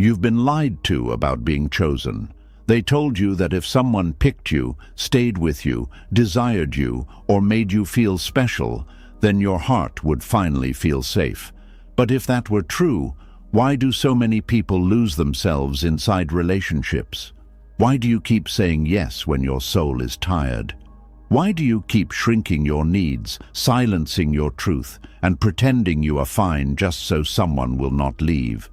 You've been lied to about being chosen. They told you that if someone picked you, stayed with you, desired you, or made you feel special, then your heart would finally feel safe. But if that were true, why do so many people lose themselves inside relationships? Why do you keep saying yes when your soul is tired? Why do you keep shrinking your needs, silencing your truth, and pretending you are fine just so someone will not leave?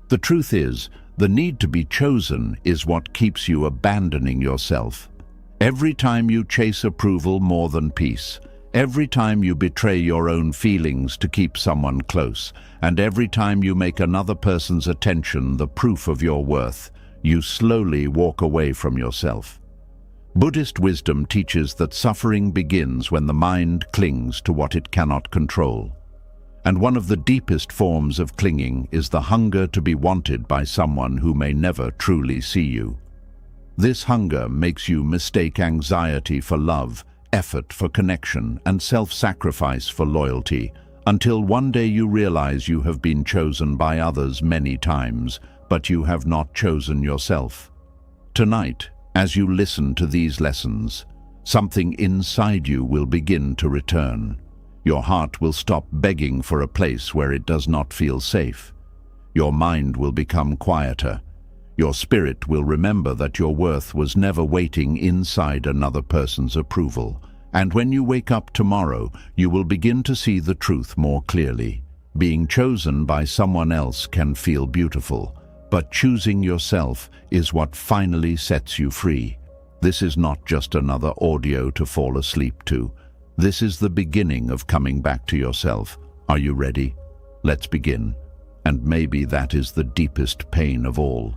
The truth is, the need to be chosen is what keeps you abandoning yourself. Every time you chase approval more than peace, every time you betray your own feelings to keep someone close, and every time you make another person's attention the proof of your worth, you slowly walk away from yourself. Buddhist wisdom teaches that suffering begins when the mind clings to what it cannot control. And one of the deepest forms of clinging is the hunger to be wanted by someone who may never truly see you. This hunger makes you mistake anxiety for love, effort for connection, and self-sacrifice for loyalty, until one day you realize you have been chosen by others many times, but you have not chosen yourself. Tonight, as you listen to these lessons, something inside you will begin to return. Your heart will stop begging for a place where it does not feel safe. Your mind will become quieter. Your spirit will remember that your worth was never waiting inside another person's approval. And when you wake up tomorrow, you will begin to see the truth more clearly. Being chosen by someone else can feel beautiful, but choosing yourself is what finally sets you free. This is not just another audio to fall asleep to. This is the beginning of coming back to yourself. Are you ready? Let's begin. And maybe that is the deepest pain of all.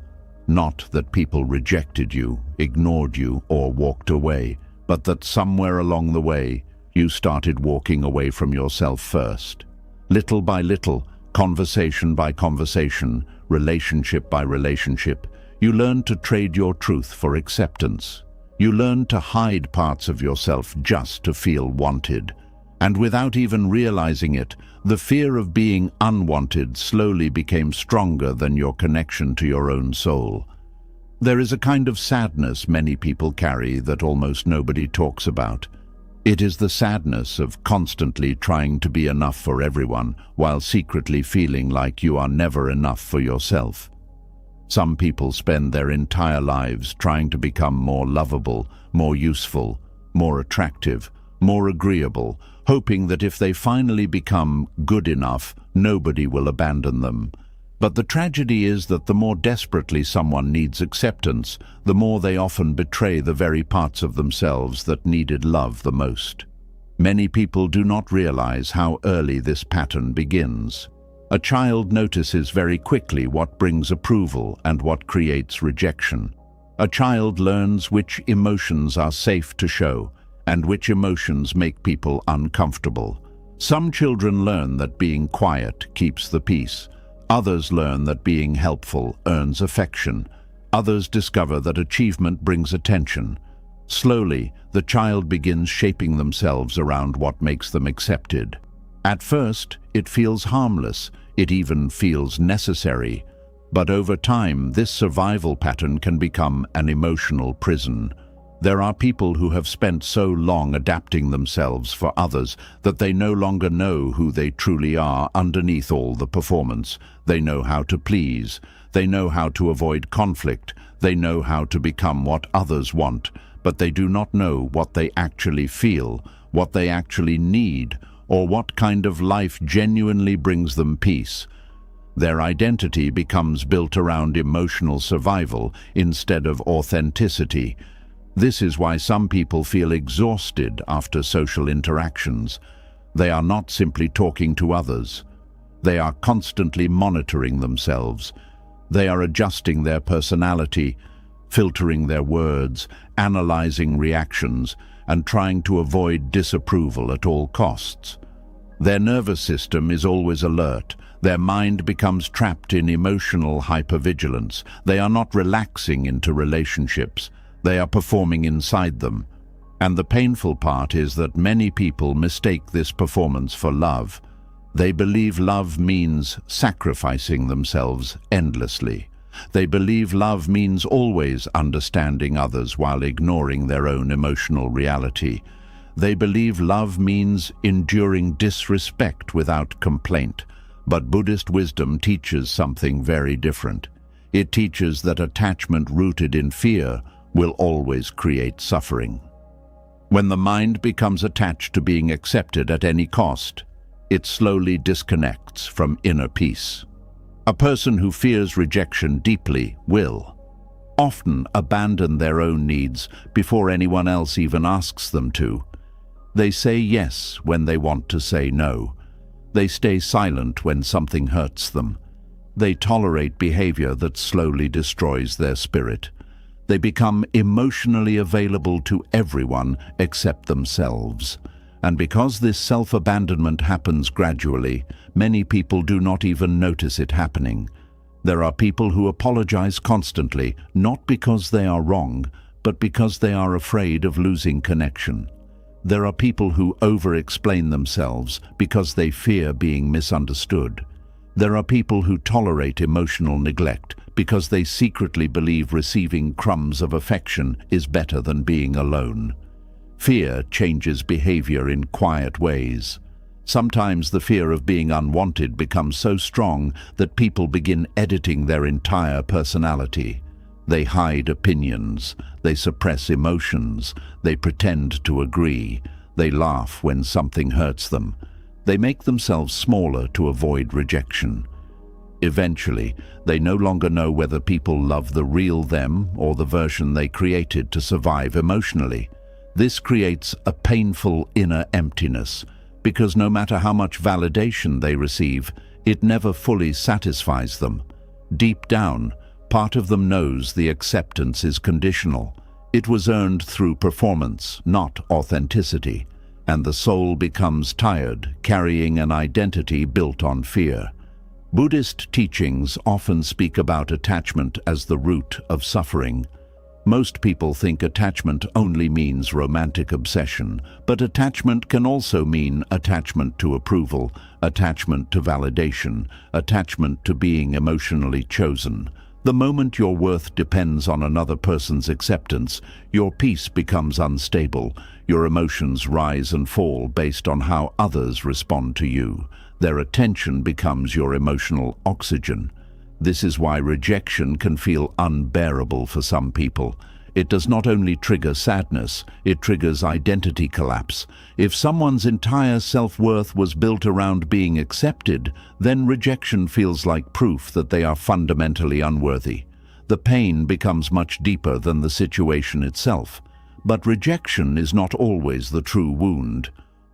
Not that people rejected you, ignored you, or walked away, but that somewhere along the way, you started walking away from yourself first. Little by little, conversation by conversation, relationship by relationship, you learned to trade your truth for acceptance. You learned to hide parts of yourself just to feel wanted. And without even realizing it, the fear of being unwanted slowly became stronger than your connection to your own soul. There is a kind of sadness many people carry that almost nobody talks about. It is the sadness of constantly trying to be enough for everyone while secretly feeling like you are never enough for yourself. Some people spend their entire lives trying to become more lovable, more useful, more attractive, more agreeable, hoping that if they finally become good enough, nobody will abandon them. But the tragedy is that the more desperately someone needs acceptance, the more they often betray the very parts of themselves that needed love the most. Many people do not realize how early this pattern begins. A child notices very quickly what brings approval and what creates rejection. A child learns which emotions are safe to show and which emotions make people uncomfortable. Some children learn that being quiet keeps the peace. Others learn that being helpful earns affection. Others discover that achievement brings attention. Slowly, the child begins shaping themselves around what makes them accepted. At first, it feels harmless. It even feels necessary. But over time, this survival pattern can become an emotional prison. There are people who have spent so long adapting themselves for others that they no longer know who they truly are underneath all the performance. They know how to please. They know how to avoid conflict. They know how to become what others want, but they do not know what they actually feel, what they actually need, or what kind of life genuinely brings them peace. Their identity becomes built around emotional survival instead of authenticity. This is why some people feel exhausted after social interactions. They are not simply talking to others. They are constantly monitoring themselves. They are adjusting their personality, filtering their words, analyzing reactions, and trying to avoid disapproval at all costs. Their nervous system is always alert. Their mind becomes trapped in emotional hypervigilance. They are not relaxing into relationships. They are performing inside them. And the painful part is that many people mistake this performance for love. They believe love means sacrificing themselves endlessly. They believe love means always understanding others while ignoring their own emotional reality. They believe love means enduring disrespect without complaint. But Buddhist wisdom teaches something very different. It teaches that attachment rooted in fear will always create suffering. When the mind becomes attached to being accepted at any cost, it slowly disconnects from inner peace. A person who fears rejection deeply will often abandon their own needs before anyone else even asks them to. They say yes when they want to say no. They stay silent when something hurts them. They tolerate behavior that slowly destroys their spirit. They become emotionally available to everyone except themselves. And because this self-abandonment happens gradually, many people do not even notice it happening. There are people who apologize constantly, not because they are wrong, but because they are afraid of losing connection. There are people who over-explain themselves because they fear being misunderstood. There are people who tolerate emotional neglect because they secretly believe receiving crumbs of affection is better than being alone. Fear changes behavior in quiet ways. Sometimes the fear of being unwanted becomes so strong that people begin editing their entire personality. They hide opinions, they suppress emotions, they pretend to agree, they laugh when something hurts them. They make themselves smaller to avoid rejection. Eventually, they no longer know whether people love the real them or the version they created to survive emotionally. This creates a painful inner emptiness, because no matter how much validation they receive, it never fully satisfies them. Deep down, part of them knows the acceptance is conditional. It was earned through performance, not authenticity, and the soul becomes tired, carrying an identity built on fear. Buddhist teachings often speak about attachment as the root of suffering. Most people think attachment only means romantic obsession, but attachment can also mean attachment to approval, attachment to validation, attachment to being emotionally chosen. The moment your worth depends on another person's acceptance, your peace becomes unstable. Your emotions rise and fall based on how others respond to you. Their attention becomes your emotional oxygen. This is why rejection can feel unbearable for some people. It does not only trigger sadness, it triggers identity collapse. If someone's entire self-worth was built around being accepted, then rejection feels like proof that they are fundamentally unworthy. The pain becomes much deeper than the situation itself. But rejection is not always the true wound.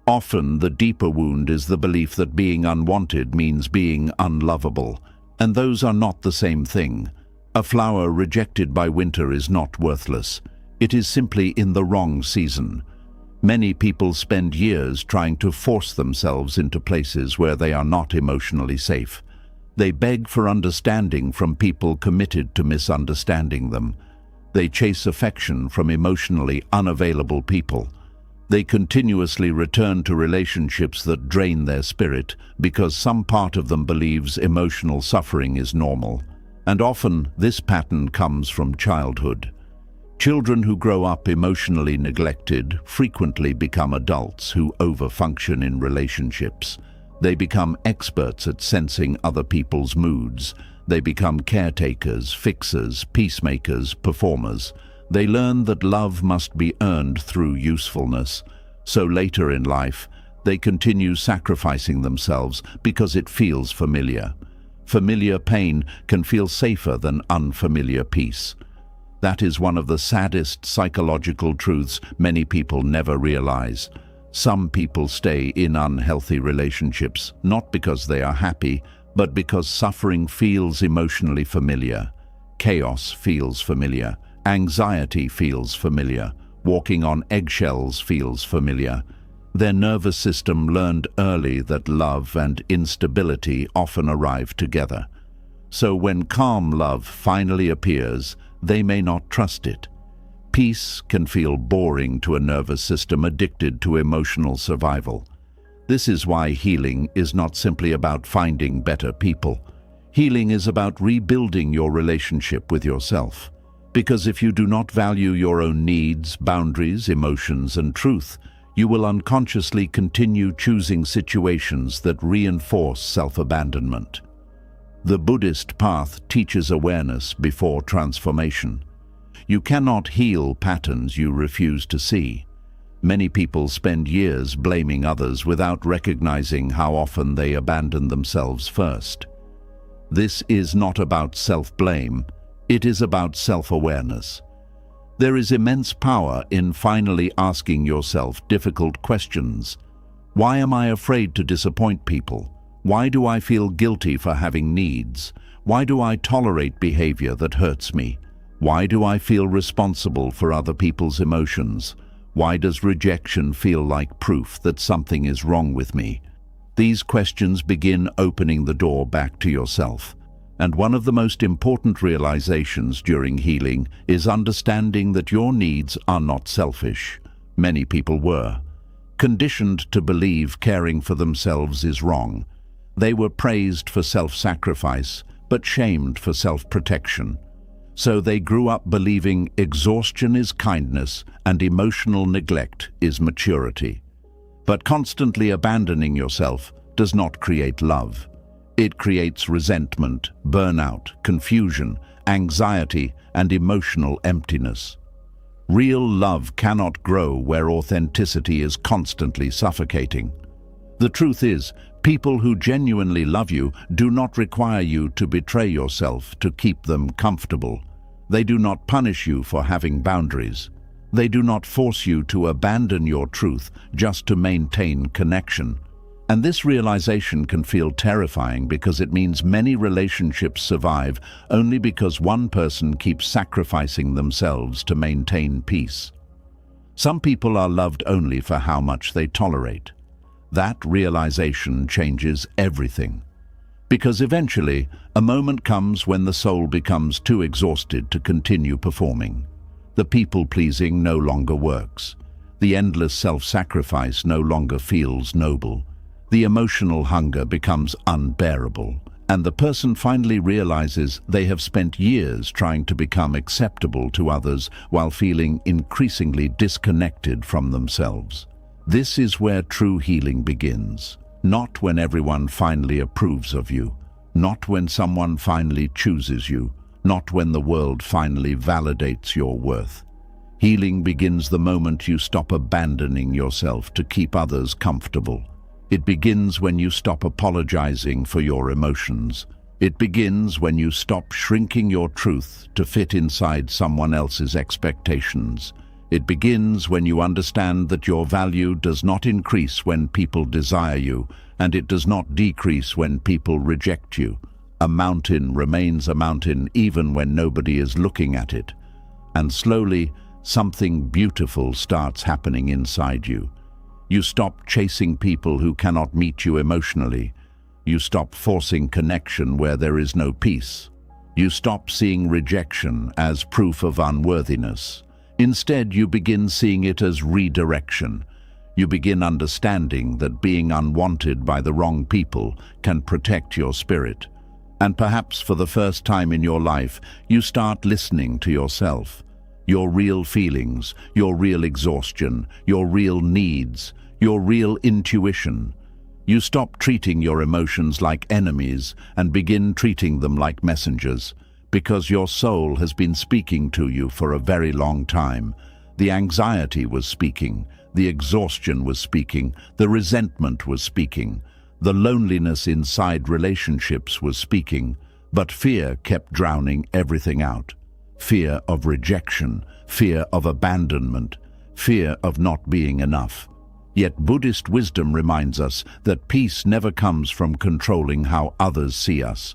Often, the deeper wound is the belief that being unwanted means being unlovable. And those are not the same thing. A flower rejected by winter is not worthless. It is simply in the wrong season. Many people spend years trying to force themselves into places where they are not emotionally safe. They beg for understanding from people committed to misunderstanding them. They chase affection from emotionally unavailable people. They continuously return to relationships that drain their spirit because some part of them believes emotional suffering is normal. And often, this pattern comes from childhood. Children who grow up emotionally neglected frequently become adults who overfunction in relationships. They become experts at sensing other people's moods. They become caretakers, fixers, peacemakers, performers. They learn that love must be earned through usefulness. So later in life, they continue sacrificing themselves because it feels familiar. Familiar pain can feel safer than unfamiliar peace. That is one of the saddest psychological truths many people never realize. Some people stay in unhealthy relationships, not because they are happy, but because suffering feels emotionally familiar. Chaos feels familiar. Anxiety feels familiar. Walking on eggshells feels familiar. Their nervous system learned early that love and instability often arrive together. So when calm love finally appears, they may not trust it. Peace can feel boring to a nervous system addicted to emotional survival. This is why healing is not simply about finding better people. Healing is about rebuilding your relationship with yourself. Because if you do not value your own needs, boundaries, emotions, and truth, you will unconsciously continue choosing situations that reinforce self-abandonment. The Buddhist path teaches awareness before transformation. You cannot heal patterns you refuse to see. Many people spend years blaming others without recognizing how often they abandon themselves first. This is not about self-blame, it is about self-awareness. There is immense power in finally asking yourself difficult questions. Why am I afraid to disappoint people? Why do I feel guilty for having needs? Why do I tolerate behavior that hurts me? Why do I feel responsible for other people's emotions? Why does rejection feel like proof that something is wrong with me? These questions begin opening the door back to yourself. And one of the most important realizations during healing is understanding that your needs are not selfish. Many people were conditioned to believe caring for themselves is wrong. They were praised for self-sacrifice, but shamed for self-protection. So they grew up believing exhaustion is kindness and emotional neglect is maturity. But constantly abandoning yourself does not create love. It creates resentment, burnout, confusion, anxiety, and emotional emptiness. Real love cannot grow where authenticity is constantly suffocating. The truth is, people who genuinely love you do not require you to betray yourself to keep them comfortable. They do not punish you for having boundaries. They do not force you to abandon your truth just to maintain connection. And this realization can feel terrifying because it means many relationships survive only because one person keeps sacrificing themselves to maintain peace. Some people are loved only for how much they tolerate. That realization changes everything. Because eventually, a moment comes when the soul becomes too exhausted to continue performing. The people-pleasing no longer works. The endless self-sacrifice no longer feels noble. The emotional hunger becomes unbearable, and the person finally realizes they have spent years trying to become acceptable to others while feeling increasingly disconnected from themselves. This is where true healing begins. Not when everyone finally approves of you, not when someone finally chooses you, not when the world finally validates your worth. Healing begins the moment you stop abandoning yourself to keep others comfortable. It begins when you stop apologizing for your emotions. It begins when you stop shrinking your truth to fit inside someone else's expectations. It begins when you understand that your value does not increase when people desire you, and it does not decrease when people reject you. A mountain remains a mountain even when nobody is looking at it. And slowly, something beautiful starts happening inside you. You stop chasing people who cannot meet you emotionally. You stop forcing connection where there is no peace. You stop seeing rejection as proof of unworthiness. Instead, you begin seeing it as redirection. You begin understanding that being unwanted by the wrong people can protect your spirit. And perhaps for the first time in your life, you start listening to yourself. Your real feelings, your real exhaustion, your real needs, your real intuition. You stop treating your emotions like enemies and begin treating them like messengers, because your soul has been speaking to you for a very long time. The anxiety was speaking, the exhaustion was speaking, the resentment was speaking, the loneliness inside relationships was speaking, but fear kept drowning everything out. Fear of rejection, fear of abandonment, fear of not being enough. Yet Buddhist wisdom reminds us that peace never comes from controlling how others see us.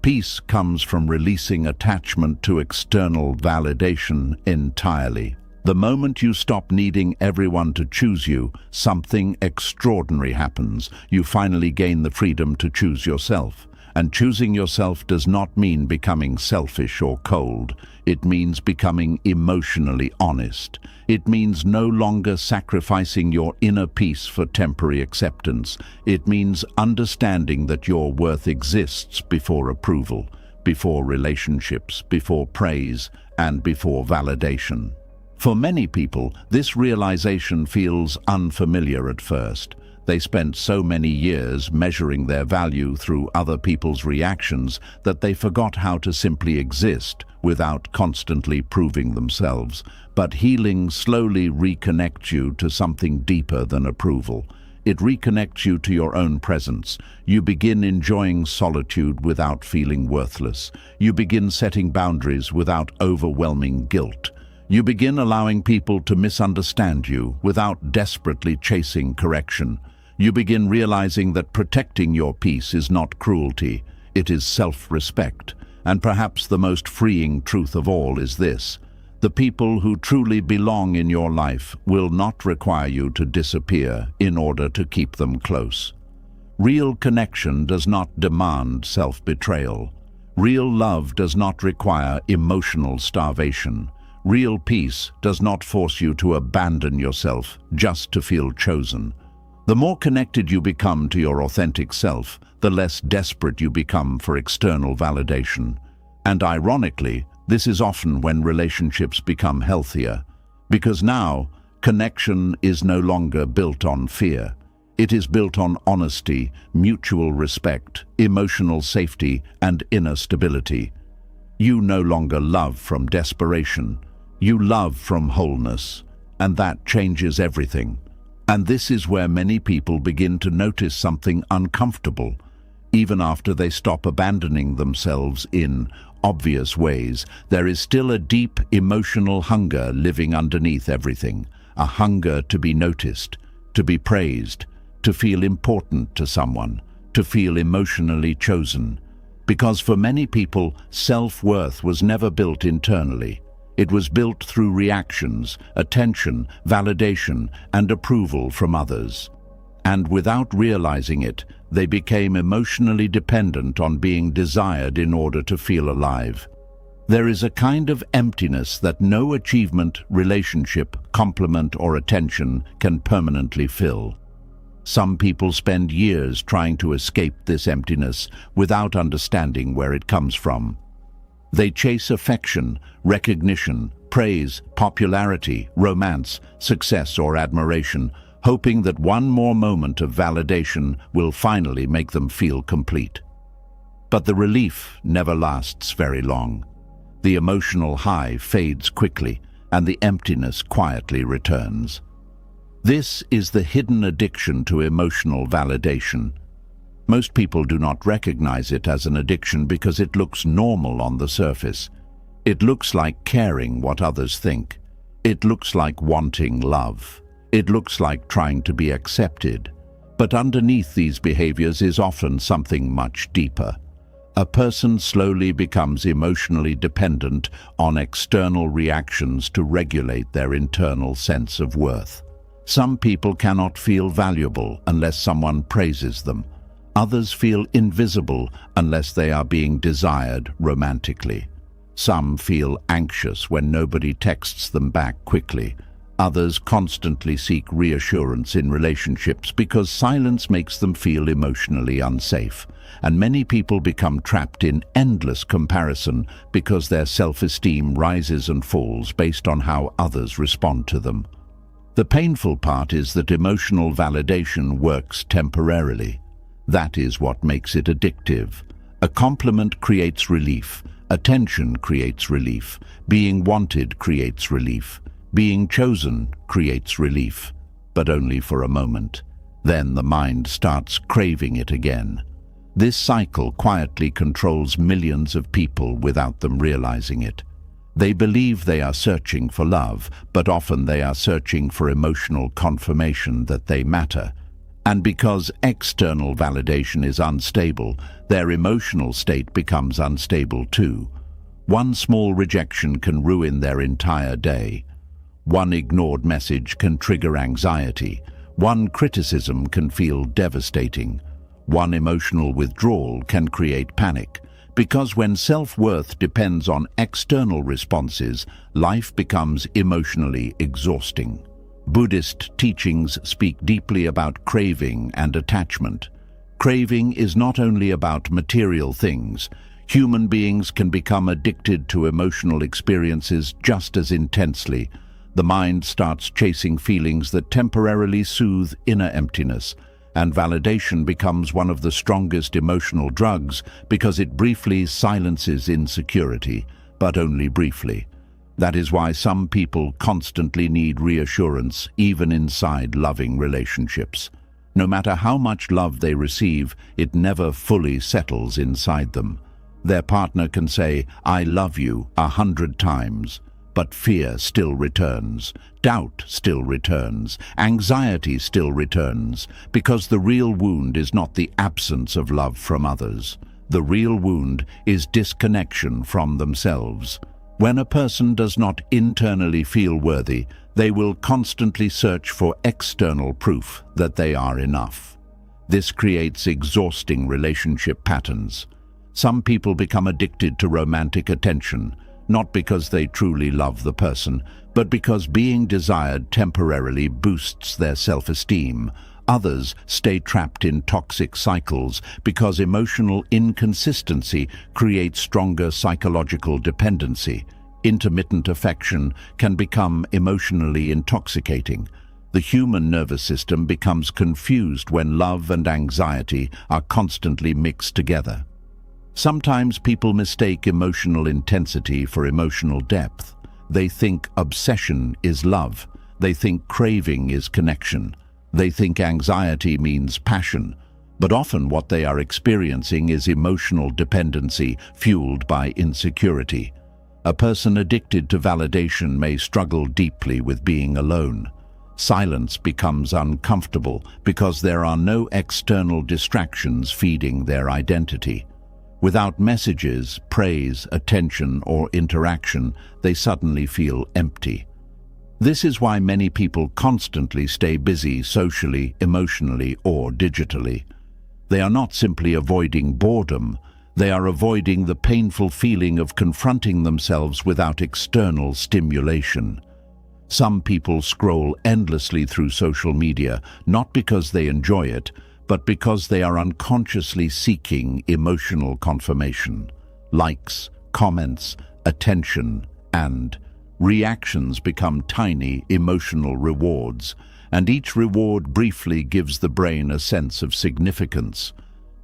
Peace comes from releasing attachment to external validation entirely. The moment you stop needing everyone to choose you, something extraordinary happens. You finally gain the freedom to choose yourself. And choosing yourself does not mean becoming selfish or cold. It means becoming emotionally honest. It means no longer sacrificing your inner peace for temporary acceptance. It means understanding that your worth exists before approval, before relationships, before praise, and before validation. For many people, this realization feels unfamiliar at first. They spent so many years measuring their value through other people's reactions that they forgot how to simply exist without constantly proving themselves. But healing slowly reconnects you to something deeper than approval. It reconnects you to your own presence. You begin enjoying solitude without feeling worthless. You begin setting boundaries without overwhelming guilt. You begin allowing people to misunderstand you without desperately chasing correction. You begin realizing that protecting your peace is not cruelty, it is self-respect. And perhaps the most freeing truth of all is this: the people who truly belong in your life will not require you to disappear in order to keep them close. Real connection does not demand self-betrayal. Real love does not require emotional starvation. Real peace does not force you to abandon yourself just to feel chosen. The more connected you become to your authentic self, the less desperate you become for external validation. And ironically, this is often when relationships become healthier, because now connection is no longer built on fear. It is built on honesty, mutual respect, emotional safety, and inner stability. You no longer love from desperation. You love from wholeness, and that changes everything. And this is where many people begin to notice something uncomfortable. Even after they stop abandoning themselves in obvious ways, there is still a deep emotional hunger living underneath everything. A hunger to be noticed, to be praised, to feel important to someone, to feel emotionally chosen. Because for many people, self-worth was never built internally. It was built through reactions, attention, validation, and approval from others. And without realizing it, they became emotionally dependent on being desired in order to feel alive. There is a kind of emptiness that no achievement, relationship, compliment, or attention can permanently fill. Some people spend years trying to escape this emptiness without understanding where it comes from. They chase affection, recognition, praise, popularity, romance, success, or admiration, hoping that one more moment of validation will finally make them feel complete. But the relief never lasts very long. The emotional high fades quickly, and the emptiness quietly returns. This is the hidden addiction to emotional validation. Most people do not recognize it as an addiction because it looks normal on the surface. It looks like caring what others think. It looks like wanting love. It looks like trying to be accepted. But underneath these behaviors is often something much deeper. A person slowly becomes emotionally dependent on external reactions to regulate their internal sense of worth. Some people cannot feel valuable unless someone praises them. Others feel invisible unless they are being desired romantically. Some feel anxious when nobody texts them back quickly. Others constantly seek reassurance in relationships because silence makes them feel emotionally unsafe. And many people become trapped in endless comparison because their self-esteem rises and falls based on how others respond to them. The painful part is that emotional validation works temporarily. That is what makes it addictive. A compliment creates relief. Attention creates relief. Being wanted creates relief. Being chosen creates relief, but only for a moment. Then the mind starts craving it again. This cycle quietly controls millions of people without them realizing it. They believe they are searching for love, but often they are searching for emotional confirmation that they matter. And because external validation is unstable, their emotional state becomes unstable too. One small rejection can ruin their entire day. One ignored message can trigger anxiety. One criticism can feel devastating. One emotional withdrawal can create panic, because when self-worth depends on external responses, life becomes emotionally exhausting. Buddhist teachings speak deeply about craving and attachment. Craving is not only about material things. Human beings can become addicted to emotional experiences just as intensely. The mind starts chasing feelings that temporarily soothe inner emptiness, and validation becomes one of the strongest emotional drugs because it briefly silences insecurity, but only briefly. That is why some people constantly need reassurance, even inside loving relationships. No matter how much love they receive, it never fully settles inside them. Their partner can say, "I love you," 100 times, but fear still returns, doubt still returns, anxiety still returns, because the real wound is not the absence of love from others. The real wound is disconnection from themselves. When a person does not internally feel worthy, they will constantly search for external proof that they are enough. This creates exhausting relationship patterns. Some people become addicted to romantic attention, not because they truly love the person, but because being desired temporarily boosts their self-esteem. Others stay trapped in toxic cycles because emotional inconsistency creates stronger psychological dependency. Intermittent affection can become emotionally intoxicating. The human nervous system becomes confused when love and anxiety are constantly mixed together. Sometimes people mistake emotional intensity for emotional depth. They think obsession is love. They think craving is connection. They think anxiety means passion. But often what they are experiencing is emotional dependency fueled by insecurity. A person addicted to validation may struggle deeply with being alone. Silence becomes uncomfortable because there are no external distractions feeding their identity. Without messages, praise, attention, or interaction, they suddenly feel empty. This is why many people constantly stay busy socially, emotionally, or digitally. They are not simply avoiding boredom, they are avoiding the painful feeling of confronting themselves without external stimulation. Some people scroll endlessly through social media, not because they enjoy it, but because they are unconsciously seeking emotional confirmation. Likes, comments, attention, and reactions become tiny emotional rewards, and each reward briefly gives the brain a sense of significance.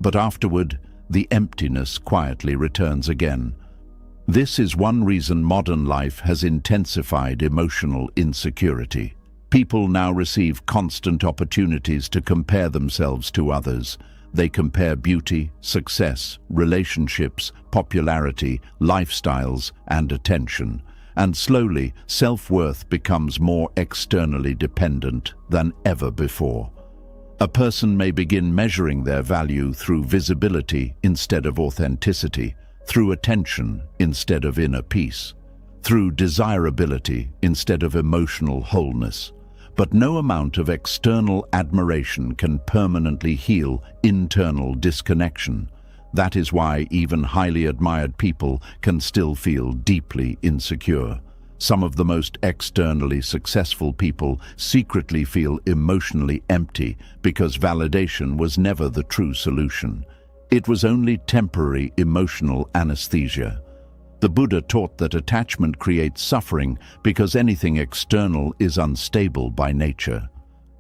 But afterward, the emptiness quietly returns again. This is one reason modern life has intensified emotional insecurity. People now receive constant opportunities to compare themselves to others. They compare beauty, success, relationships, popularity, lifestyles, and attention. And slowly, self-worth becomes more externally dependent than ever before. A person may begin measuring their value through visibility instead of authenticity, through attention instead of inner peace, through desirability instead of emotional wholeness. But no amount of external admiration can permanently heal internal disconnection. That is why even highly admired people can still feel deeply insecure. Some of the most externally successful people secretly feel emotionally empty because validation was never the true solution. It was only temporary emotional anesthesia. The Buddha taught that attachment creates suffering because anything external is unstable by nature.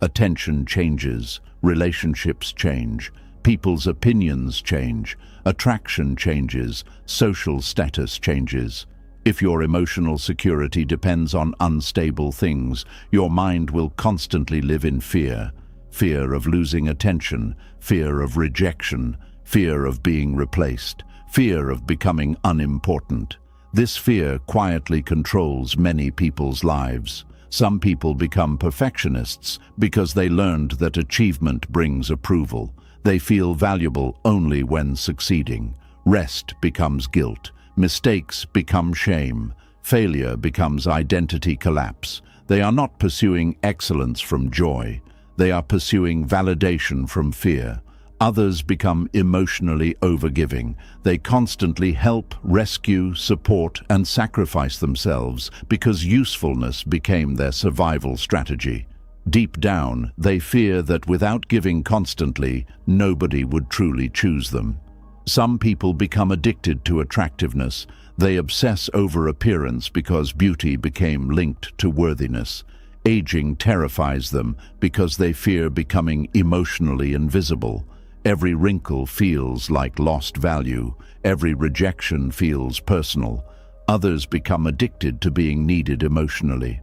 Attention changes, relationships change, people's opinions change, attraction changes, social status changes. If your emotional security depends on unstable things, your mind will constantly live in fear. Fear of losing attention, fear of rejection, fear of being replaced, fear of becoming unimportant. This fear quietly controls many people's lives. Some people become perfectionists because they learned that achievement brings approval. They feel valuable only when succeeding. Rest becomes guilt. Mistakes become shame. Failure becomes identity collapse. They are not pursuing excellence from joy. They are pursuing validation from fear. Others become emotionally overgiving. They constantly help, rescue, support, and sacrifice themselves because usefulness became their survival strategy. Deep down, they fear that without giving constantly, nobody would truly choose them. Some people become addicted to attractiveness. They obsess over appearance because beauty became linked to worthiness. Aging terrifies them because they fear becoming emotionally invisible. Every wrinkle feels like lost value. Every rejection feels personal. Others become addicted to being needed emotionally.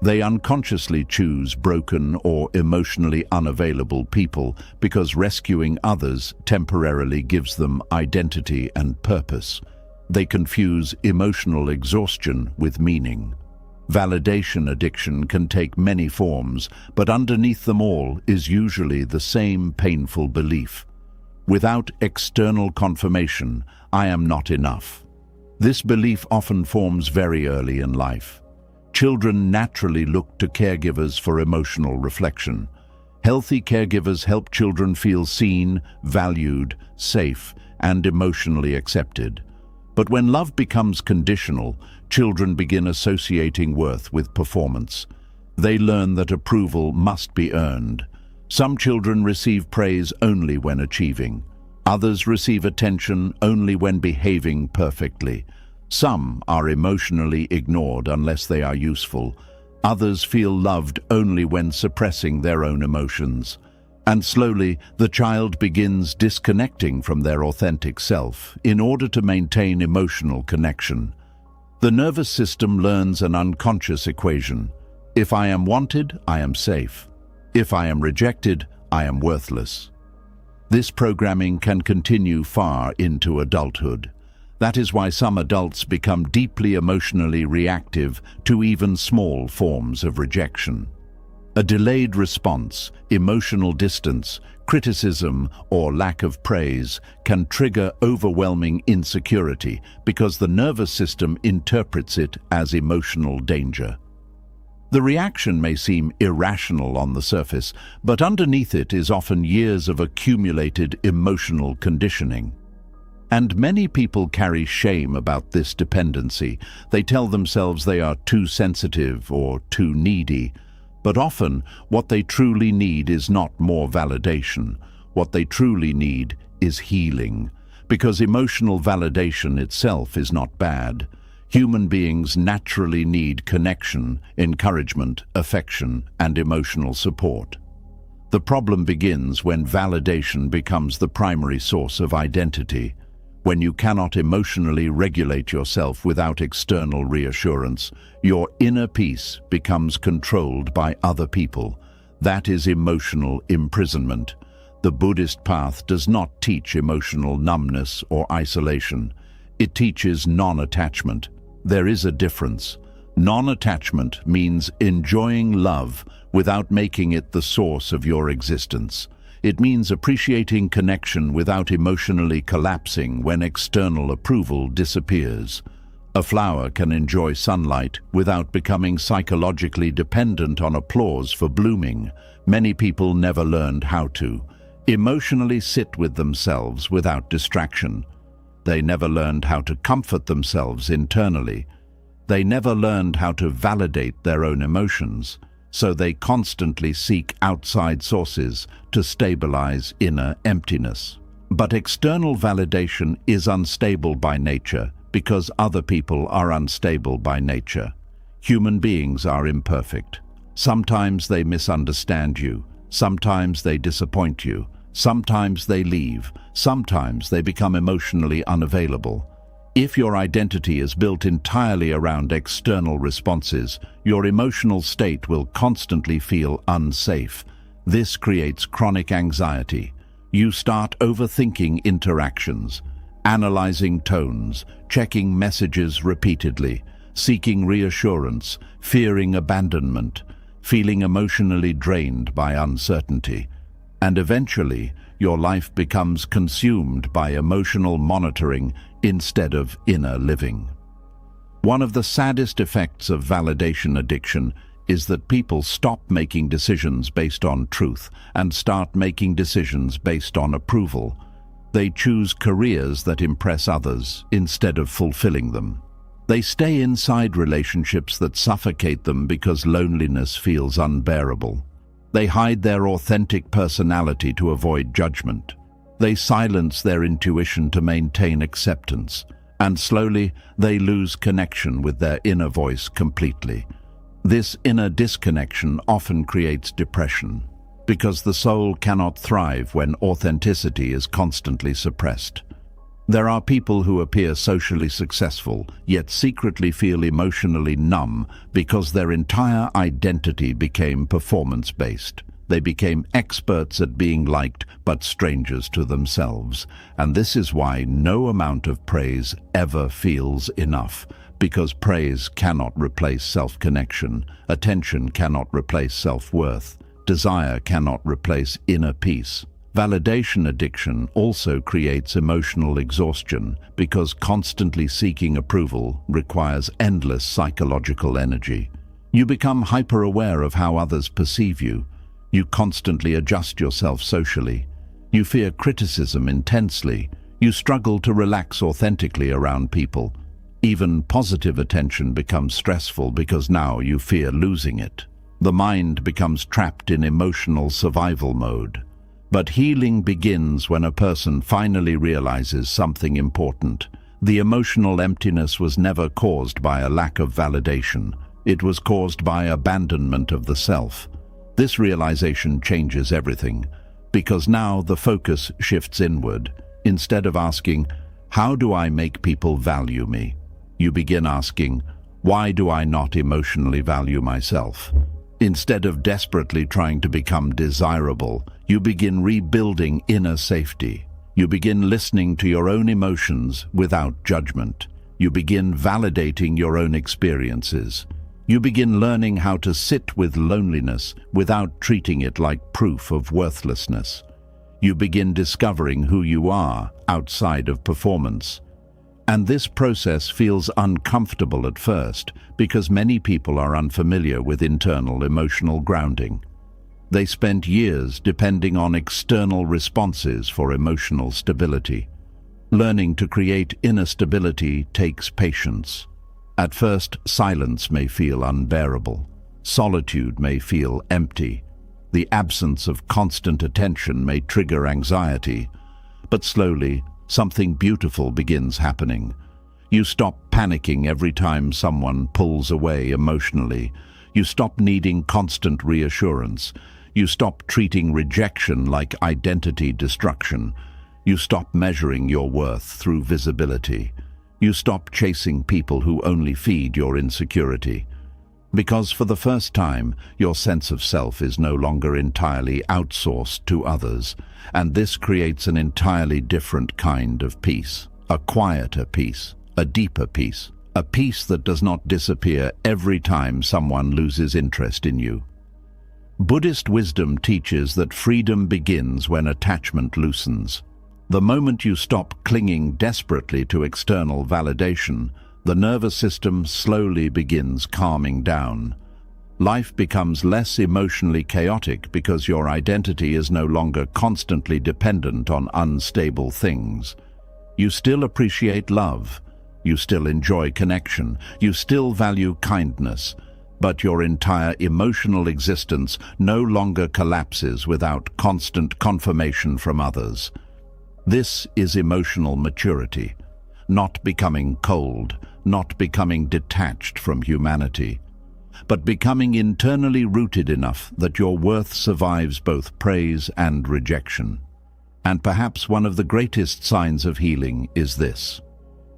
They unconsciously choose broken or emotionally unavailable people because rescuing others temporarily gives them identity and purpose. They confuse emotional exhaustion with meaning. Validation addiction can take many forms, but underneath them all is usually the same painful belief. Without external confirmation, I am not enough. This belief often forms very early in life. Children naturally look to caregivers for emotional reflection. Healthy caregivers help children feel seen, valued, safe, and emotionally accepted. But when love becomes conditional, children begin associating worth with performance. They learn that approval must be earned. Some children receive praise only when achieving. Others receive attention only when behaving perfectly. Some are emotionally ignored unless they are useful. Others feel loved only when suppressing their own emotions. And slowly, the child begins disconnecting from their authentic self in order to maintain emotional connection. The nervous system learns an unconscious equation. If I am wanted, I am safe. If I am rejected, I am worthless. This programming can continue far into adulthood. That is why some adults become deeply emotionally reactive to even small forms of rejection. A delayed response, emotional distance, criticism, or lack of praise can trigger overwhelming insecurity because the nervous system interprets it as emotional danger. The reaction may seem irrational on the surface, but underneath it is often years of accumulated emotional conditioning. And many people carry shame about this dependency. They tell themselves they are too sensitive or too needy. But often, what they truly need is not more validation. What they truly need is healing, because emotional validation itself is not bad. Human beings naturally need connection, encouragement, affection, and emotional support. The problem begins when validation becomes the primary source of identity. When you cannot emotionally regulate yourself without external reassurance, your inner peace becomes controlled by other people. That is emotional imprisonment. The Buddhist path does not teach emotional numbness or isolation. It teaches non-attachment. There is a difference. Non-attachment means enjoying love without making it the source of your existence. It means appreciating connection without emotionally collapsing when external approval disappears. A flower can enjoy sunlight without becoming psychologically dependent on applause for blooming. Many people never learned how to emotionally sit with themselves without distraction. They never learned how to comfort themselves internally. They never learned how to validate their own emotions, so they constantly seek outside sources to stabilize inner emptiness. But external validation is unstable by nature because other people are unstable by nature. Human beings are imperfect. Sometimes they misunderstand you. Sometimes they disappoint you. Sometimes they leave. Sometimes they become emotionally unavailable. If your identity is built entirely around external responses, your emotional state will constantly feel unsafe. This creates chronic anxiety. You start overthinking interactions, analyzing tones, checking messages repeatedly, seeking reassurance, fearing abandonment, feeling emotionally drained by uncertainty. And eventually, your life becomes consumed by emotional monitoring instead of inner living. One of the saddest effects of validation addiction is that people stop making decisions based on truth and start making decisions based on approval. They choose careers that impress others instead of fulfilling them. They stay inside relationships that suffocate them because loneliness feels unbearable. They hide their authentic personality to avoid judgment. They silence their intuition to maintain acceptance. And slowly, they lose connection with their inner voice completely. This inner disconnection often creates depression, because the soul cannot thrive when authenticity is constantly suppressed. There are people who appear socially successful, yet secretly feel emotionally numb because their entire identity became performance-based. They became experts at being liked, but strangers to themselves. And this is why no amount of praise ever feels enough, because praise cannot replace self-connection, attention cannot replace self-worth, desire cannot replace inner peace. Validation addiction also creates emotional exhaustion because constantly seeking approval requires endless psychological energy. You become hyper-aware of how others perceive you. You constantly adjust yourself socially. You fear criticism intensely. You struggle to relax authentically around people. Even positive attention becomes stressful because now you fear losing it. The mind becomes trapped in emotional survival mode. But healing begins when a person finally realizes something important. The emotional emptiness was never caused by a lack of validation. It was caused by abandonment of the self. This realization changes everything, because now the focus shifts inward. Instead of asking, "How do I make people value me?" you begin asking, "Why do I not emotionally value myself?" Instead of desperately trying to become desirable, you begin rebuilding inner safety. You begin listening to your own emotions without judgment. You begin validating your own experiences. You begin learning how to sit with loneliness without treating it like proof of worthlessness. You begin discovering who you are outside of performance. And this process feels uncomfortable at first because many people are unfamiliar with internal emotional grounding. They spent years depending on external responses for emotional stability. Learning to create inner stability takes patience. At first, silence may feel unbearable. Solitude may feel empty. The absence of constant attention may trigger anxiety. But slowly, something beautiful begins happening. You stop panicking every time someone pulls away emotionally. You stop needing constant reassurance. You stop treating rejection like identity destruction. You stop measuring your worth through visibility. You stop chasing people who only feed your insecurity. Because for the first time, your sense of self is no longer entirely outsourced to others, and this creates an entirely different kind of peace. A quieter peace, a deeper peace, a peace that does not disappear every time someone loses interest in you. Buddhist wisdom teaches that freedom begins when attachment loosens. The moment you stop clinging desperately to external validation, the nervous system slowly begins calming down. Life becomes less emotionally chaotic because your identity is no longer constantly dependent on unstable things. You still appreciate love, you still enjoy connection, you still value kindness, but your entire emotional existence no longer collapses without constant confirmation from others. This is emotional maturity, not becoming cold, not becoming detached from humanity, but becoming internally rooted enough that your worth survives both praise and rejection. And perhaps one of the greatest signs of healing is this.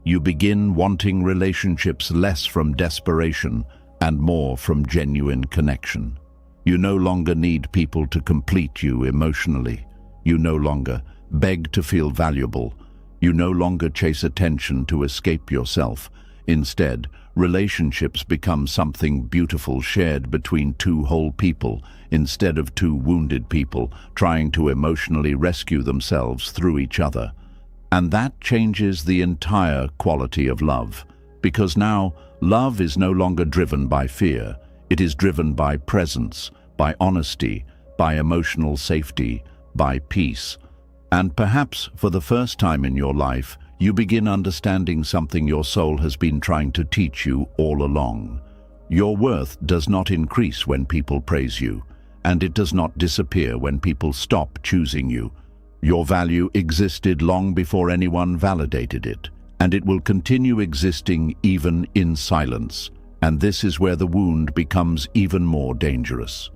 You begin wanting relationships less from desperation and more from genuine connection. You no longer need people to complete you emotionally. You no longer beg to feel valuable. You no longer chase attention to escape yourself. Instead, relationships become something beautiful shared between two whole people instead of two wounded people trying to emotionally rescue themselves through each other. And that changes the entire quality of love, because now love is no longer driven by fear. It is driven by presence, by honesty, by emotional safety, by peace. And perhaps for the first time in your life, you begin understanding something your soul has been trying to teach you all along. Your worth does not increase when people praise you, and it does not disappear when people stop choosing you. Your value existed long before anyone validated it, and it will continue existing even in silence. And this is where the wound becomes even more dangerous.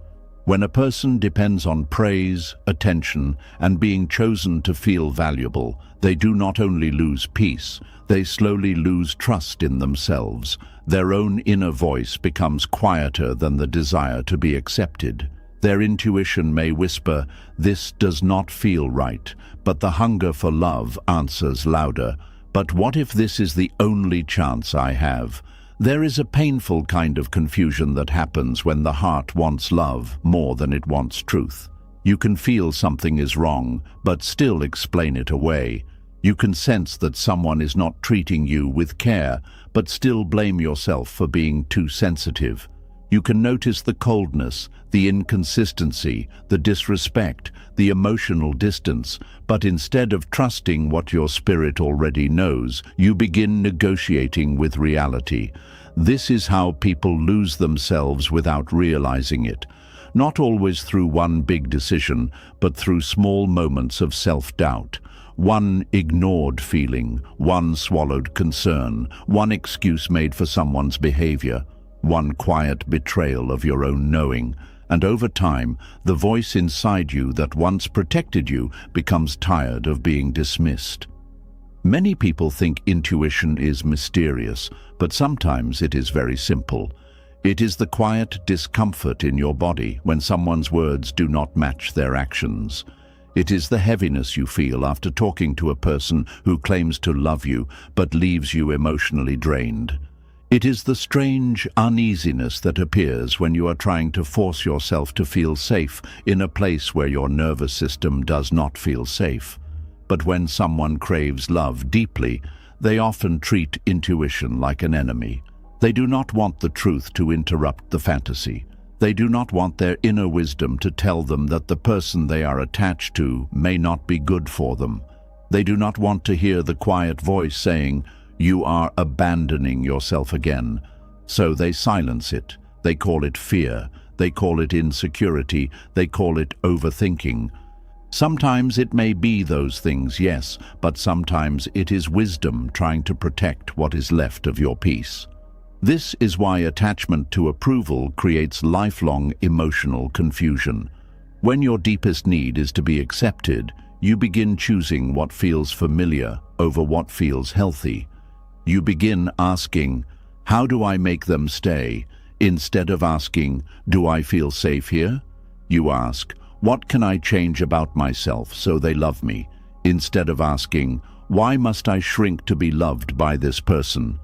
When a person depends on praise, attention, and being chosen to feel valuable, they do not only lose peace, they slowly lose trust in themselves. Their own inner voice becomes quieter than the desire to be accepted. Their intuition may whisper, "This does not feel right," but the hunger for love answers louder, "But what if this is the only chance I have?" There is a painful kind of confusion that happens when the heart wants love more than it wants truth. You can feel something is wrong, but still explain it away. You can sense that someone is not treating you with care, but still blame yourself for being too sensitive. You can notice the coldness, the inconsistency, the disrespect, the emotional distance, but instead of trusting what your spirit already knows, you begin negotiating with reality. This is how people lose themselves without realizing it. Not always through one big decision, but through small moments of self-doubt. One ignored feeling, one swallowed concern, one excuse made for someone's behavior, one quiet betrayal of your own knowing. And over time, the voice inside you that once protected you becomes tired of being dismissed. Many people think intuition is mysterious, but sometimes it is very simple. It is the quiet discomfort in your body when someone's words do not match their actions. It is the heaviness you feel after talking to a person who claims to love you but leaves you emotionally drained. It is the strange uneasiness that appears when you are trying to force yourself to feel safe in a place where your nervous system does not feel safe. But when someone craves love deeply, they often treat intuition like an enemy. They do not want the truth to interrupt the fantasy. They do not want their inner wisdom to tell them that the person they are attached to may not be good for them. They do not want to hear the quiet voice saying, "You are abandoning yourself again." So they silence it. They call it fear. They call it insecurity. They call it overthinking. Sometimes it may be those things, yes, but sometimes it is wisdom trying to protect what is left of your peace. This is why attachment to approval creates lifelong emotional confusion. When your deepest need is to be accepted, you begin choosing what feels familiar over what feels healthy. You begin asking, "How do I make them stay?" instead of asking, "Do I feel safe here?" You ask, "What can I change about myself so they love me?" instead of asking, "Why must I shrink to be loved by this person?"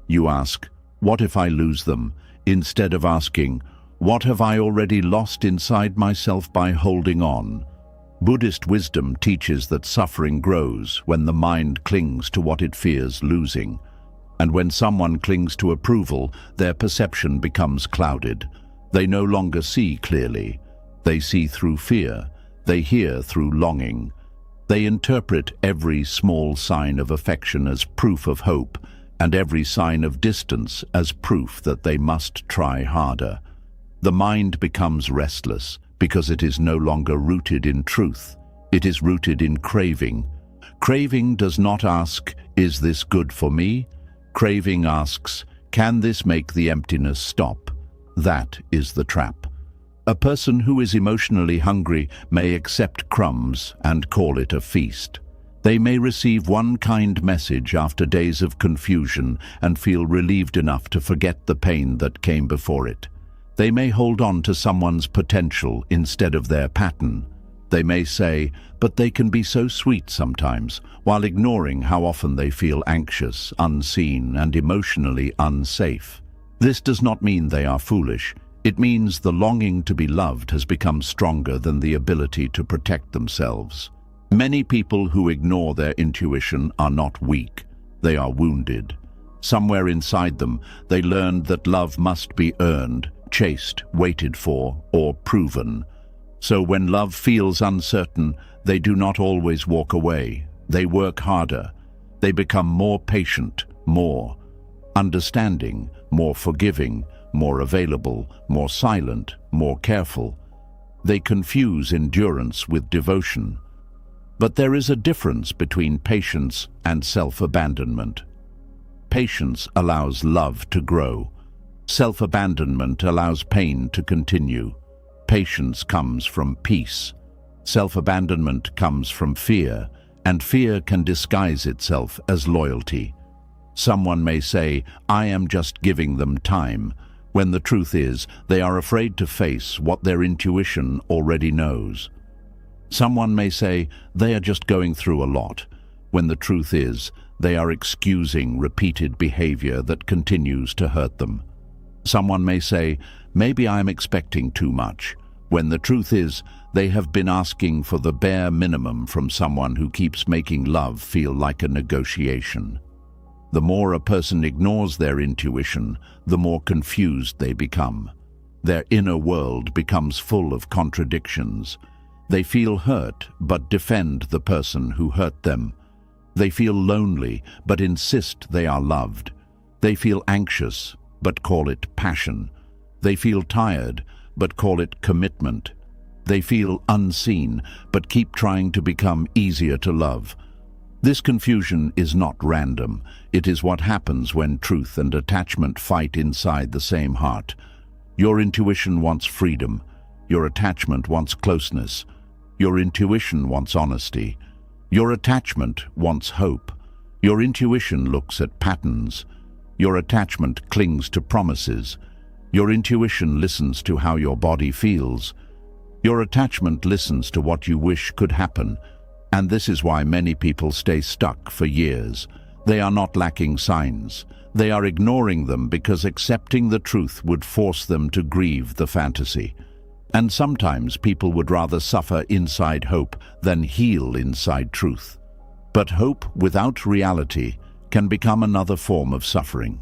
You ask, "What if I lose them?" instead of asking, "What have I already lost inside myself by holding on?" Buddhist wisdom teaches that suffering grows when the mind clings to what it fears losing. And when someone clings to approval, their perception becomes clouded. They no longer see clearly. They see through fear. They hear through longing. They interpret every small sign of affection as proof of hope, and every sign of distance as proof that they must try harder. The mind becomes restless because it is no longer rooted in truth. It is rooted in craving. Craving does not ask, "Is this good for me?" Craving asks, "Can this make the emptiness stop?" That is the trap. A person who is emotionally hungry may accept crumbs and call it a feast. They may receive one kind message after days of confusion and feel relieved enough to forget the pain that came before it. They may hold on to someone's potential instead of their pattern. They may say, "But they can be so sweet sometimes," while ignoring how often they feel anxious, unseen, and emotionally unsafe. This does not mean they are foolish. It means the longing to be loved has become stronger than the ability to protect themselves. Many people who ignore their intuition are not weak. They are wounded. Somewhere inside them, they learned that love must be earned, chased, waited for, or proven. So when love feels uncertain, they do not always walk away. They work harder. They become more patient, more understanding, more forgiving, more available, more silent, more careful. They confuse endurance with devotion. But there is a difference between patience and self-abandonment. Patience allows love to grow. Self-abandonment allows pain to continue. Patience comes from peace. Self-abandonment comes from fear, and fear can disguise itself as loyalty. Someone may say, "I am just giving them time," when the truth is, they are afraid to face what their intuition already knows. Someone may say, "They are just going through a lot," when the truth is, they are excusing repeated behavior that continues to hurt them. Someone may say, "Maybe I am expecting too much," when the truth is, they have been asking for the bare minimum from someone who keeps making love feel like a negotiation. The more a person ignores their intuition, the more confused they become. Their inner world becomes full of contradictions. They feel hurt, but defend the person who hurt them. They feel lonely, but insist they are loved. They feel anxious, but call it passion. They feel tired, but call it commitment. They feel unseen, but keep trying to become easier to love. This confusion is not random. It is what happens when truth and attachment fight inside the same heart. Your intuition wants freedom. Your attachment wants closeness. Your intuition wants honesty. Your attachment wants hope. Your intuition looks at patterns. Your attachment clings to promises. Your intuition listens to how your body feels. Your attachment listens to what you wish could happen. And this is why many people stay stuck for years. They are not lacking signs. They are ignoring them because accepting the truth would force them to grieve the fantasy. And sometimes people would rather suffer inside hope than heal inside truth. But hope without reality can become another form of suffering.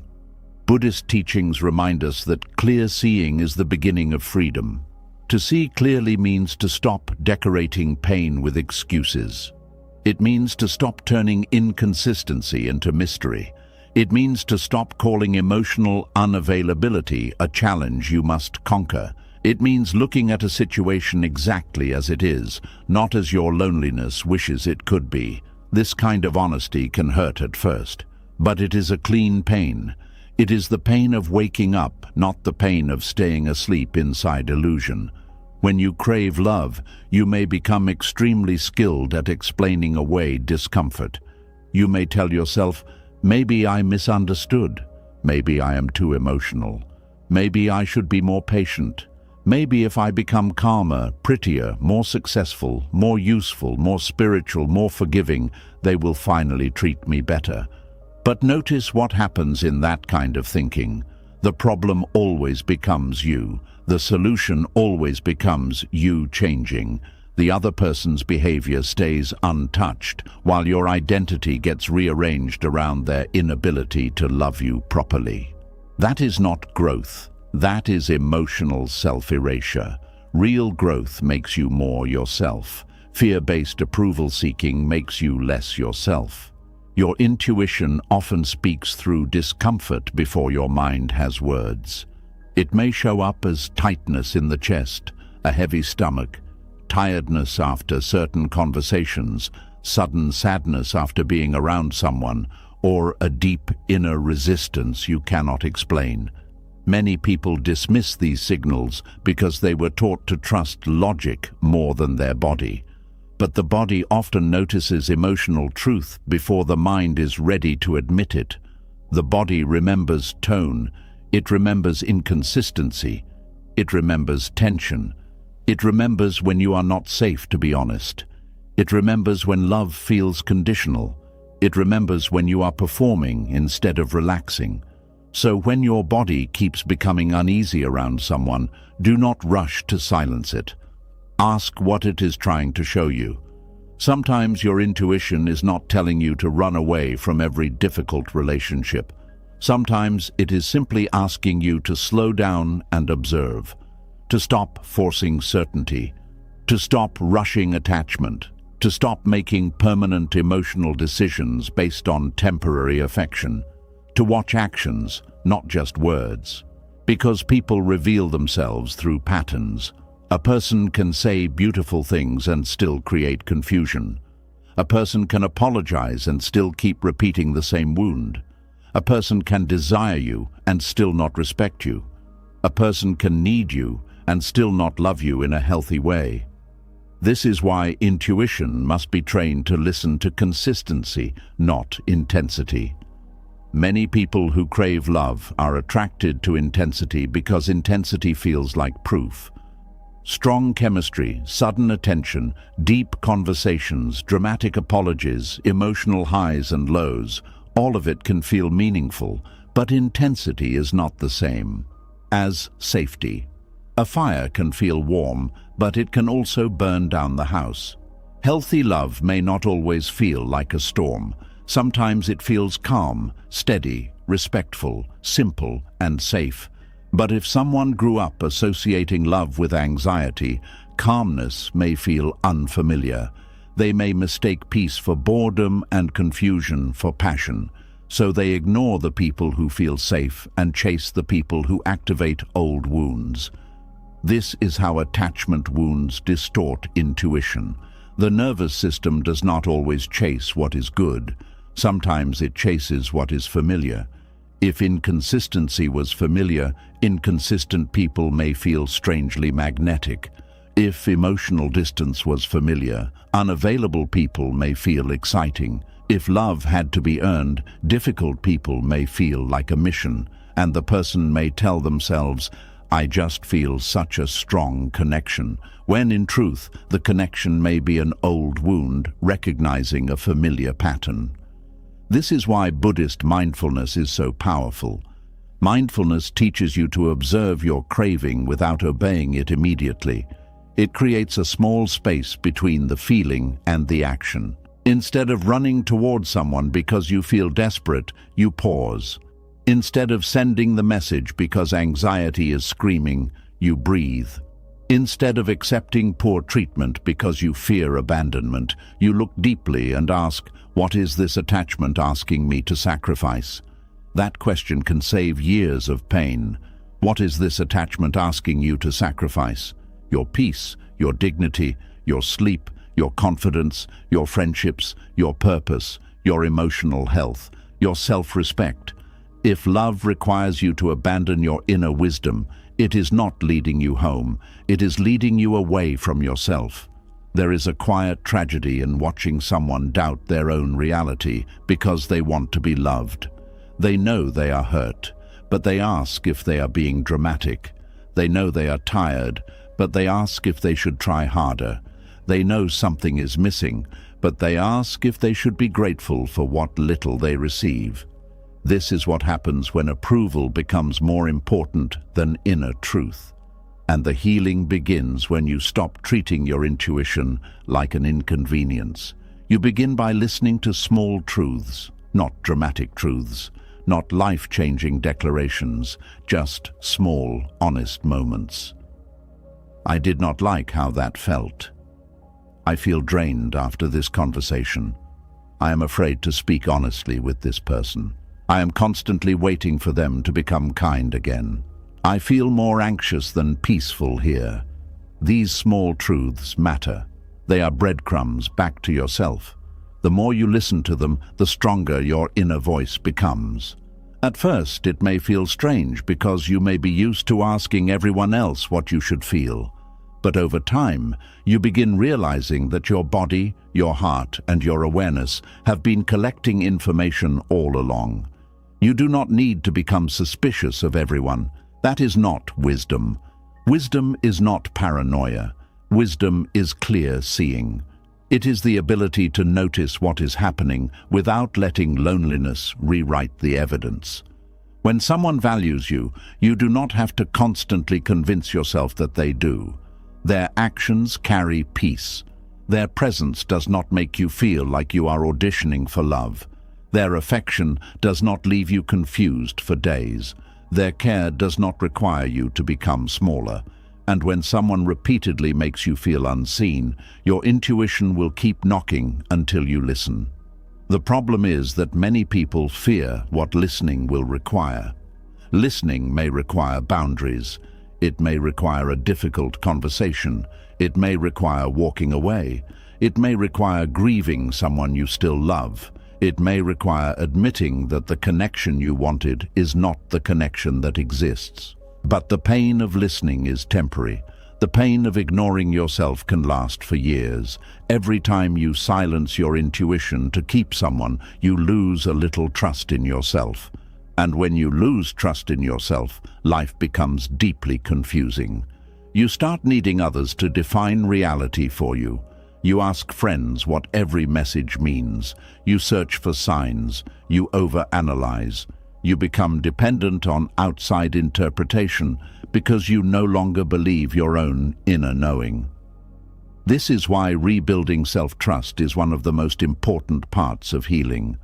Buddhist teachings remind us that clear seeing is the beginning of freedom. To see clearly means to stop decorating pain with excuses. It means to stop turning inconsistency into mystery. It means to stop calling emotional unavailability a challenge you must conquer. It means looking at a situation exactly as it is, not as your loneliness wishes it could be. This kind of honesty can hurt at first, but it is a clean pain. It is the pain of waking up, not the pain of staying asleep inside illusion. When you crave love, you may become extremely skilled at explaining away discomfort. You may tell yourself, "Maybe I misunderstood. Maybe I am too emotional. Maybe I should be more patient. Maybe if I become calmer, prettier, more successful, more useful, more spiritual, more forgiving, they will finally treat me better." But notice what happens in that kind of thinking. The problem always becomes you. The solution always becomes you changing. The other person's behavior stays untouched, while your identity gets rearranged around their inability to love you properly. That is not growth. That is emotional self-erasure. Real growth makes you more yourself. Fear-based approval-seeking makes you less yourself. Your intuition often speaks through discomfort before your mind has words. It may show up as tightness in the chest, a heavy stomach, tiredness after certain conversations, sudden sadness after being around someone, or a deep inner resistance you cannot explain. Many people dismiss these signals because they were taught to trust logic more than their body. But the body often notices emotional truth before the mind is ready to admit it. The body remembers tone. It remembers inconsistency. It remembers tension. It remembers when you are not safe to be honest. It remembers when love feels conditional. It remembers when you are performing instead of relaxing. So when your body keeps becoming uneasy around someone, do not rush to silence it. Ask what it is trying to show you. Sometimes your intuition is not telling you to run away from every difficult relationship. Sometimes it is simply asking you to slow down and observe, to stop forcing certainty, to stop rushing attachment, to stop making permanent emotional decisions based on temporary affection, to watch actions, not just words. Because people reveal themselves through patterns. A person can say beautiful things and still create confusion. A person can apologize and still keep repeating the same wound. A person can desire you and still not respect you. A person can need you and still not love you in a healthy way. This is why intuition must be trained to listen to consistency, not intensity. Many people who crave love are attracted to intensity because intensity feels like proof. Strong chemistry, sudden attention, deep conversations, dramatic apologies, emotional highs and lows, all of it can feel meaningful, but intensity is not the same. As safety. A fire can feel warm, but it can also burn down the house. Healthy love may not always feel like a storm. Sometimes it feels calm, steady, respectful, simple, and safe. But if someone grew up associating love with anxiety, calmness may feel unfamiliar. They may mistake peace for boredom and confusion for passion. So they ignore the people who feel safe and chase the people who activate old wounds. This is how attachment wounds distort intuition. The nervous system does not always chase what is good. Sometimes it chases what is familiar. If inconsistency was familiar, inconsistent people may feel strangely magnetic. If emotional distance was familiar, unavailable people may feel exciting. If love had to be earned, difficult people may feel like a mission, and the person may tell themselves, "I just feel such a strong connection," when in truth, the connection may be an old wound recognizing a familiar pattern. This is why Buddhist mindfulness is so powerful. Mindfulness teaches you to observe your craving without obeying it immediately. It creates a small space between the feeling and the action. Instead of running toward someone because you feel desperate, you pause. Instead of sending the message because anxiety is screaming, you breathe. Instead of accepting poor treatment because you fear abandonment, you look deeply and ask, "What is this attachment asking me to sacrifice?" That question can save years of pain. What is this attachment asking you to sacrifice? Your peace, your dignity, your sleep, your confidence, your friendships, your purpose, your emotional health, your self-respect. If love requires you to abandon your inner wisdom, it is not leading you home, it is leading you away from yourself. There is a quiet tragedy in watching someone doubt their own reality because they want to be loved. They know they are hurt, but they ask if they are being dramatic. They know they are tired, but they ask if they should try harder. They know something is missing, but they ask if they should be grateful for what little they receive. This is what happens when approval becomes more important than inner truth. And the healing begins when you stop treating your intuition like an inconvenience. You begin by listening to small truths, not dramatic truths, not life-changing declarations, just small, honest moments. I did not like how that felt. I feel drained after this conversation. I am afraid to speak honestly with this person. I am constantly waiting for them to become kind again. I feel more anxious than peaceful here. These small truths matter. They are breadcrumbs back to yourself. The more you listen to them, the stronger your inner voice becomes. At first, it may feel strange because you may be used to asking everyone else what you should feel. But over time, you begin realizing that your body, your heart, and your awareness have been collecting information all along. You do not need to become suspicious of everyone. That is not wisdom. Wisdom is not paranoia. Wisdom is clear seeing. It is the ability to notice what is happening without letting loneliness rewrite the evidence. When someone values you, you do not have to constantly convince yourself that they do. Their actions carry peace. Their presence does not make you feel like you are auditioning for love. Their affection does not leave you confused for days. Their care does not require you to become smaller. And when someone repeatedly makes you feel unseen, your intuition will keep knocking until you listen. The problem is that many people fear what listening will require. Listening may require boundaries. It may require a difficult conversation. It may require walking away. It may require grieving someone you still love. It may require admitting that the connection you wanted is not the connection that exists. But the pain of listening is temporary. The pain of ignoring yourself can last for years. Every time you silence your intuition to keep someone, you lose a little trust in yourself. And when you lose trust in yourself, life becomes deeply confusing. You start needing others to define reality for you. You ask friends what every message means. You search for signs. You overanalyze. You become dependent on outside interpretation because you no longer believe your own inner knowing. This is why rebuilding self-trust is one of the most important parts of healing.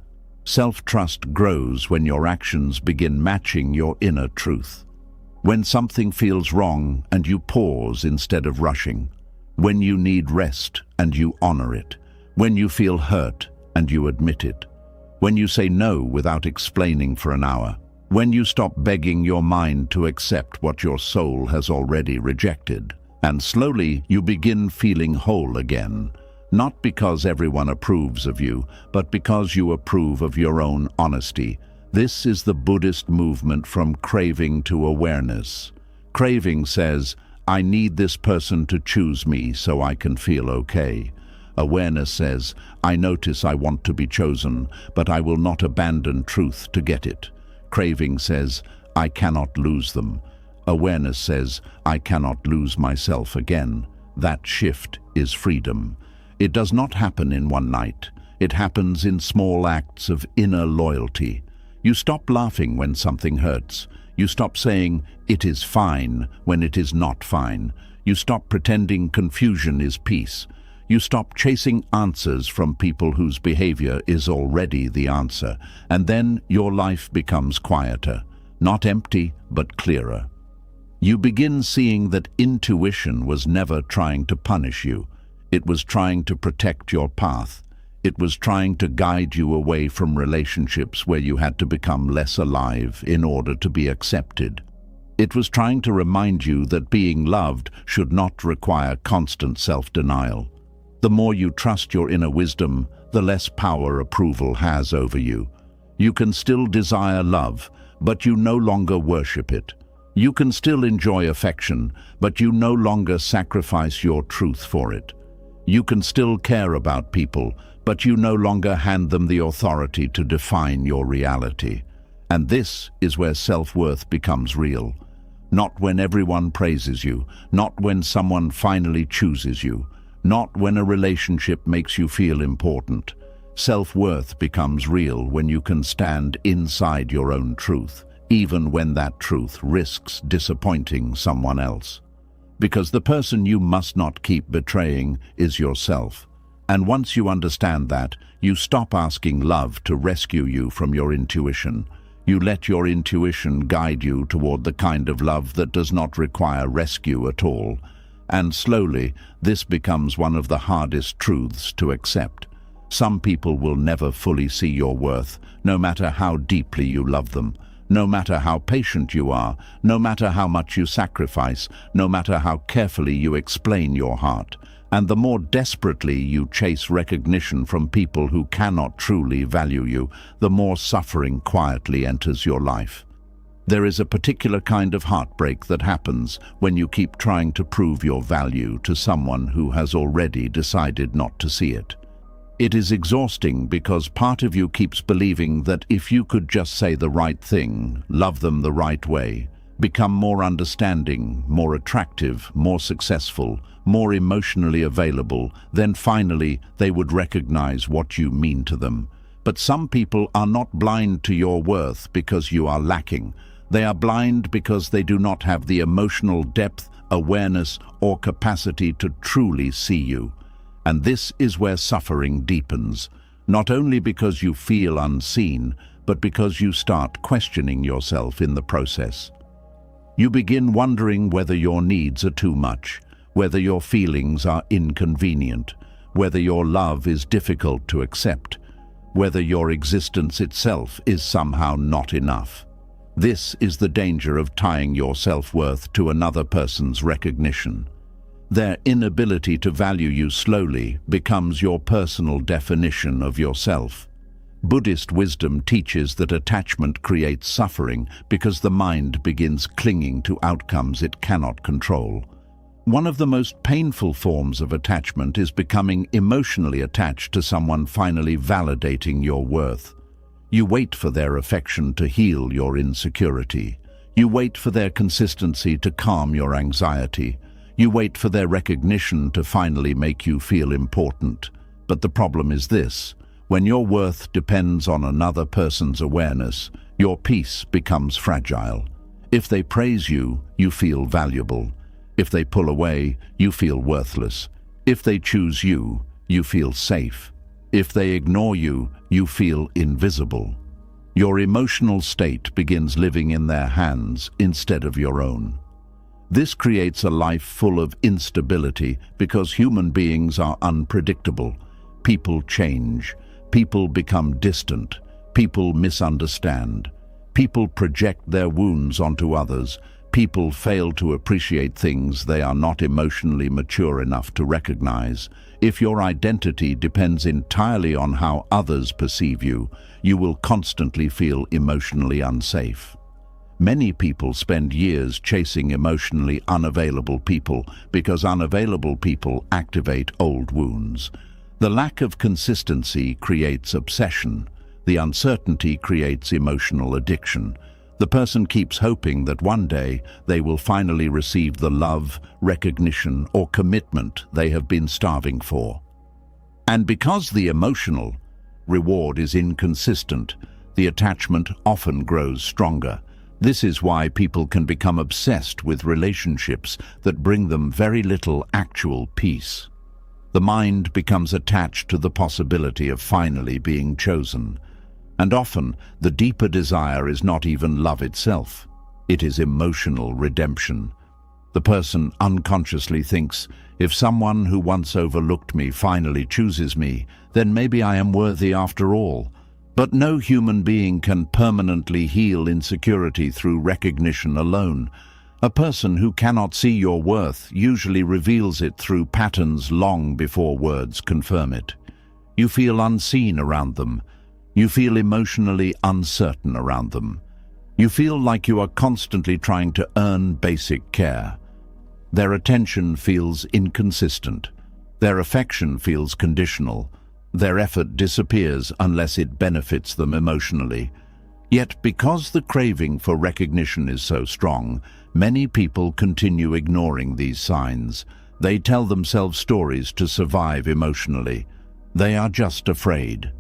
Self-trust grows when your actions begin matching your inner truth. When something feels wrong and you pause instead of rushing. When you need rest and you honor it. When you feel hurt and you admit it. When you say no without explaining for an hour. When you stop begging your mind to accept what your soul has already rejected. And slowly you begin feeling whole again. Not because everyone approves of you, but because you approve of your own honesty. This is the Buddhist movement from craving to awareness. Craving says, I need this person to choose me so I can feel okay. Awareness says, I notice I want to be chosen, but I will not abandon truth to get it. Craving says, I cannot lose them. Awareness says, I cannot lose myself again. That shift is freedom. It does not happen in one night. It happens in small acts of inner loyalty. You stop laughing when something hurts. You stop saying, it is fine, when it is not fine. You stop pretending confusion is peace. You stop chasing answers from people whose behavior is already the answer. And then your life becomes quieter. Not empty, but clearer. You begin seeing that intuition was never trying to punish you. It was trying to protect your path. It was trying to guide you away from relationships where you had to become less alive in order to be accepted. It was trying to remind you that being loved should not require constant self-denial. The more you trust your inner wisdom, the less power approval has over you. You can still desire love, but you no longer worship it. You can still enjoy affection, but you no longer sacrifice your truth for it. You can still care about people, but you no longer hand them the authority to define your reality. And this is where self-worth becomes real. Not when everyone praises you, not when someone finally chooses you, not when a relationship makes you feel important. Self-worth becomes real when you can stand inside your own truth, even when that truth risks disappointing someone else. Because the person you must not keep betraying is yourself. And once you understand that, you stop asking love to rescue you from your intuition. You let your intuition guide you toward the kind of love that does not require rescue at all. And slowly, this becomes one of the hardest truths to accept. Some people will never fully see your worth, no matter how deeply you love them. No matter how patient you are, no matter how much you sacrifice, no matter how carefully you explain your heart, and the more desperately you chase recognition from people who cannot truly value you, the more suffering quietly enters your life. There is a particular kind of heartbreak that happens when you keep trying to prove your value to someone who has already decided not to see it. It is exhausting because part of you keeps believing that if you could just say the right thing, love them the right way, become more understanding, more attractive, more successful, more emotionally available, then finally they would recognize what you mean to them. But some people are not blind to your worth because you are lacking. They are blind because they do not have the emotional depth, awareness, or capacity to truly see you. And this is where suffering deepens. not only because you feel unseen, but because you start questioning yourself in the process. You begin wondering whether your needs are too much, whether your feelings are inconvenient, whether your love is difficult to accept, whether your existence itself is somehow not enough. This is the danger of tying your self-worth to another person's recognition. Their inability to value you slowly becomes your personal definition of yourself. Buddhist wisdom teaches that attachment creates suffering because the mind begins clinging to outcomes it cannot control. One of the most painful forms of attachment is becoming emotionally attached to someone finally validating your worth. You wait for their affection to heal your insecurity. You wait for their consistency to calm your anxiety. You wait for their recognition to finally make you feel important. But the problem is this: when your worth depends on another person's awareness, your peace becomes fragile. If they praise you, you feel valuable. If they pull away, you feel worthless. If they choose you, you feel safe. If they ignore you, you feel invisible. Your emotional state begins living in their hands instead of your own. This creates a life full of instability because human beings are unpredictable. People change. People become distant. People misunderstand. People project their wounds onto others. People fail to appreciate things they are not emotionally mature enough to recognize. If your identity depends entirely on how others perceive you, you will constantly feel emotionally unsafe. Many people spend years chasing emotionally unavailable people because unavailable people activate old wounds. The lack of consistency creates obsession. The uncertainty creates emotional addiction. The person keeps hoping that one day they will finally receive the love, recognition, or commitment they have been starving for. And because the emotional reward is inconsistent, the attachment often grows stronger. This is why people can become obsessed with relationships that bring them very little actual peace. The mind becomes attached to the possibility of finally being chosen. And often, the deeper desire is not even love itself. It is emotional redemption. The person unconsciously thinks, if someone who once overlooked me finally chooses me, then maybe I am worthy after all. But no human being can permanently heal insecurity through recognition alone. A person who cannot see your worth usually reveals it through patterns long before words confirm it. You feel unseen around them. You feel emotionally uncertain around them. You feel like you are constantly trying to earn basic care. Their attention feels inconsistent. Their affection feels conditional. Their effort disappears unless it benefits them emotionally. Yet because the craving for recognition is so strong, many people continue ignoring these signs. They tell themselves stories to survive emotionally. They are just afraid.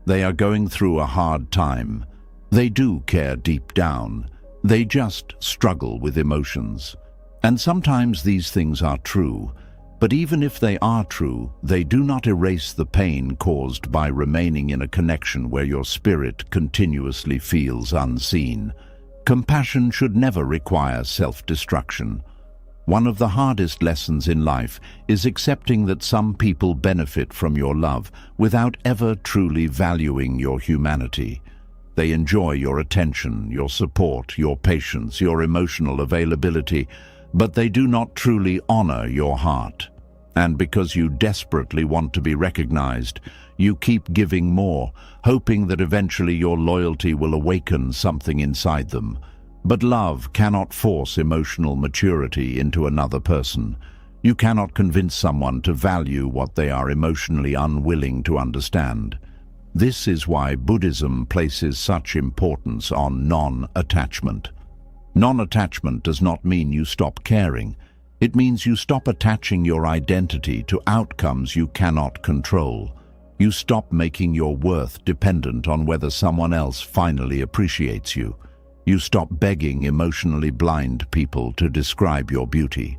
They are going through a hard time. They do care deep down. They just struggle with emotions. And sometimes these things are true. But even if they are true, they do not erase the pain caused by remaining in a connection where your spirit continuously feels unseen. Compassion should never require self-destruction. One of the hardest lessons in life is accepting that some people benefit from your love without ever truly valuing your humanity. They enjoy your attention, your support, your patience, your emotional availability, but they do not truly honor your heart. And because you desperately want to be recognized, you keep giving more, hoping that eventually your loyalty will awaken something inside them. But love cannot force emotional maturity into another person. You cannot convince someone to value what they are emotionally unwilling to understand. This is why Buddhism places such importance on non-attachment. Non-attachment does not mean you stop caring. It means you stop attaching your identity to outcomes you cannot control. You stop making your worth dependent on whether someone else finally appreciates you. You stop begging emotionally blind people to describe your beauty.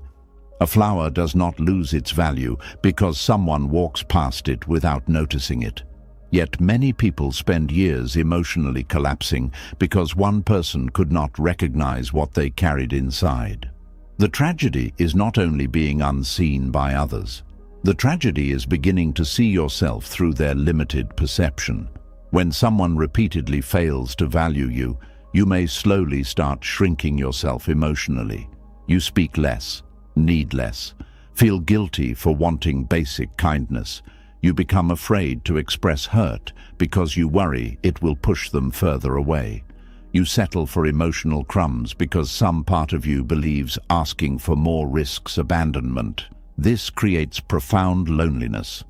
A flower does not lose its value because someone walks past it without noticing it. Yet many people spend years emotionally collapsing because one person could not recognize what they carried inside. The tragedy is not only being unseen by others. The tragedy is beginning to see yourself through their limited perception. When someone repeatedly fails to value you, you may slowly start shrinking yourself emotionally. You speak less, need less, feel guilty for wanting basic kindness. You become afraid to express hurt because you worry it will push them further away. You settle for emotional crumbs because some part of you believes asking for more risks abandonment. This creates profound loneliness.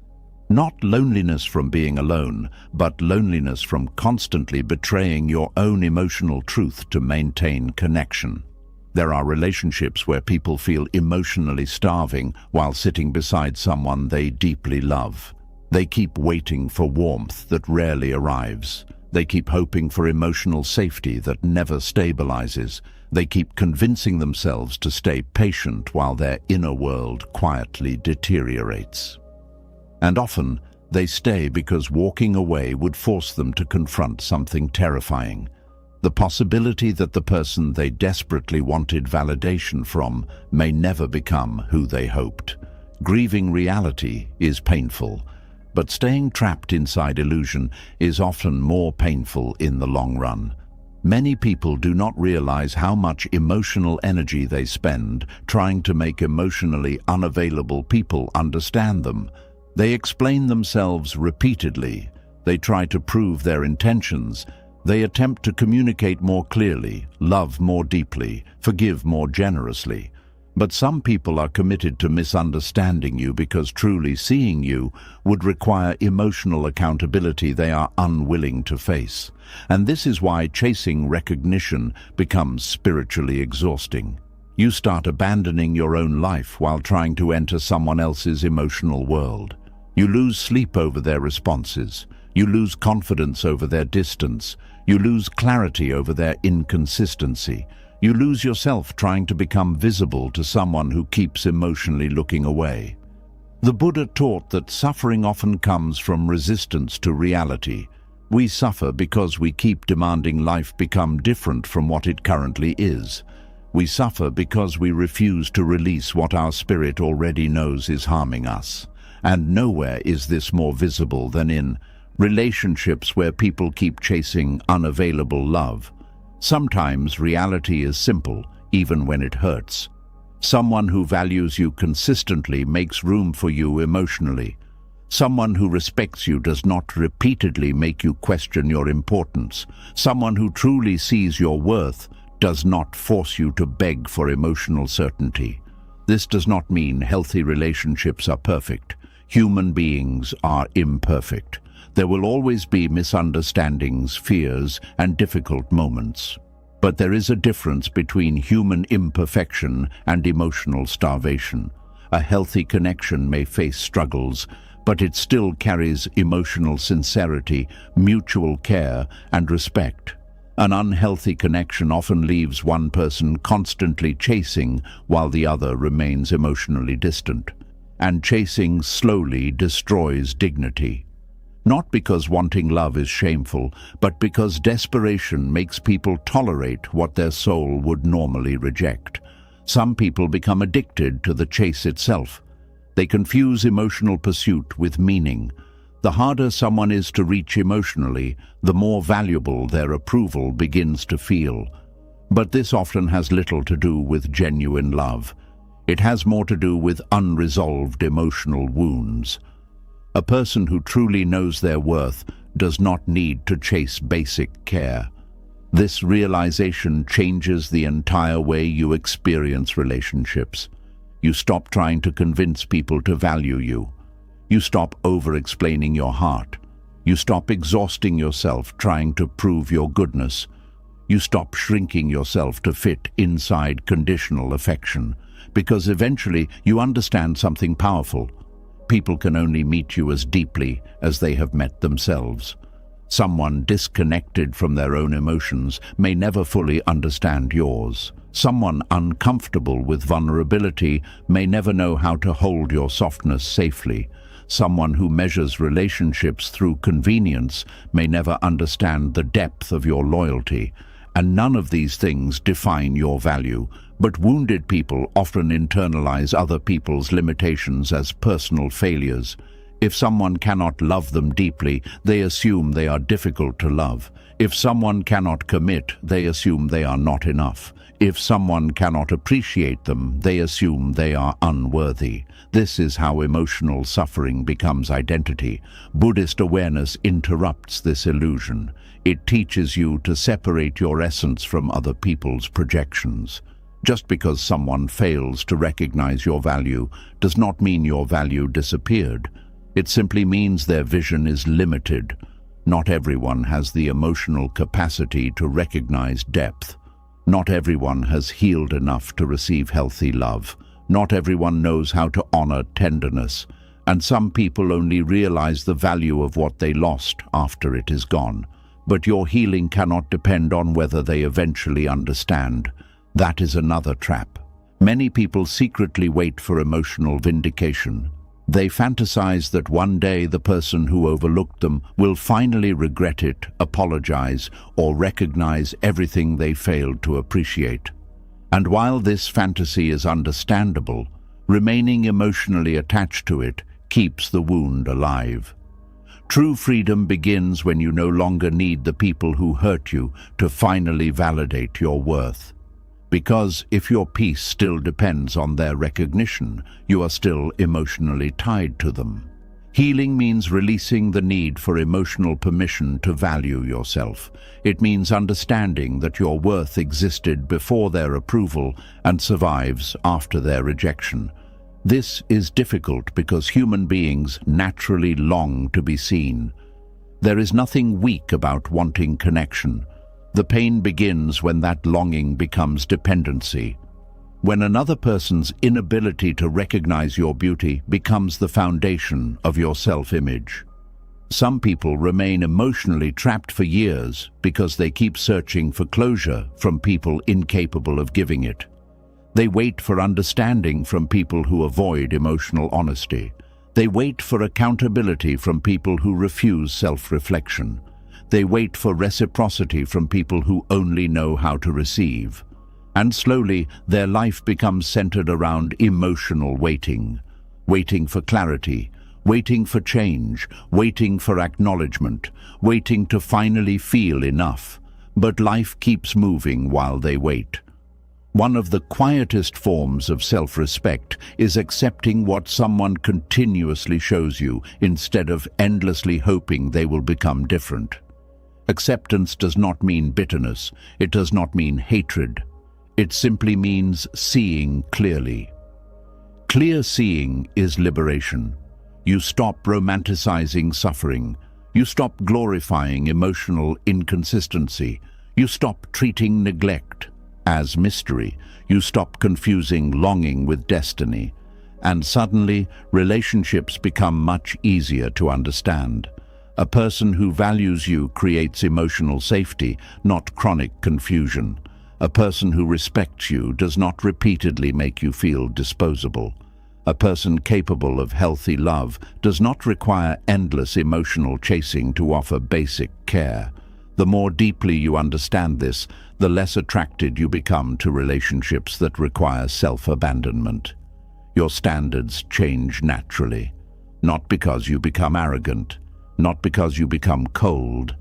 Not loneliness from being alone, but loneliness from constantly betraying your own emotional truth to maintain connection. There are relationships where people feel emotionally starving while sitting beside someone they deeply love. They keep waiting for warmth that rarely arrives. They keep hoping for emotional safety that never stabilizes. They keep convincing themselves to stay patient while their inner world quietly deteriorates. And often, they stay because walking away would force them to confront something terrifying. The possibility that the person they desperately wanted validation from may never become who they hoped. Grieving reality is painful, but staying trapped inside illusion is often more painful in the long run. Many people do not realize how much emotional energy they spend trying to make emotionally unavailable people understand them. They explain themselves repeatedly. They try to prove their intentions. They attempt to communicate more clearly, love more deeply, forgive more generously. But some people are committed to misunderstanding you because truly seeing you would require emotional accountability they are unwilling to face. And this is why chasing recognition becomes spiritually exhausting. You start abandoning your own life while trying to enter someone else's emotional world. You lose sleep over their responses. You lose confidence over their distance. You lose clarity over their inconsistency. You lose yourself trying to become visible to someone who keeps emotionally looking away. The Buddha taught that suffering often comes from resistance to reality. We suffer because we keep demanding life become different from what it currently is. We suffer because we refuse to release what our spirit already knows is harming us. And nowhere is this more visible than in relationships where people keep chasing unavailable love. Sometimes reality is simple, even when it hurts. Someone who values you consistently makes room for you emotionally. Someone who respects you does not repeatedly make you question your importance. Someone who truly sees your worth does not force you to beg for emotional certainty. This does not mean healthy relationships are perfect. Human beings are imperfect. There will always be misunderstandings, fears, and difficult moments. But there is a difference between human imperfection and emotional starvation. A healthy connection may face struggles, but it still carries emotional sincerity, mutual care, and respect. An unhealthy connection often leaves one person constantly chasing while the other remains emotionally distant. And chasing slowly destroys dignity. Not because wanting love is shameful, but because desperation makes people tolerate what their soul would normally reject. Some people become addicted to the chase itself. They confuse emotional pursuit with meaning. The harder someone is to reach emotionally, the more valuable their approval begins to feel. But this often has little to do with genuine love. It has more to do with unresolved emotional wounds. A person who truly knows their worth does not need to chase basic care. This realization changes the entire way you experience relationships. You stop trying to convince people to value you. You stop over-explaining your heart. You stop exhausting yourself trying to prove your goodness. You stop shrinking yourself to fit inside conditional affection, because eventually you understand something powerful. People can only meet you as deeply as they have met themselves. Someone disconnected from their own emotions may never fully understand yours. Someone uncomfortable with vulnerability may never know how to hold your softness safely. Someone who measures relationships through convenience may never understand the depth of your loyalty, and none of these things define your value. But wounded people often internalize other people's limitations as personal failures. If someone cannot love them deeply, they assume they are difficult to love. If someone cannot commit, they assume they are not enough. If someone cannot appreciate them, they assume they are unworthy. This is how emotional suffering becomes identity. Buddhist awareness interrupts this illusion. It teaches you to separate your essence from other people's projections. Just because someone fails to recognize your value does not mean your value disappeared. It simply means their vision is limited. Not everyone has the emotional capacity to recognize depth. Not everyone has healed enough to receive healthy love. Not everyone knows how to honor tenderness. And some people only realize the value of what they lost after it is gone. But your healing cannot depend on whether they eventually understand. That is another trap. Many people secretly wait for emotional vindication. They fantasize that one day the person who overlooked them will finally regret it, apologize, or recognize everything they failed to appreciate. And while this fantasy is understandable, remaining emotionally attached to it keeps the wound alive. True freedom begins when you no longer need the people who hurt you to finally validate your worth. Because if your peace still depends on their recognition, you are still emotionally tied to them. Healing means releasing the need for emotional permission to value yourself. It means understanding that your worth existed before their approval and survives after their rejection. This is difficult because human beings naturally long to be seen. There is nothing weak about wanting connection. The pain begins when that longing becomes dependency. When another person's inability to recognize your beauty becomes the foundation of your self-image. Some people remain emotionally trapped for years because they keep searching for closure from people incapable of giving it. They wait for understanding from people who avoid emotional honesty. They wait for accountability from people who refuse self-reflection. They wait for reciprocity from people who only know how to receive. And slowly, their life becomes centered around emotional waiting. Waiting for clarity, waiting for change, waiting for acknowledgement, waiting to finally feel enough. But life keeps moving while they wait. One of the quietest forms of self-respect is accepting what someone continuously shows you instead of endlessly hoping they will become different. Acceptance does not mean bitterness. It does not mean hatred. It simply means seeing clearly. Clear seeing is liberation. You stop romanticizing suffering. You stop glorifying emotional inconsistency. You stop treating neglect as mystery. You stop confusing longing with destiny. And suddenly, relationships become much easier to understand. A person who values you creates emotional safety, not chronic confusion. A person who respects you does not repeatedly make you feel disposable. A person capable of healthy love does not require endless emotional chasing to offer basic care. The more deeply you understand this, the less attracted you become to relationships that require self-abandonment. Your standards change naturally, not because you become arrogant, not because you become cold,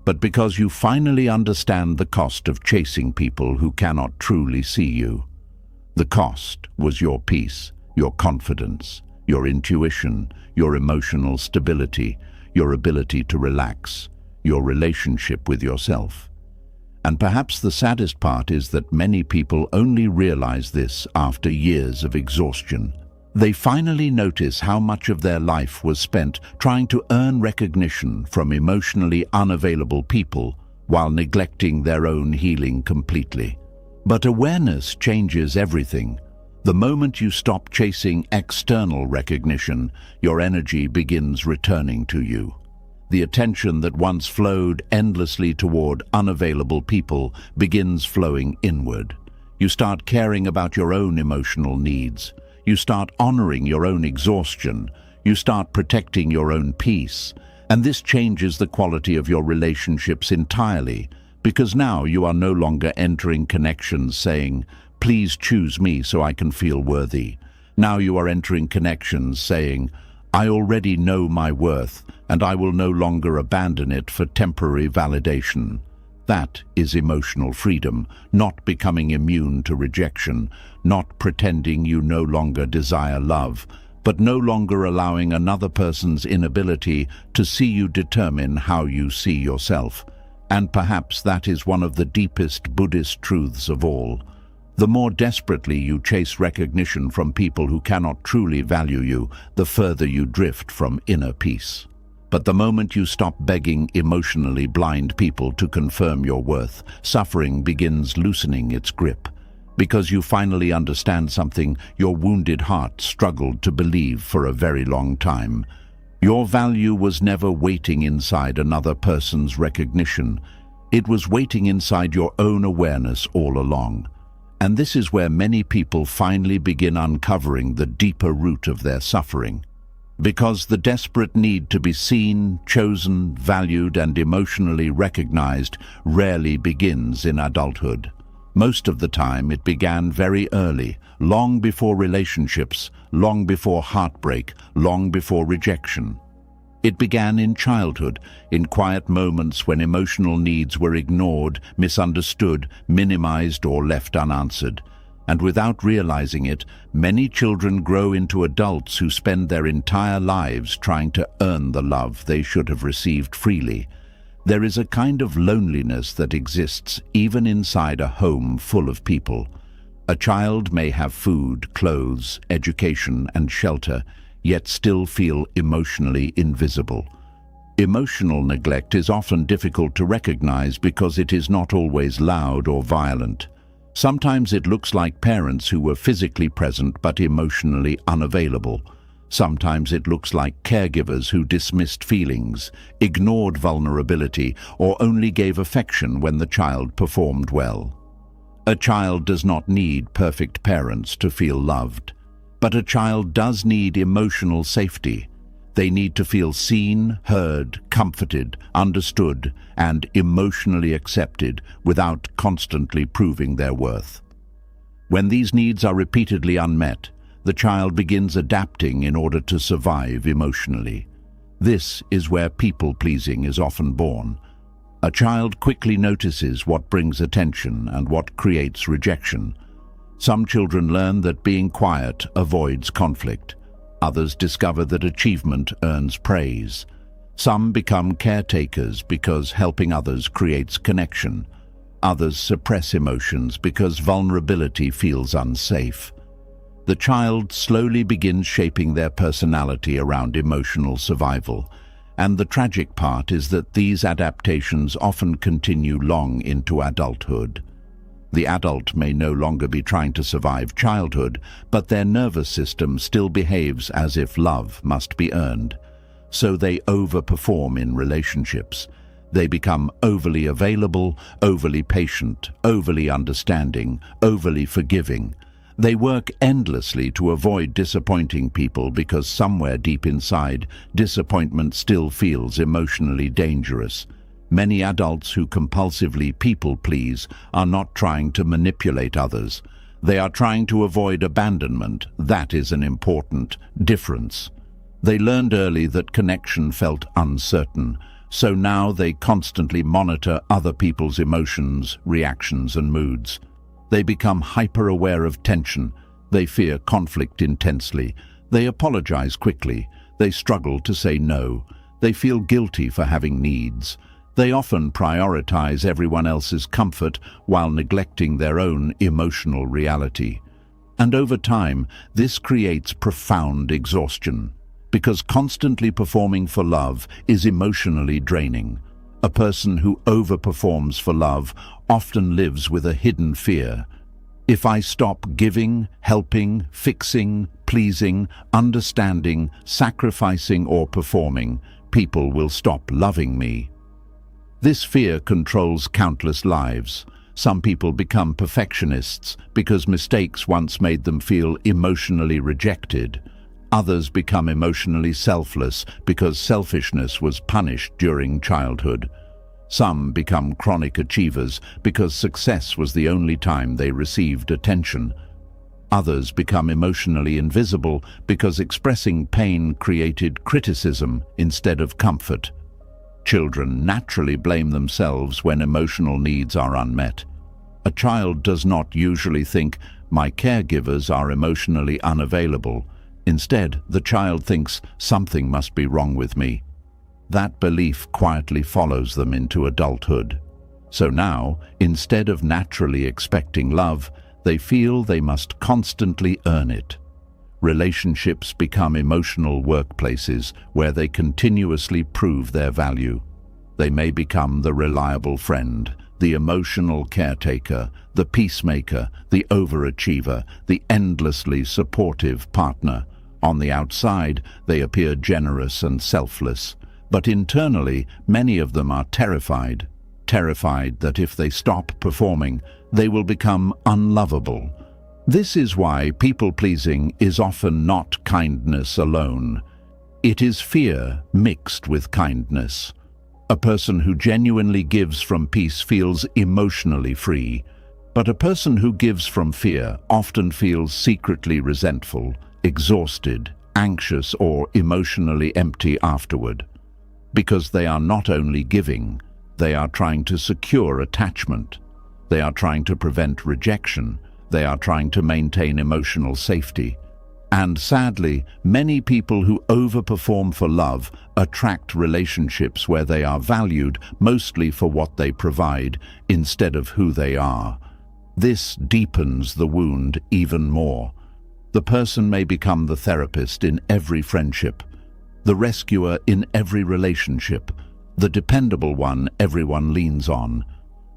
but because you finally understand the cost of chasing people who cannot truly see you. The cost was your peace, your confidence, your intuition, your emotional stability, your ability to relax, your relationship with yourself. And perhaps the saddest part is that many people only realize this after years of exhaustion. They finally notice how much of their life was spent trying to earn recognition from emotionally unavailable people while neglecting their own healing completely. But awareness changes everything. The moment you stop chasing external recognition, your energy begins returning to you. The attention that once flowed endlessly toward unavailable people begins flowing inward. You start caring about your own emotional needs. You start honoring your own exhaustion. You start protecting your own peace, and this changes the quality of your relationships entirely, because now you are no longer entering connections saying, "Please choose me so I can feel worthy." Now you are entering connections saying, "I already know my worth, and I will no longer abandon it for temporary validation." That is emotional freedom, not becoming immune to rejection, not pretending you no longer desire love, but no longer allowing another person's inability to see you determine how you see yourself. And perhaps that is one of the deepest Buddhist truths of all. The more desperately you chase recognition from people who cannot truly value you, the further you drift from inner peace. But the moment you stop begging emotionally blind people to confirm your worth, suffering begins loosening its grip. Because you finally understand something your wounded heart struggled to believe for a very long time. Your value was never waiting inside another person's recognition. It was waiting inside your own awareness all along. And this is where many people finally begin uncovering the deeper root of their suffering. Because the desperate need to be seen, chosen, valued, and emotionally recognized rarely begins in adulthood. Most of the time it began very early, long before relationships, long before heartbreak, long before rejection. It began in childhood, in quiet moments when emotional needs were ignored, misunderstood, minimized, or left unanswered. And without realizing it, many children grow into adults who spend their entire lives trying to earn the love they should have received freely. There is a kind of loneliness that exists even inside a home full of people. A child may have food, clothes, education, and shelter, yet still feel emotionally invisible. Emotional neglect is often difficult to recognize because it is not always loud or violent. Sometimes it looks like parents who were physically present but emotionally unavailable. Sometimes it looks like caregivers who dismissed feelings, ignored vulnerability, or only gave affection when the child performed well. A child does not need perfect parents to feel loved. But a child does need emotional safety. They need to feel seen, heard, comforted, understood, and emotionally accepted without constantly proving their worth. When these needs are repeatedly unmet, the child begins adapting in order to survive emotionally. This is where people-pleasing is often born. A child quickly notices what brings attention and what creates rejection. Some children learn that being quiet avoids conflict. Others discover that achievement earns praise. Some become caretakers because helping others creates connection. Others suppress emotions because vulnerability feels unsafe. The child slowly begins shaping their personality around emotional survival. And the tragic part is that these adaptations often continue long into adulthood. The adult may no longer be trying to survive childhood, but their nervous system still behaves as if love must be earned. So they overperform in relationships. They become overly available, overly patient, overly understanding, overly forgiving. They work endlessly to avoid disappointing people because somewhere deep inside, disappointment still feels emotionally dangerous. Many adults who compulsively people-please are not trying to manipulate others. They are trying to avoid abandonment. That is an important difference. They learned early that connection felt uncertain, so now they constantly monitor other people's emotions, reactions, and moods. They become hyper-aware of tension. They fear conflict intensely. They apologize quickly. They struggle to say no. They feel guilty for having needs. They often prioritize everyone else's comfort while neglecting their own emotional reality. And over time, this creates profound exhaustion, because constantly performing for love is emotionally draining. A person who overperforms for love often lives with a hidden fear. If I stop giving, helping, fixing, pleasing, understanding, sacrificing, or performing, people will stop loving me. This fear controls countless lives. Some people become perfectionists because mistakes once made them feel emotionally rejected. Others become emotionally selfless because selfishness was punished during childhood. Some become chronic achievers because success was the only time they received attention. Others become emotionally invisible because expressing pain created criticism instead of comfort. Children naturally blame themselves when emotional needs are unmet. A child does not usually think, "My caregivers are emotionally unavailable." Instead, the child thinks, "Something must be wrong with me." That belief quietly follows them into adulthood. So now, instead of naturally expecting love, they feel they must constantly earn it. Relationships become emotional workplaces where they continuously prove their value. They may become the reliable friend, the emotional caretaker, the peacemaker, the overachiever, the endlessly supportive partner. On the outside, they appear generous and selfless, but internally, many of them are terrified that if they stop performing, they will become unlovable. This is why people-pleasing is often not kindness alone. It is fear mixed with kindness. A person who genuinely gives from peace feels emotionally free, but a person who gives from fear often feels secretly resentful, exhausted, anxious, or emotionally empty afterward. Because they are not only giving, they are trying to secure attachment. They are trying to prevent rejection. They are trying to maintain emotional safety. And sadly, many people who overperform for love attract relationships where they are valued mostly for what they provide instead of who they are. This deepens the wound even more. The person may become the therapist in every friendship, the rescuer in every relationship, the dependable one everyone leans on.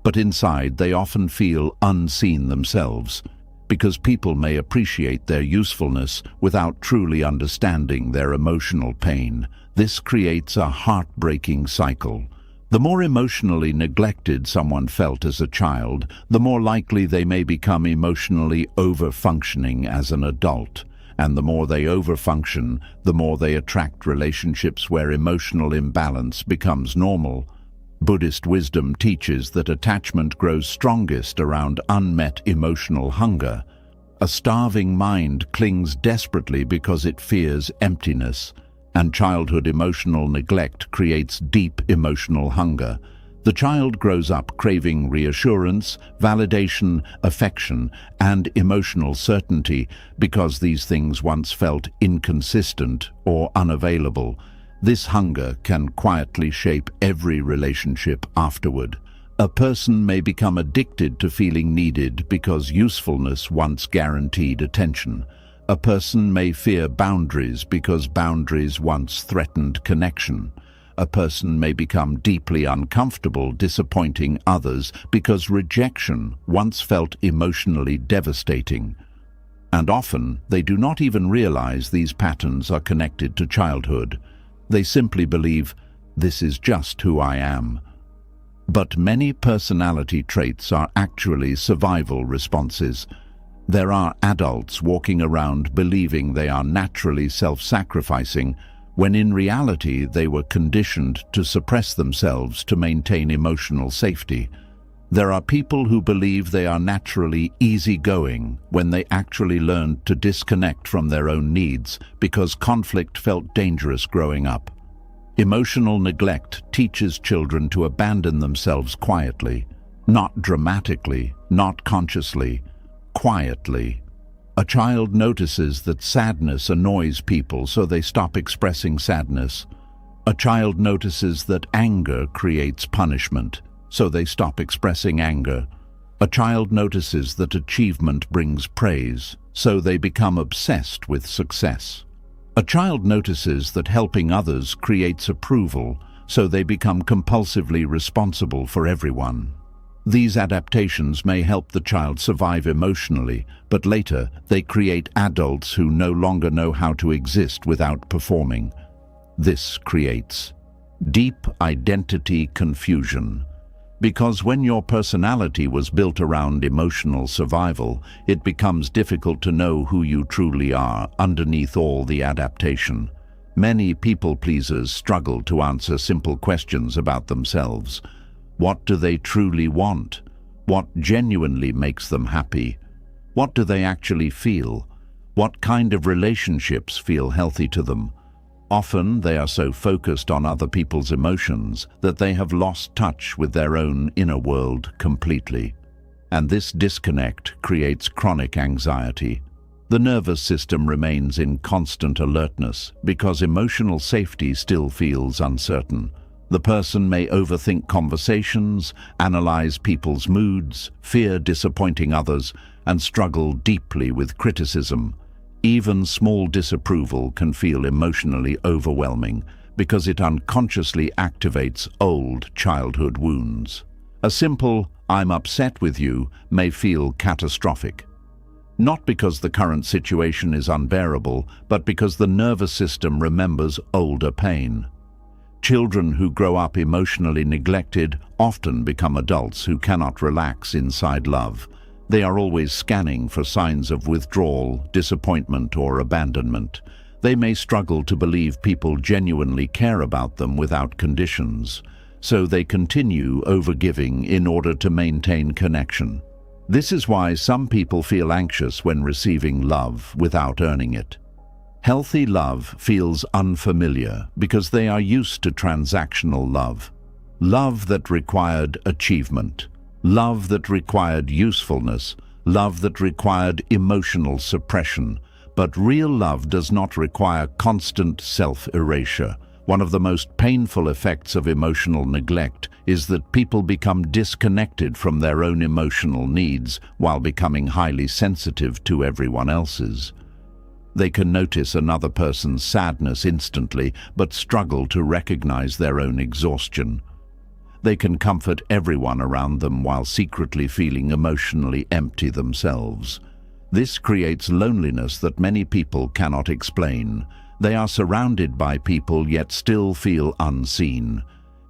But inside, they often feel unseen themselves, because people may appreciate their usefulness without truly understanding their emotional pain. This creates a heartbreaking cycle. The more emotionally neglected someone felt as a child, the more likely they may become emotionally over-functioning as an adult. And the more they overfunction, the more they attract relationships where emotional imbalance becomes normal. Buddhist wisdom teaches that attachment grows strongest around unmet emotional hunger. A starving mind clings desperately because it fears emptiness, and childhood emotional neglect creates deep emotional hunger. The child grows up craving reassurance, validation, affection, and emotional certainty because these things once felt inconsistent or unavailable. This hunger can quietly shape every relationship afterward. A person may become addicted to feeling needed because usefulness once guaranteed attention. A person may fear boundaries because boundaries once threatened connection. A person may become deeply uncomfortable disappointing others because rejection once felt emotionally devastating. And often, they do not even realize these patterns are connected to childhood. They simply believe, "This is just who I am." But many personality traits are actually survival responses. There are adults walking around believing they are naturally self-sacrificing, when in reality they were conditioned to suppress themselves to maintain emotional safety. There are people who believe they are naturally easygoing when they actually learned to disconnect from their own needs because conflict felt dangerous growing up. Emotional neglect teaches children to abandon themselves quietly, not dramatically, not consciously, quietly. A child notices that sadness annoys people, so they stop expressing sadness. A child notices that anger creates punishment, so they stop expressing anger. A child notices that achievement brings praise, so they become obsessed with success. A child notices that helping others creates approval, so they become compulsively responsible for everyone. These adaptations may help the child survive emotionally, but later they create adults who no longer know how to exist without performing. This creates deep identity confusion. Because when your personality was built around emotional survival, it becomes difficult to know who you truly are underneath all the adaptation. Many people-pleasers struggle to answer simple questions about themselves. What do they truly want? What genuinely makes them happy? What do they actually feel? What kind of relationships feel healthy to them? Often they are so focused on other people's emotions that they have lost touch with their own inner world completely. And this disconnect creates chronic anxiety. The nervous system remains in constant alertness because emotional safety still feels uncertain. The person may overthink conversations, analyze people's moods, fear disappointing others, and struggle deeply with criticism. Even small disapproval can feel emotionally overwhelming because it unconsciously activates old childhood wounds. A simple "I'm upset with you" may feel catastrophic. Not because the current situation is unbearable, but because the nervous system remembers older pain. Children who grow up emotionally neglected often become adults who cannot relax inside love. They are always scanning for signs of withdrawal, disappointment, or abandonment. They may struggle to believe people genuinely care about them without conditions, so they continue overgiving in order to maintain connection. This is why some people feel anxious when receiving love without earning it. Healthy love feels unfamiliar because they are used to transactional love. Love that required achievement. Love that required usefulness. Love that required emotional suppression. But real love does not require constant self-erasure. One of the most painful effects of emotional neglect is that people become disconnected from their own emotional needs while becoming highly sensitive to everyone else's. They can notice another person's sadness instantly, but struggle to recognize their own exhaustion. They can comfort everyone around them while secretly feeling emotionally empty themselves. This creates loneliness that many people cannot explain. They are surrounded by people yet still feel unseen.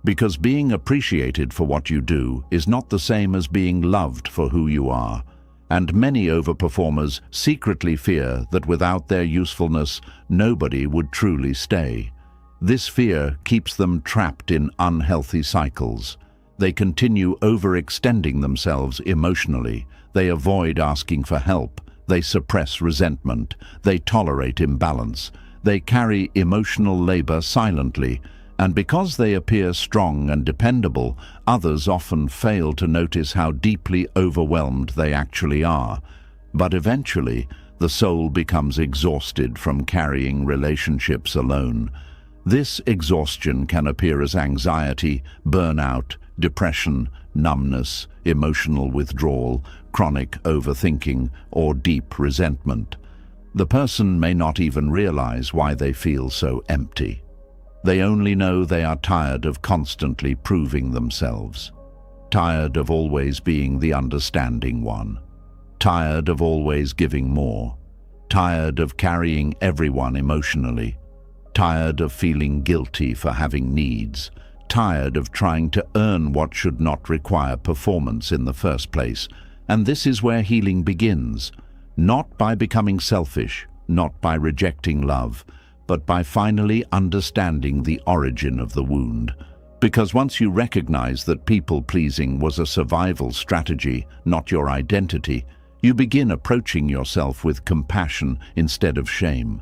Because being appreciated for what you do is not the same as being loved for who you are. And many overperformers secretly fear that without their usefulness, nobody would truly stay. This fear keeps them trapped in unhealthy cycles. They continue overextending themselves emotionally. They avoid asking for help. They suppress resentment. They tolerate imbalance. They carry emotional labor silently. And because they appear strong and dependable, others often fail to notice how deeply overwhelmed they actually are. But eventually, the soul becomes exhausted from carrying relationships alone. This exhaustion can appear as anxiety, burnout, depression, numbness, emotional withdrawal, chronic overthinking, or deep resentment. The person may not even realize why they feel so empty. They only know they are tired of constantly proving themselves, tired of always being the understanding one, tired of always giving more, tired of carrying everyone emotionally, tired of feeling guilty for having needs, tired of trying to earn what should not require performance in the first place. And this is where healing begins, not by becoming selfish, not by rejecting love, but by finally understanding the origin of the wound. Because once you recognize that people-pleasing was a survival strategy, not your identity, you begin approaching yourself with compassion instead of shame.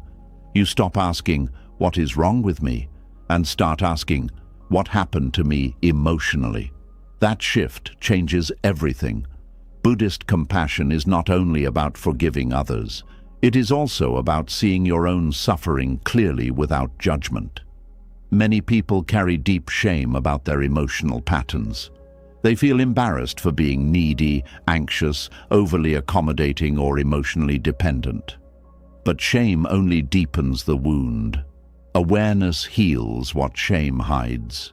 You stop asking, "What is wrong with me?" and start asking, "What happened to me emotionally?" That shift changes everything. Buddhist compassion is not only about forgiving others. It is also about seeing your own suffering clearly without judgment. Many people carry deep shame about their emotional patterns. They feel embarrassed for being needy, anxious, overly accommodating, or emotionally dependent. But shame only deepens the wound. Awareness heals what shame hides.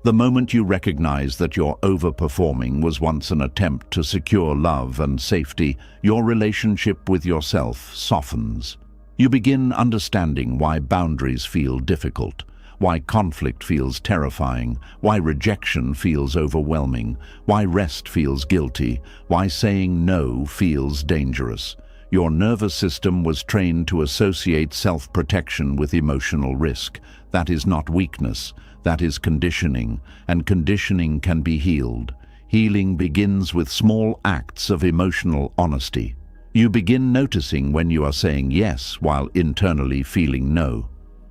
The moment you recognize that your overperforming was once an attempt to secure love and safety, your relationship with yourself softens. You begin understanding why boundaries feel difficult, why conflict feels terrifying, why rejection feels overwhelming, why rest feels guilty, why saying no feels dangerous. Your nervous system was trained to associate self-protection with emotional risk. That is not weakness, that is conditioning, and conditioning can be healed. Healing begins with small acts of emotional honesty. You begin noticing when you are saying yes while internally feeling no.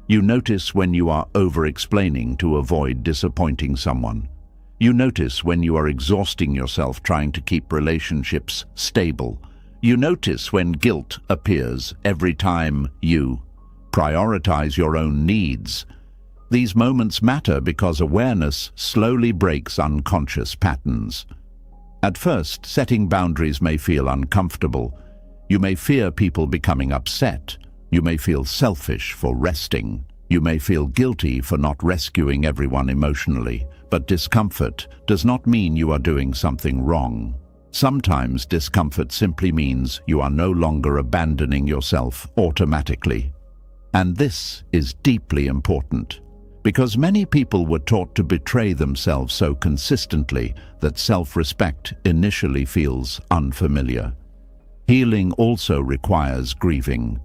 You notice when you are over-explaining to avoid disappointing someone. You notice when you are exhausting yourself trying to keep relationships stable. You notice when guilt appears every time you prioritize your own needs. These moments matter because awareness slowly breaks unconscious patterns. At first, setting boundaries may feel uncomfortable. You may fear people becoming upset. You may feel selfish for resting. You may feel guilty for not rescuing everyone emotionally. But discomfort does not mean you are doing something wrong. Sometimes discomfort simply means you are no longer abandoning yourself automatically. And this is deeply important, because many people were taught to betray themselves so consistently that self-respect initially feels unfamiliar. Healing also requires grieving.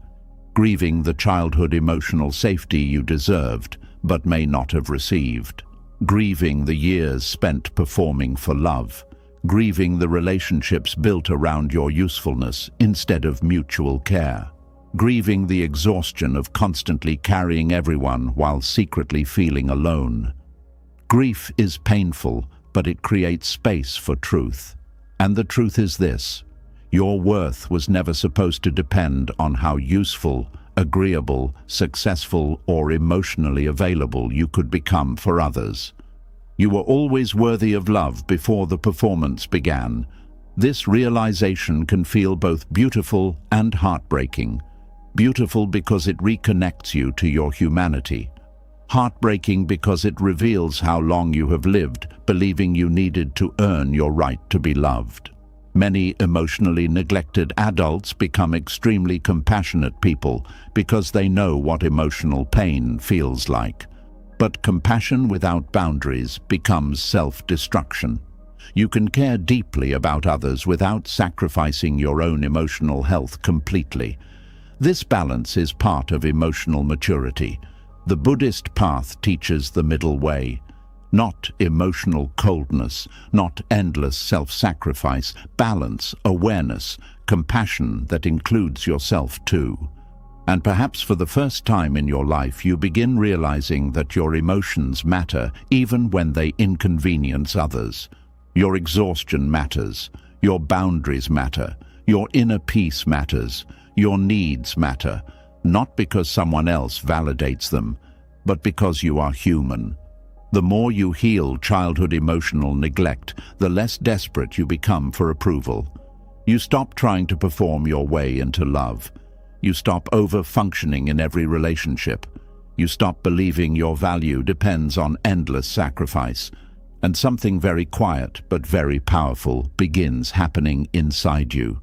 Grieving the childhood emotional safety you deserved but may not have received. Grieving the years spent performing for love. Grieving the relationships built around your usefulness instead of mutual care. Grieving the exhaustion of constantly carrying everyone while secretly feeling alone. Grief is painful, but it creates space for truth. And the truth is this: your worth was never supposed to depend on how useful, agreeable, successful, or emotionally available you could become for others. You were always worthy of love before the performance began. This realization can feel both beautiful and heartbreaking. Beautiful because it reconnects you to your humanity. Heartbreaking because it reveals how long you have lived believing you needed to earn your right to be loved. Many emotionally neglected adults become extremely compassionate people because they know what emotional pain feels like. But compassion without boundaries becomes self-destruction. You can care deeply about others without sacrificing your own emotional health completely. This balance is part of emotional maturity. The Buddhist path teaches the middle way. Not emotional coldness, not endless self-sacrifice, balance, awareness, compassion that includes yourself too. And perhaps for the first time in your life you begin realizing that your emotions matter even when they inconvenience others. Your exhaustion matters, your boundaries matter, your inner peace matters, your needs matter, not because someone else validates them, but because you are human. The more you heal childhood emotional neglect, the less desperate you become for approval. You stop trying to perform your way into love. You stop over-functioning in every relationship. You stop believing your value depends on endless sacrifice. And something very quiet but very powerful begins happening inside you.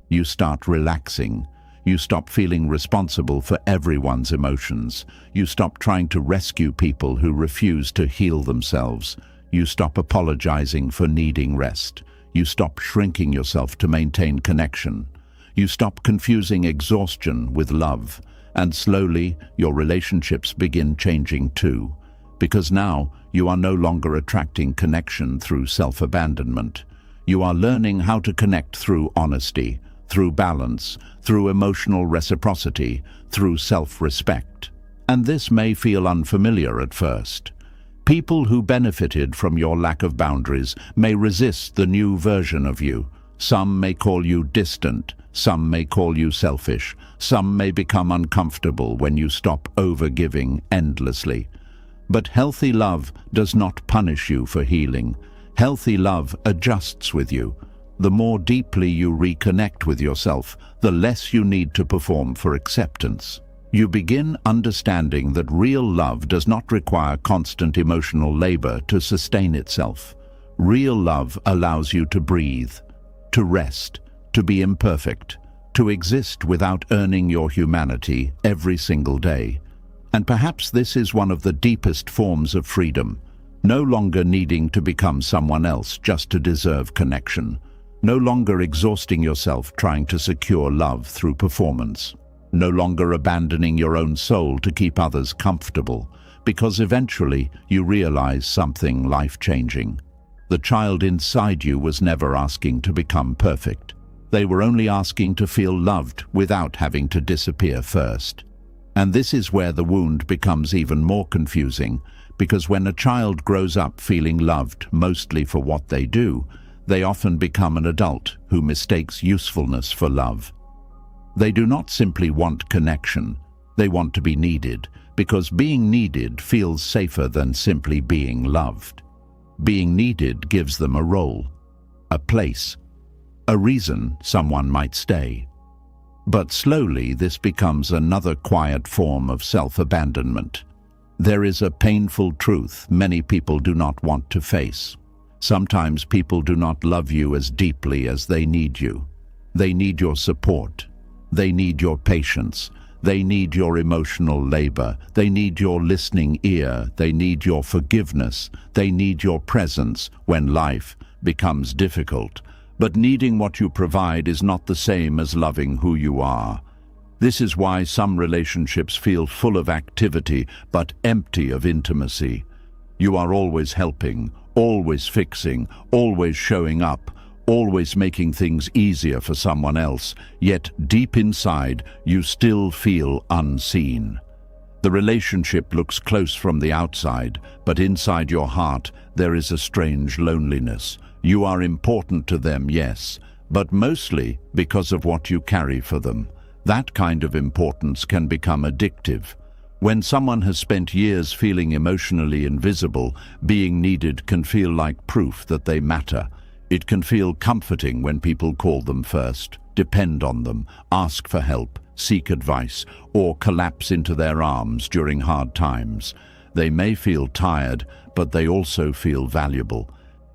You start relaxing. You stop feeling responsible for everyone's emotions. You stop trying to rescue people who refuse to heal themselves. You stop apologizing for needing rest. You stop shrinking yourself to maintain connection. You stop confusing exhaustion with love. And slowly, your relationships begin changing too. Because now, you are no longer attracting connection through self-abandonment. You are learning how to connect through honesty, through balance, through emotional reciprocity, through self-respect. And this may feel unfamiliar at first. People who benefited from your lack of boundaries may resist the new version of you. Some may call you distant, some may call you selfish, some may become uncomfortable when you stop over-giving endlessly. But healthy love does not punish you for healing. Healthy love adjusts with you. The more deeply you reconnect with yourself, the less you need to perform for acceptance. You begin understanding that real love does not require constant emotional labor to sustain itself. Real love allows you to breathe, to rest, to be imperfect, to exist without earning your humanity every single day. And perhaps this is one of the deepest forms of freedom, no longer needing to become someone else just to deserve connection, no longer exhausting yourself trying to secure love through performance, no longer abandoning your own soul to keep others comfortable, because eventually you realize something life-changing. The child inside you was never asking to become perfect. They were only asking to feel loved without having to disappear first. And this is where the wound becomes even more confusing, because when a child grows up feeling loved mostly for what they do, they often become an adult who mistakes usefulness for love. They do not simply want connection, they want to be needed, because being needed feels safer than simply being loved. Being needed gives them a role, a place, a reason someone might stay. But slowly this becomes another quiet form of self-abandonment. There is a painful truth many people do not want to face. Sometimes people do not love you as deeply as they need you. They need your support. They need your patience. They need your emotional labor. They need your listening ear. They need your forgiveness. They need your presence when life becomes difficult. But needing what you provide is not the same as loving who you are. This is why some relationships feel full of activity but empty of intimacy. You are always helping, always fixing, always showing up, always making things easier for someone else, yet deep inside you still feel unseen. The relationship looks close from the outside, but inside your heart there is a strange loneliness. You are important to them, yes, but mostly because of what you carry for them. That kind of importance can become addictive. When someone has spent years feeling emotionally invisible, being needed can feel like proof that they matter. It can feel comforting when people call them first, depend on them, ask for help, seek advice, or collapse into their arms during hard times. They may feel tired, but they also feel valuable.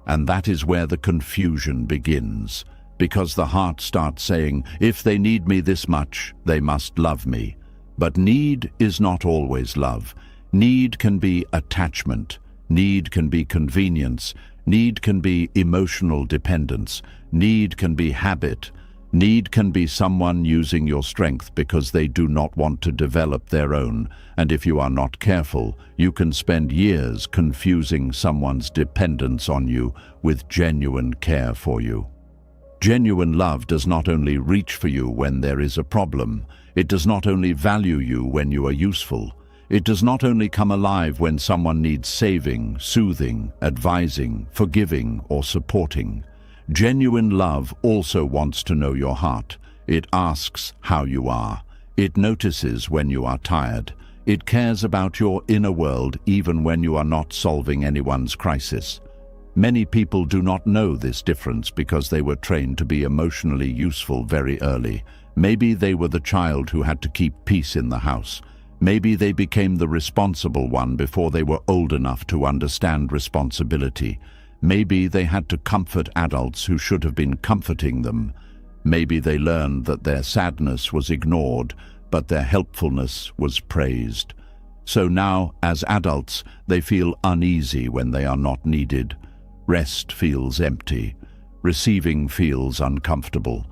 And that is where the confusion begins, because the heart starts saying, if they need me this much, they must love me. But need is not always love. Need can be attachment. Need can be convenience. Need can be emotional dependence. Need can be habit. Need can be someone using your strength because they do not want to develop their own. And if you are not careful, you can spend years confusing someone's dependence on you with genuine care for you. Genuine love does not only reach for you when there is a problem. It does not only value you when you are useful. It does not only come alive when someone needs saving, soothing, advising, forgiving, or supporting. Genuine love also wants to know your heart. It asks how you are. It notices when you are tired. It cares about your inner world even when you are not solving anyone's crisis. Many people do not know this difference because they were trained to be emotionally useful very early. Maybe they were the child who had to keep peace in the house. Maybe they became the responsible one before they were old enough to understand responsibility. Maybe they had to comfort adults who should have been comforting them. Maybe they learned that their sadness was ignored, but their helpfulness was praised. So now, as adults, they feel uneasy when they are not needed. Rest feels empty. Receiving feels uncomfortable.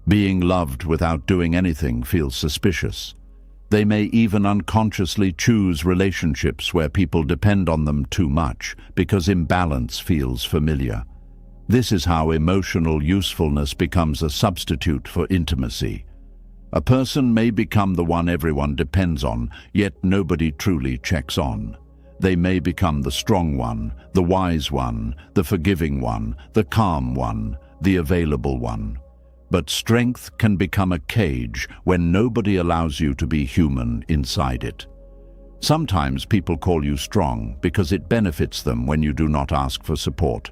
Being loved without doing anything feels suspicious. They may even unconsciously choose relationships where people depend on them too much because imbalance feels familiar. This is how emotional usefulness becomes a substitute for intimacy. A person may become the one everyone depends on, yet nobody truly checks on. They may become the strong one, the wise one, the forgiving one, the calm one, the available one. But strength can become a cage when nobody allows you to be human inside it. Sometimes people call you strong because it benefits them when you do not ask for support.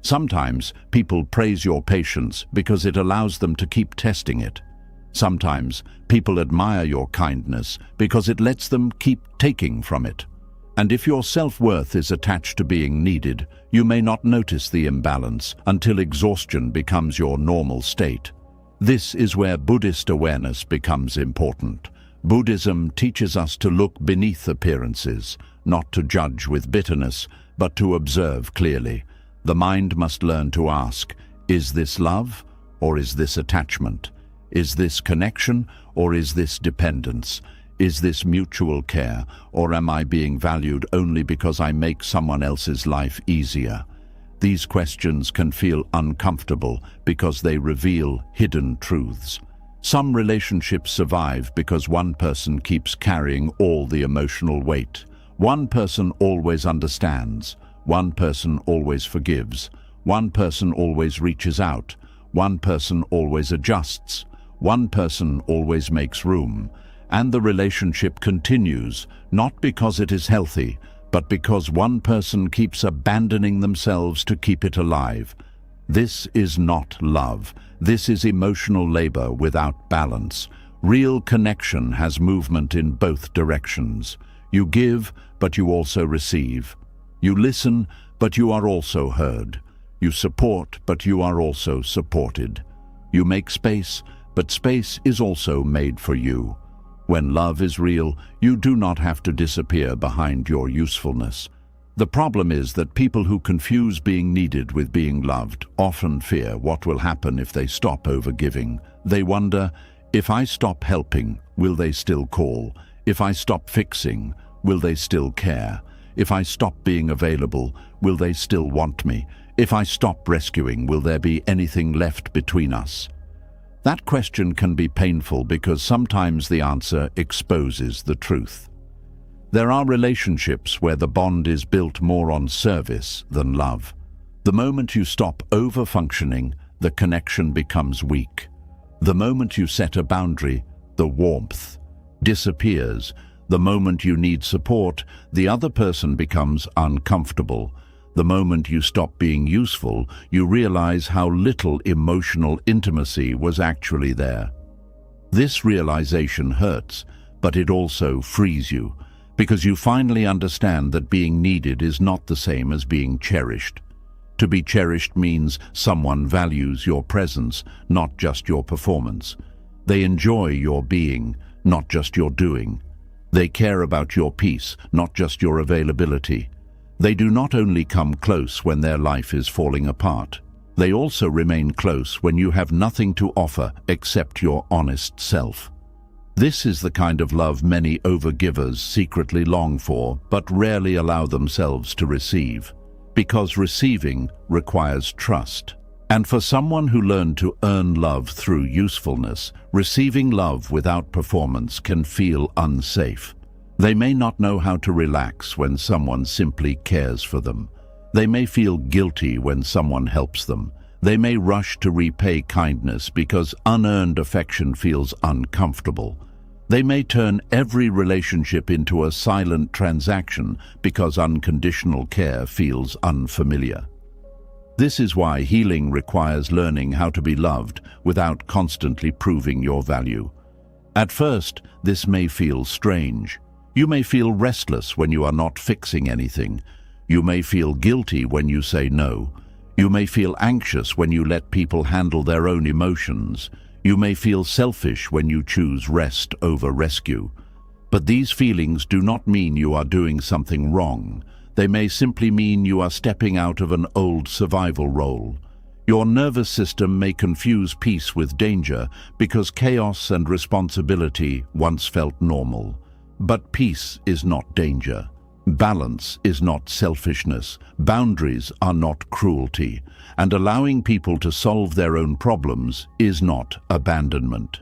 Sometimes people praise your patience because it allows them to keep testing it. Sometimes people admire your kindness because it lets them keep taking from it. And if your self-worth is attached to being needed, you may not notice the imbalance until exhaustion becomes your normal state. This is where Buddhist awareness becomes important. Buddhism teaches us to look beneath appearances, not to judge with bitterness, but to observe clearly. The mind must learn to ask, is this love or is this attachment? Is this connection or is this dependence? Is this mutual care or am I being valued only because I make someone else's life easier? These questions can feel uncomfortable because they reveal hidden truths. Some relationships survive because one person keeps carrying all the emotional weight. One person always understands. One person always forgives. One person always reaches out. One person always adjusts. One person always makes room. And the relationship continues, not because it is healthy, but because one person keeps abandoning themselves to keep it alive. This is not love. This is emotional labor without balance. Real connection has movement in both directions. You give, but you also receive. You listen, but you are also heard. You support, but you are also supported. You make space, but space is also made for you. When love is real, you do not have to disappear behind your usefulness. The problem is that people who confuse being needed with being loved often fear what will happen if they stop overgiving. They wonder, if I stop helping, will they still call? If I stop fixing, will they still care? If I stop being available, will they still want me? If I stop rescuing, will there be anything left between us? That question can be painful because sometimes the answer exposes the truth. There are relationships where the bond is built more on service than love. The moment you stop over-functioning, the connection becomes weak. The moment you set a boundary, the warmth disappears. The moment you need support, the other person becomes uncomfortable. The moment you stop being useful, you realize how little emotional intimacy was actually there. This realization hurts, but it also frees you, because you finally understand that being needed is not the same as being cherished. To be cherished means someone values your presence, not just your performance. They enjoy your being, not just your doing. They care about your peace, not just your availability. They do not only come close when their life is falling apart. They also remain close when you have nothing to offer except your honest self. This is the kind of love many overgivers secretly long for, but rarely allow themselves to receive, because receiving requires trust. And for someone who learned to earn love through usefulness, receiving love without performance can feel unsafe. They may not know how to relax when someone simply cares for them. They may feel guilty when someone helps them. They may rush to repay kindness because unearned affection feels uncomfortable. They may turn every relationship into a silent transaction because unconditional care feels unfamiliar. This is why healing requires learning how to be loved without constantly proving your value. At first, this may feel strange. You may feel restless when you are not fixing anything. You may feel guilty when you say no. You may feel anxious when you let people handle their own emotions. You may feel selfish when you choose rest over rescue. But these feelings do not mean you are doing something wrong. They may simply mean you are stepping out of an old survival role. Your nervous system may confuse peace with danger because chaos and responsibility once felt normal. But peace is not danger. Balance is not selfishness. Boundaries are not cruelty. And allowing people to solve their own problems is not abandonment.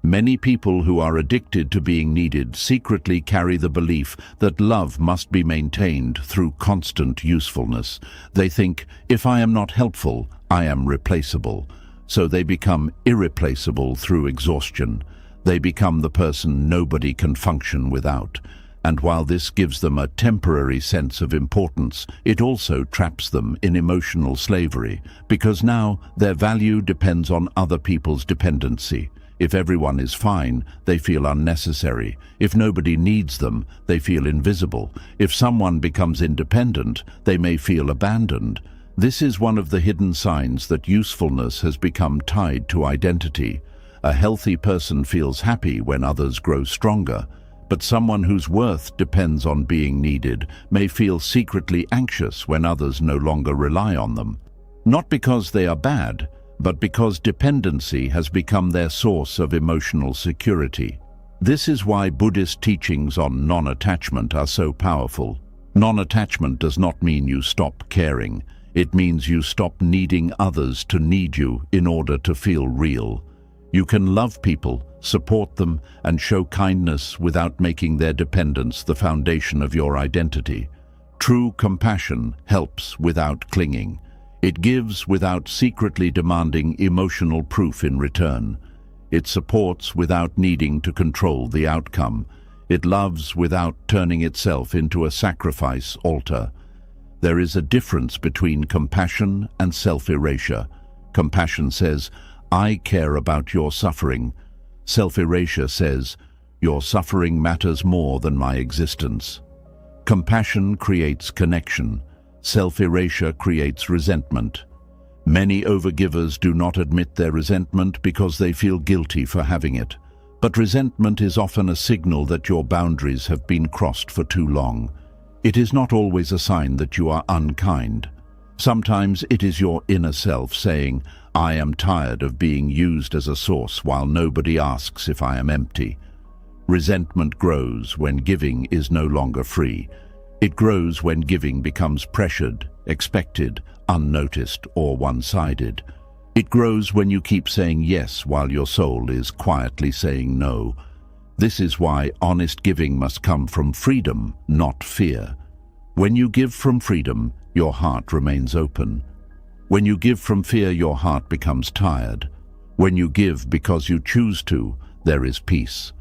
Many people who are addicted to being needed secretly carry the belief that love must be maintained through constant usefulness. They think, if I am not helpful, I am replaceable. So they become irreplaceable through exhaustion. They become the person nobody can function without. And while this gives them a temporary sense of importance, it also traps them in emotional slavery, because now their value depends on other people's dependency. If everyone is fine, they feel unnecessary. If nobody needs them, they feel invisible. If someone becomes independent, they may feel abandoned. This is one of the hidden signs that usefulness has become tied to identity. A healthy person feels happy when others grow stronger, but someone whose worth depends on being needed may feel secretly anxious when others no longer rely on them. Not because they are bad, but because dependency has become their source of emotional security. This is why Buddhist teachings on non-attachment are so powerful. Non-attachment does not mean you stop caring. It means you stop needing others to need you in order to feel real. You can love people, support them, and show kindness without making their dependence the foundation of your identity. True compassion helps without clinging. It gives without secretly demanding emotional proof in return. It supports without needing to control the outcome. It loves without turning itself into a sacrifice altar. There is a difference between compassion and self-erasure. Compassion says, "I care about your suffering." Self-erasure says, "Your suffering matters more than my existence." Compassion creates connection. Self-erasure creates resentment. Many overgivers do not admit their resentment because they feel guilty for having it. But resentment is often a signal that your boundaries have been crossed for too long. It is not always a sign that you are unkind. Sometimes it is your inner self saying, "I am tired of being used as a source while nobody asks if I am empty." Resentment grows when giving is no longer free. It grows when giving becomes pressured, expected, unnoticed, or one-sided. It grows when you keep saying yes while your soul is quietly saying no. This is why honest giving must come from freedom, not fear. When you give from freedom, your heart remains open. When you give from fear, your heart becomes tired. When you give because you choose to, there is peace.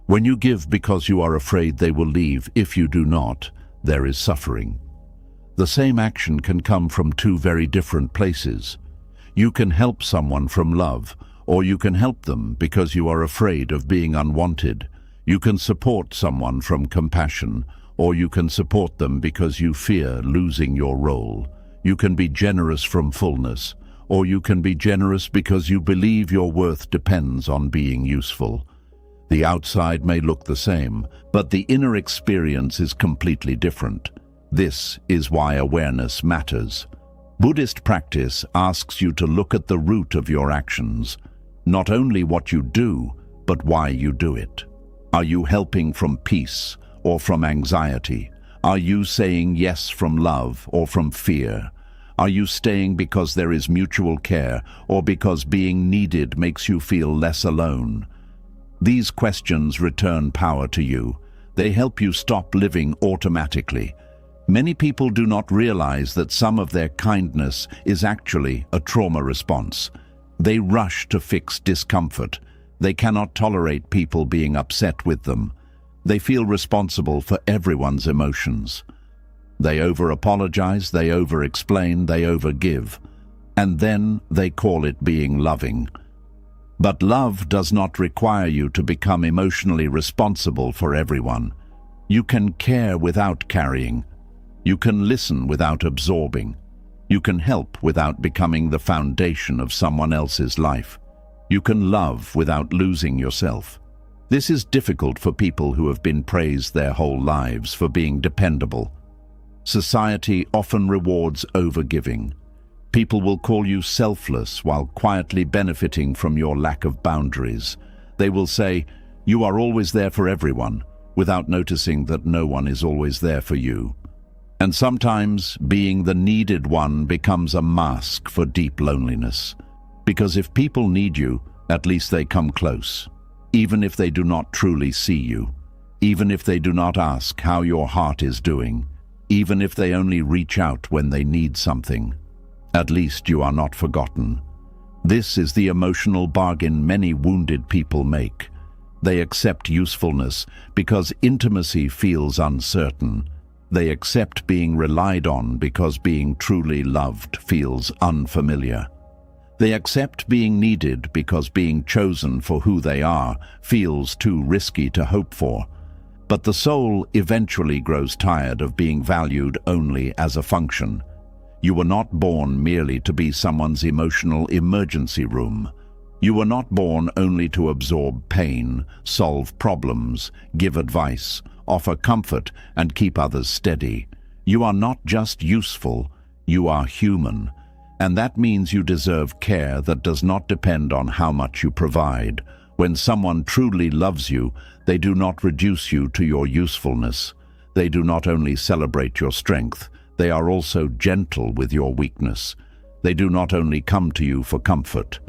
When you give because you are afraid they will leave if you do not, there is suffering. The same action can come from two very different places. You can help someone from love, or you can help them because you are afraid of being unwanted. You can support someone from compassion, or you can support them because you fear losing your role. You can be generous from fullness, or you can be generous because you believe your worth depends on being useful. The outside may look the same, but the inner experience is completely different. This is why awareness matters. Buddhist practice asks you to look at the root of your actions, not only what you do, but why you do it. Are you helping from peace or from anxiety? Are you saying yes from love or from fear? Are you staying because there is mutual care or because being needed makes you feel less alone? These questions return power to you. They help you stop living automatically. Many people do not realize that some of their kindness is actually a trauma response. They rush to fix discomfort. They cannot tolerate people being upset with them. They feel responsible for everyone's emotions. They over-apologize, they over-explain, they over-give. And then they call it being loving. But love does not require you to become emotionally responsible for everyone. You can care without carrying. You can listen without absorbing. You can help without becoming the foundation of someone else's life. You can love without losing yourself. This is difficult for people who have been praised their whole lives for being dependable. Society often rewards overgiving. People will call you selfless while quietly benefiting from your lack of boundaries. They will say, "You are always there for everyone," without noticing that no one is always there for you. And sometimes being the needed one becomes a mask for deep loneliness. Because if people need you, at least they come close. Even if they do not truly see you. Even if they do not ask how your heart is doing. Even if they only reach out when they need something. At least you are not forgotten. This is the emotional bargain many wounded people make. They accept usefulness because intimacy feels uncertain. They accept being relied on because being truly loved feels unfamiliar. They accept being needed because being chosen for who they are feels too risky to hope for. But the soul eventually grows tired of being valued only as a function. You were not born merely to be someone's emotional emergency room. You were not born only to absorb pain, solve problems, give advice, offer comfort, and keep others steady. You are not just useful, you are human. And that means you deserve care that does not depend on how much you provide. When someone truly loves you, they do not reduce you to your usefulness. They do not only celebrate your strength, they are also gentle with your weakness. They do not only come to you for comfort,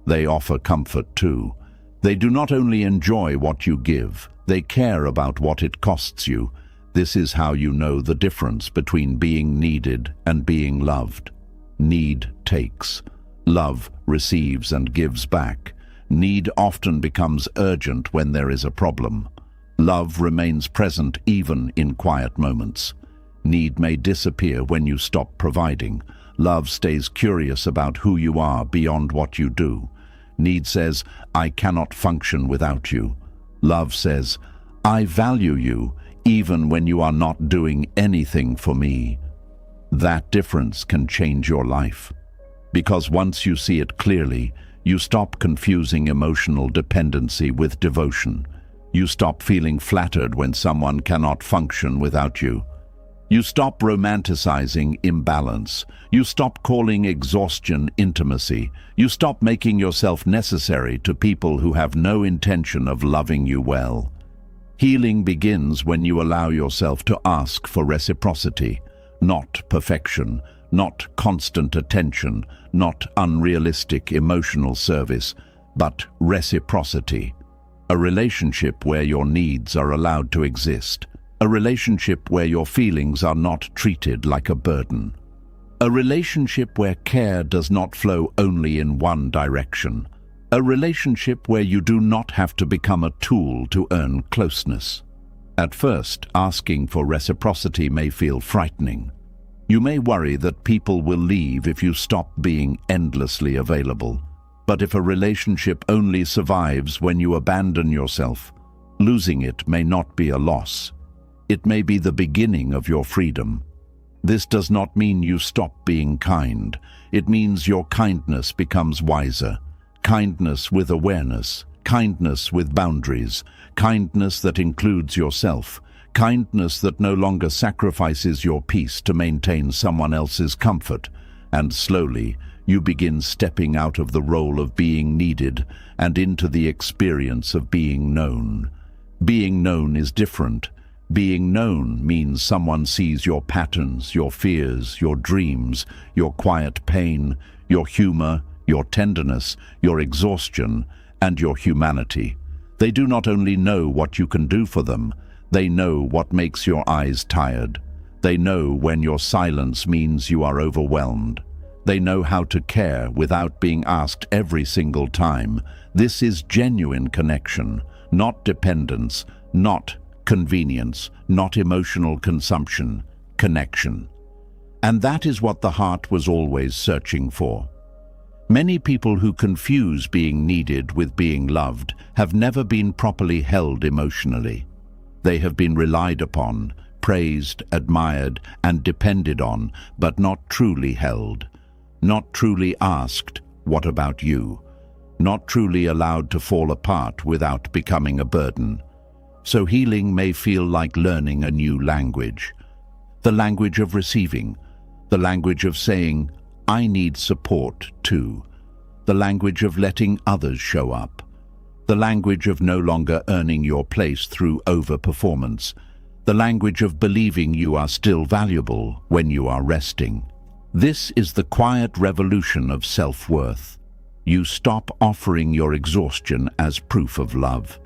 they offer comfort too. They do not only enjoy what you give, they care about what it costs you. This is how you know the difference between being needed and being loved. Need takes. Love receives and gives back. Need often becomes urgent when there is a problem. Love remains present even in quiet moments. Need may disappear when you stop providing. Love stays curious about who you are beyond what you do. Need says, I cannot function without you. Love says, I value you even when you are not doing anything for me. That difference can change your life. Because once you see it clearly, you stop confusing emotional dependency with devotion. You stop feeling flattered when someone cannot function without you. You stop romanticizing imbalance. You stop calling exhaustion intimacy. You stop making yourself necessary to people who have no intention of loving you well. Healing begins when you allow yourself to ask for reciprocity, not perfection, not constant attention, not unrealistic emotional service, but reciprocity. A relationship where your needs are allowed to exist. A relationship where your feelings are not treated like a burden. A relationship where care does not flow only in one direction. A relationship where you do not have to become a tool to earn closeness. At first, asking for reciprocity may feel frightening. You may worry that people will leave if you stop being endlessly available. But if a relationship only survives when you abandon yourself, losing it may not be a loss. It may be the beginning of your freedom. This does not mean you stop being kind. It means your kindness becomes wiser. Kindness with awareness, kindness with boundaries, kindness that includes yourself, kindness that no longer sacrifices your peace to maintain someone else's comfort. And slowly, you begin stepping out of the role of being needed and into the experience of being known. Being known is different. Being known means someone sees your patterns, your fears, your dreams, your quiet pain, your humor, your tenderness, your exhaustion, and your humanity. They do not only know what you can do for them, they know what makes your eyes tired. They know when your silence means you are overwhelmed. They know how to care without being asked every single time. This is genuine connection, not dependence, not convenience, not emotional consumption, connection. And that is what the heart was always searching for. Many people who confuse being needed with being loved have never been properly held emotionally. They have been relied upon, praised, admired, and depended on, but not truly held. Not truly asked, what about you? Not truly allowed to fall apart without becoming a burden. So healing may feel like learning a new language. The language of receiving. The language of saying, I need support too. The language of letting others show up. The language of no longer earning your place through overperformance. The language of believing you are still valuable when you are resting. This is the quiet revolution of self-worth. You stop offering your exhaustion as proof of love.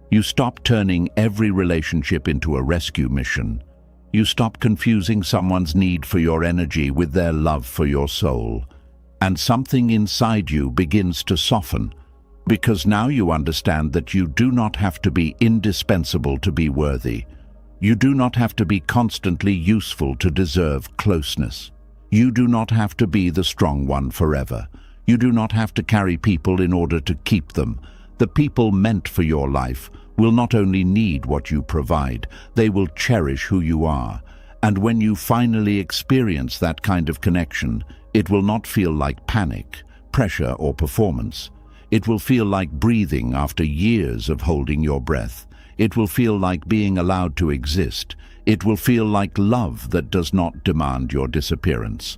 You stop turning every relationship into a rescue mission. You stop confusing someone's need for your energy with their love for your soul. And something inside you begins to soften, because now you understand that you do not have to be indispensable to be worthy. You do not have to be constantly useful to deserve closeness. You do not have to be the strong one forever. You do not have to carry people in order to keep them. The people meant for your life will not only need what you provide, they will cherish who you are. And when you finally experience that kind of connection, it will not feel like panic, pressure, or performance. It will feel like breathing after years of holding your breath. It will feel like being allowed to exist. It will feel like love that does not demand your disappearance.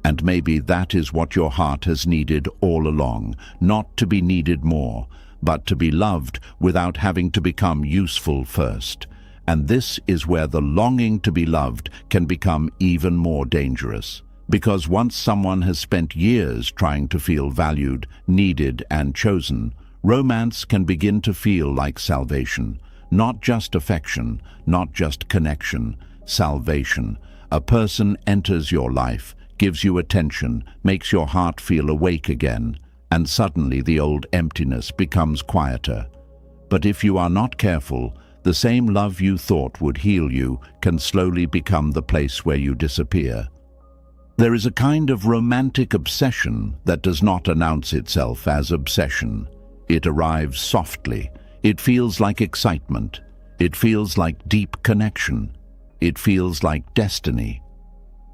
And maybe that is what your heart has needed all along, not to be needed more, but to be loved without having to become useful first. And this is where the longing to be loved can become even more dangerous. Because once someone has spent years trying to feel valued, needed, and chosen, romance can begin to feel like salvation. Not just affection, not just connection, salvation. A person enters your life, gives you attention, makes your heart feel awake again, and suddenly the old emptiness becomes quieter. But if you are not careful, the same love you thought would heal you can slowly become the place where you disappear. There is a kind of romantic obsession that does not announce itself as obsession. It arrives softly. It feels like excitement. It feels like deep connection. It feels like destiny.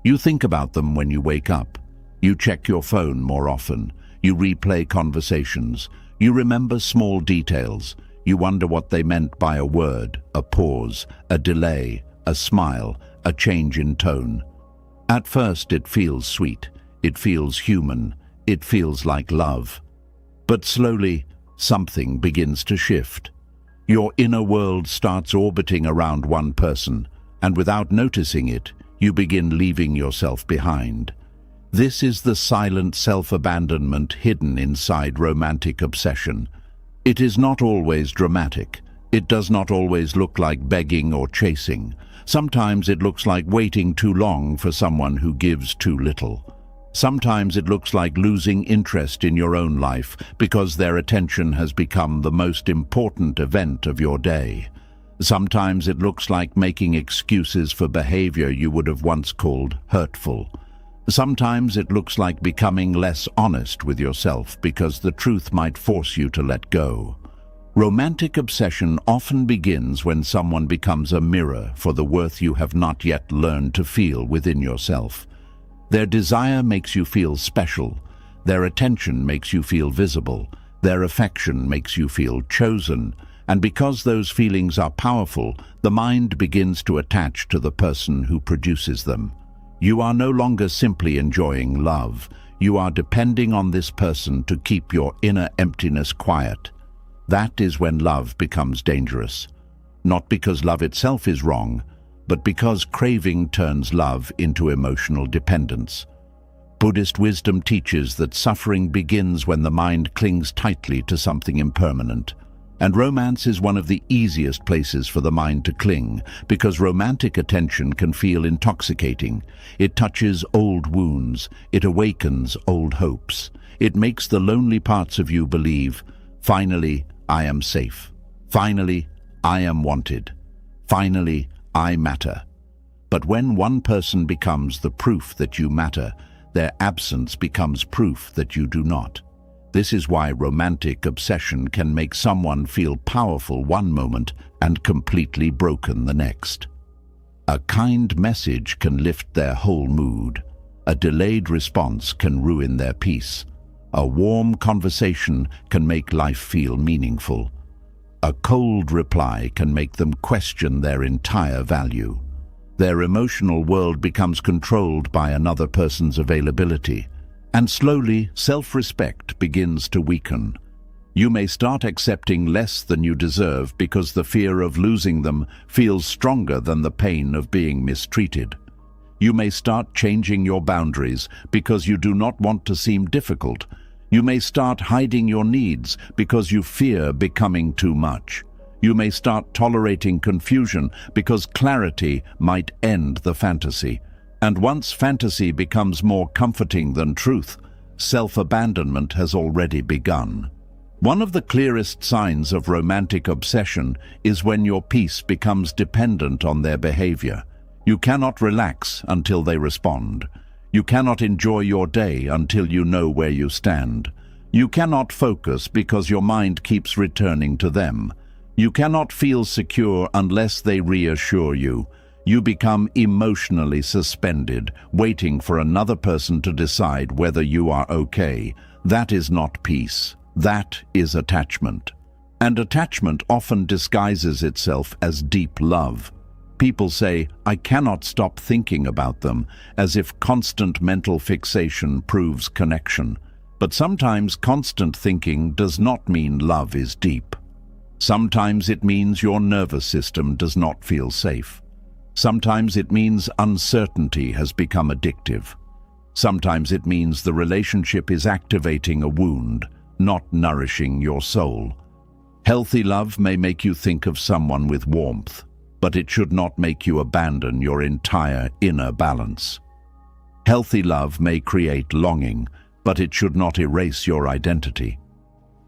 You think about them when you wake up. You check your phone more often. You replay conversations. You remember small details. You wonder what they meant by a word, a pause, a delay, a smile, a change in tone. At first it feels sweet, it feels human, it feels like love. But slowly, something begins to shift. Your inner world starts orbiting around one person, and without noticing it, you begin leaving yourself behind. This is the silent self-abandonment hidden inside romantic obsession. It is not always dramatic. It does not always look like begging or chasing. Sometimes it looks like waiting too long for someone who gives too little. Sometimes it looks like losing interest in your own life because their attention has become the most important event of your day. Sometimes it looks like making excuses for behavior you would have once called hurtful. Sometimes it looks like becoming less honest with yourself because the truth might force you to let go. Romantic obsession often begins when someone becomes a mirror for the worth you have not yet learned to feel within yourself. Their desire makes you feel special. Their attention makes you feel visible. Their affection makes you feel chosen. And because those feelings are powerful, the mind begins to attach to the person who produces them. You are no longer simply enjoying love. You are depending on this person to keep your inner emptiness quiet. That is when love becomes dangerous. Not because love itself is wrong, but because craving turns love into emotional dependence. Buddhist wisdom teaches that suffering begins when the mind clings tightly to something impermanent. And romance is one of the easiest places for the mind to cling, because romantic attention can feel intoxicating. It touches old wounds. It awakens old hopes. It makes the lonely parts of you believe, finally, I am safe. Finally, I am wanted. Finally, I matter. But when one person becomes the proof that you matter, their absence becomes proof that you do not. This is why romantic obsession can make someone feel powerful one moment and completely broken the next. A kind message can lift their whole mood. A delayed response can ruin their peace. A warm conversation can make life feel meaningful. A cold reply can make them question their entire value. Their emotional world becomes controlled by another person's availability. And slowly, self-respect begins to weaken. You may start accepting less than you deserve because the fear of losing them feels stronger than the pain of being mistreated. You may start changing your boundaries because you do not want to seem difficult. You may start hiding your needs because you fear becoming too much. You may start tolerating confusion because clarity might end the fantasy. And once fantasy becomes more comforting than truth, self-abandonment has already begun. One of the clearest signs of romantic obsession is when your peace becomes dependent on their behavior. You cannot relax until they respond. You cannot enjoy your day until you know where you stand. You cannot focus because your mind keeps returning to them. You cannot feel secure unless they reassure you. You become emotionally suspended, waiting for another person to decide whether you are okay. That is not peace. That is attachment. And attachment often disguises itself as deep love. People say, "I cannot stop thinking about them," as if constant mental fixation proves connection. But sometimes constant thinking does not mean love is deep. Sometimes it means your nervous system does not feel safe. Sometimes it means uncertainty has become addictive. Sometimes it means the relationship is activating a wound, not nourishing your soul. Healthy love may make you think of someone with warmth, but it should not make you abandon your entire inner balance. Healthy love may create longing, but it should not erase your identity.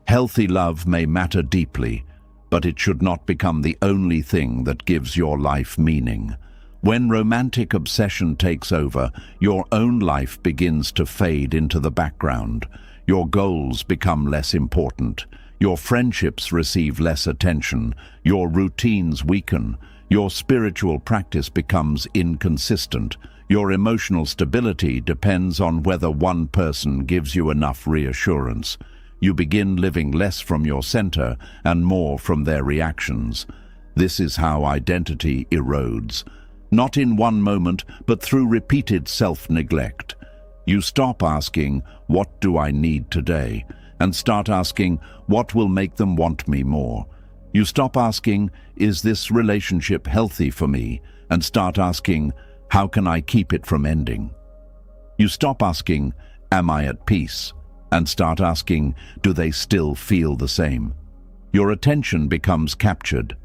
Healthy love may matter deeply, but it should not become the only thing that gives your life meaning. When romantic obsession takes over, your own life begins to fade into the background. Your goals become less important. Your friendships receive less attention. Your routines weaken. Your spiritual practice becomes inconsistent. Your emotional stability depends on whether one person gives you enough reassurance. You begin living less from your center and more from their reactions. This is how identity erodes. Not in one moment, but through repeated self-neglect. You stop asking, "What do I need today?" and start asking, "What will make them want me more?" You stop asking, "Is this relationship healthy for me?" and start asking, "How can I keep it from ending?" You stop asking, "Am I at peace?" and start asking, "Do they still feel the same?" Your attention becomes captured.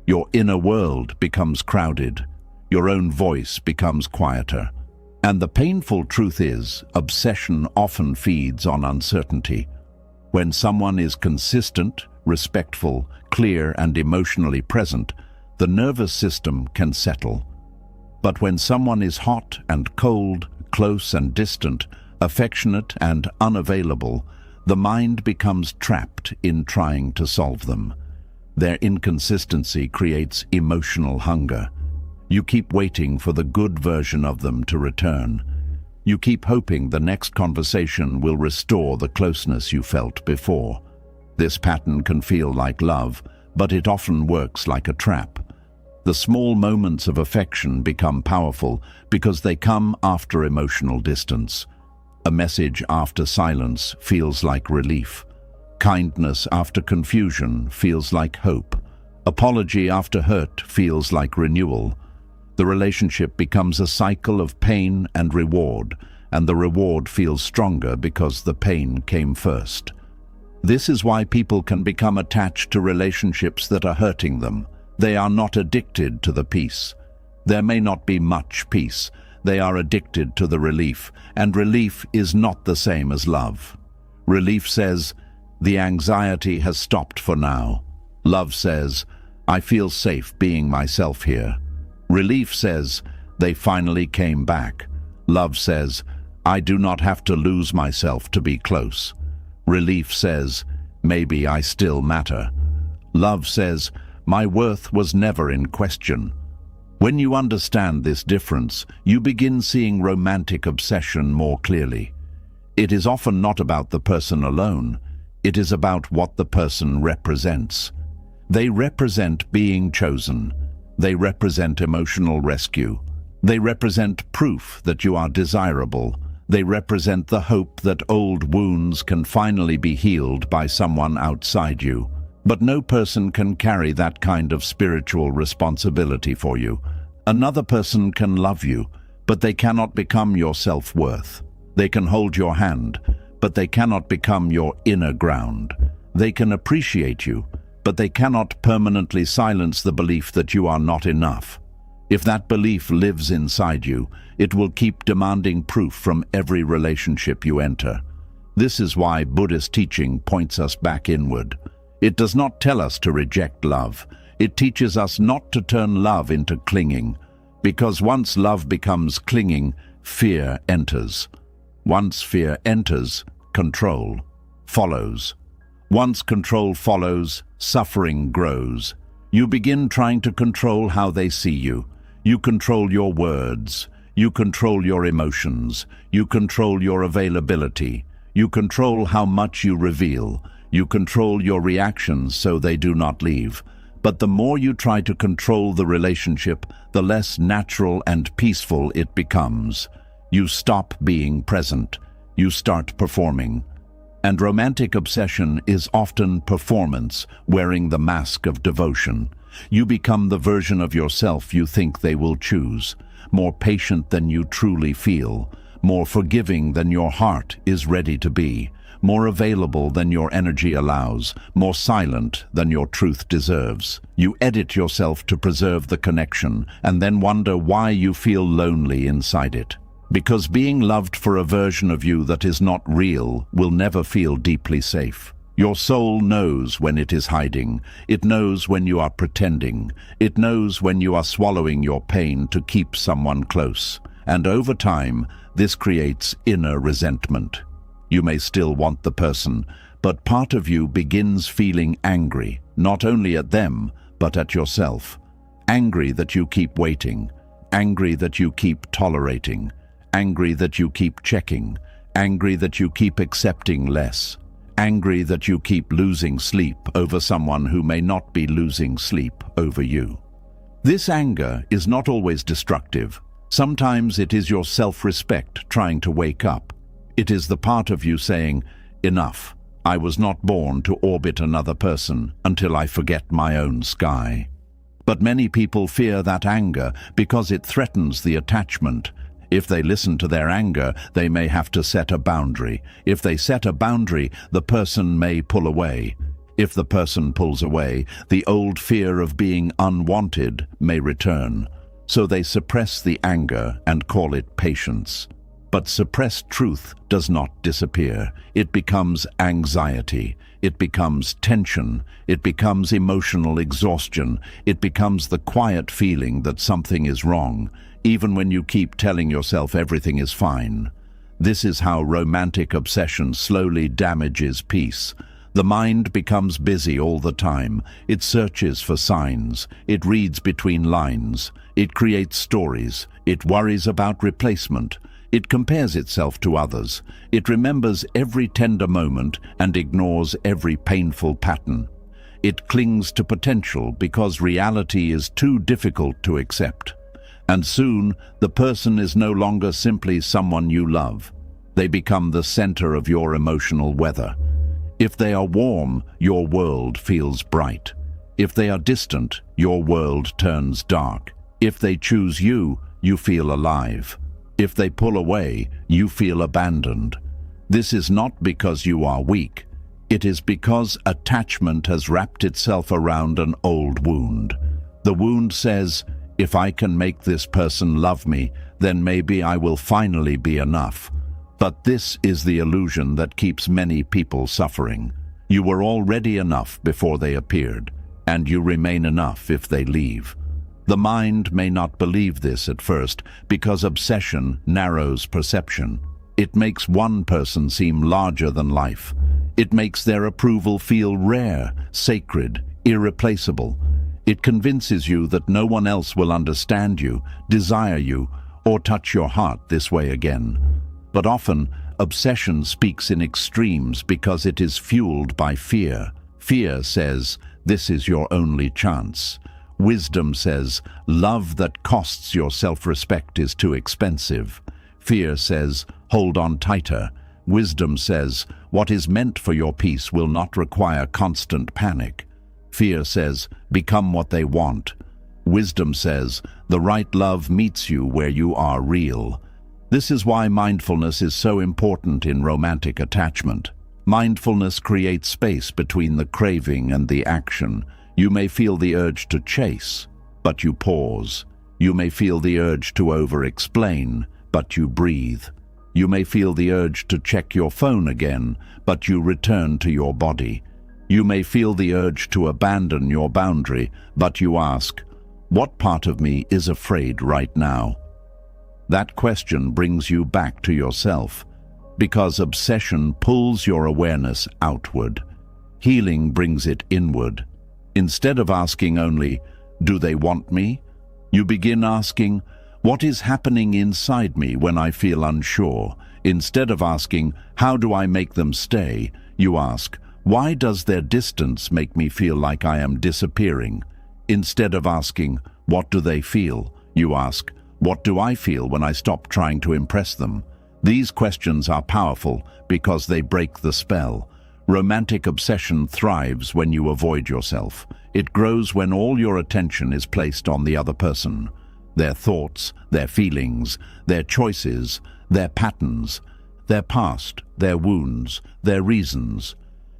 Your inner world becomes crowded. Your own voice becomes quieter. And the painful truth is, obsession often feeds on uncertainty. When someone is consistent, respectful, clear, and emotionally present, the nervous system can settle. But when someone is hot and cold, close and distant, affectionate and unavailable, the mind becomes trapped in trying to solve them. Their inconsistency creates emotional hunger. You keep waiting for the good version of them to return. You keep hoping the next conversation will restore the closeness you felt before. This pattern can feel like love, but it often works like a trap. The small moments of affection become powerful because they come after emotional distance. A message after silence feels like relief. Kindness after confusion feels like hope. Apology after hurt feels like renewal. The relationship becomes a cycle of pain and reward, and the reward feels stronger because the pain came first. This is why people can become attached to relationships that are hurting them. They are not addicted to the peace. There may not be much peace. They are addicted to the relief, and relief is not the same as love. Relief says, "The anxiety has stopped for now." Love says, "I feel safe being myself here." Relief says, "They finally came back." Love says, "I do not have to lose myself to be close." Relief says, "Maybe I still matter." Love says, "My worth was never in question." When you understand this difference, you begin seeing romantic obsession more clearly. It is often not about the person alone. It is about what the person represents. They represent being chosen. They represent emotional rescue. They represent proof that you are desirable. They represent the hope that old wounds can finally be healed by someone outside you. But no person can carry that kind of spiritual responsibility for you. Another person can love you, but they cannot become your self-worth. They can hold your hand, but they cannot become your inner ground. They can appreciate you, but they cannot permanently silence the belief that you are not enough. If that belief lives inside you, it will keep demanding proof from every relationship you enter. This is why Buddhist teaching points us back inward. It does not tell us to reject love. It teaches us not to turn love into clinging, because once love becomes clinging, fear enters. Once fear enters, control follows. Once control follows, suffering grows. You begin trying to control how they see you. You control your words. You control your emotions. You control your availability. You control how much you reveal. You control your reactions so they do not leave. But the more you try to control the relationship, the less natural and peaceful it becomes. You stop being present. You start performing. And romantic obsession is often performance, wearing the mask of devotion. You become the version of yourself you think they will choose, more patient than you truly feel, more forgiving than your heart is ready to be, more available than your energy allows, more silent than your truth deserves. You edit yourself to preserve the connection, and then wonder why you feel lonely inside it. Because being loved for a version of you that is not real will never feel deeply safe. Your soul knows when it is hiding. It knows when you are pretending. It knows when you are swallowing your pain to keep someone close. And over time, this creates inner resentment. You may still want the person, but part of you begins feeling angry, not only at them, but at yourself. Angry that you keep waiting. Angry that you keep tolerating. Angry that you keep checking. Angry that you keep accepting less. Angry that you keep losing sleep over someone who may not be losing sleep over you. This anger is not always destructive. Sometimes it is your self-respect trying to wake up. It is the part of you saying, "Enough. I was not born to orbit another person until I forget my own sky." But many people fear that anger because it threatens the attachment. If they listen to their anger, they may have to set a boundary. If they set a boundary, the person may pull away. If the person pulls away, the old fear of being unwanted may return. So they suppress the anger and call it patience. But suppressed truth does not disappear. It becomes anxiety. It becomes tension. It becomes emotional exhaustion. It becomes the quiet feeling that something is wrong, even when you keep telling yourself everything is fine. This is how romantic obsession slowly damages peace. The mind becomes busy all the time. It searches for signs. It reads between lines. It creates stories. It worries about replacement. It compares itself to others. It remembers every tender moment and ignores every painful pattern. It clings to potential because reality is too difficult to accept. And soon, the person is no longer simply someone you love. They become the center of your emotional weather. If they are warm, your world feels bright. If they are distant, your world turns dark. If they choose you, you feel alive. If they pull away, you feel abandoned. This is not because you are weak. It is because attachment has wrapped itself around an old wound. The wound says, "If I can make this person love me, then maybe I will finally be enough." But this is the illusion that keeps many people suffering. You were already enough before they appeared, and you remain enough if they leave. The mind may not believe this at first because obsession narrows perception. It makes one person seem larger than life. It makes their approval feel rare, sacred, irreplaceable. It convinces you that no one else will understand you, desire you, or touch your heart this way again. But often, obsession speaks in extremes because it is fueled by fear. Fear says, "This is your only chance." Wisdom says, "Love that costs your self-respect is too expensive." Fear says, "Hold on tighter." Wisdom says, "What is meant for your peace will not require constant panic." Fear says, "Become what they want." Wisdom says, "The right love meets you where you are real." This is why mindfulness is so important in romantic attachment. Mindfulness creates space between the craving and the action. You may feel the urge to chase, but you pause. You may feel the urge to over-explain, but you breathe. You may feel the urge to check your phone again, but you return to your body. You may feel the urge to abandon your boundary, but you ask, "What part of me is afraid right now?" That question brings you back to yourself, because obsession pulls your awareness outward. Healing brings it inward. Instead of asking only, "Do they want me?" you begin asking, "What is happening inside me when I feel unsure?" Instead of asking, "How do I make them stay?" you ask, Why does their distance make me feel like I am disappearing? Instead of asking, what do they feel? You ask, what do I feel when I stop trying to impress them? These questions are powerful because they break the spell. Romantic obsession thrives when you avoid yourself. It grows when all your attention is placed on the other person. Their thoughts, their feelings, their choices, their patterns, their past, their wounds, their reasons.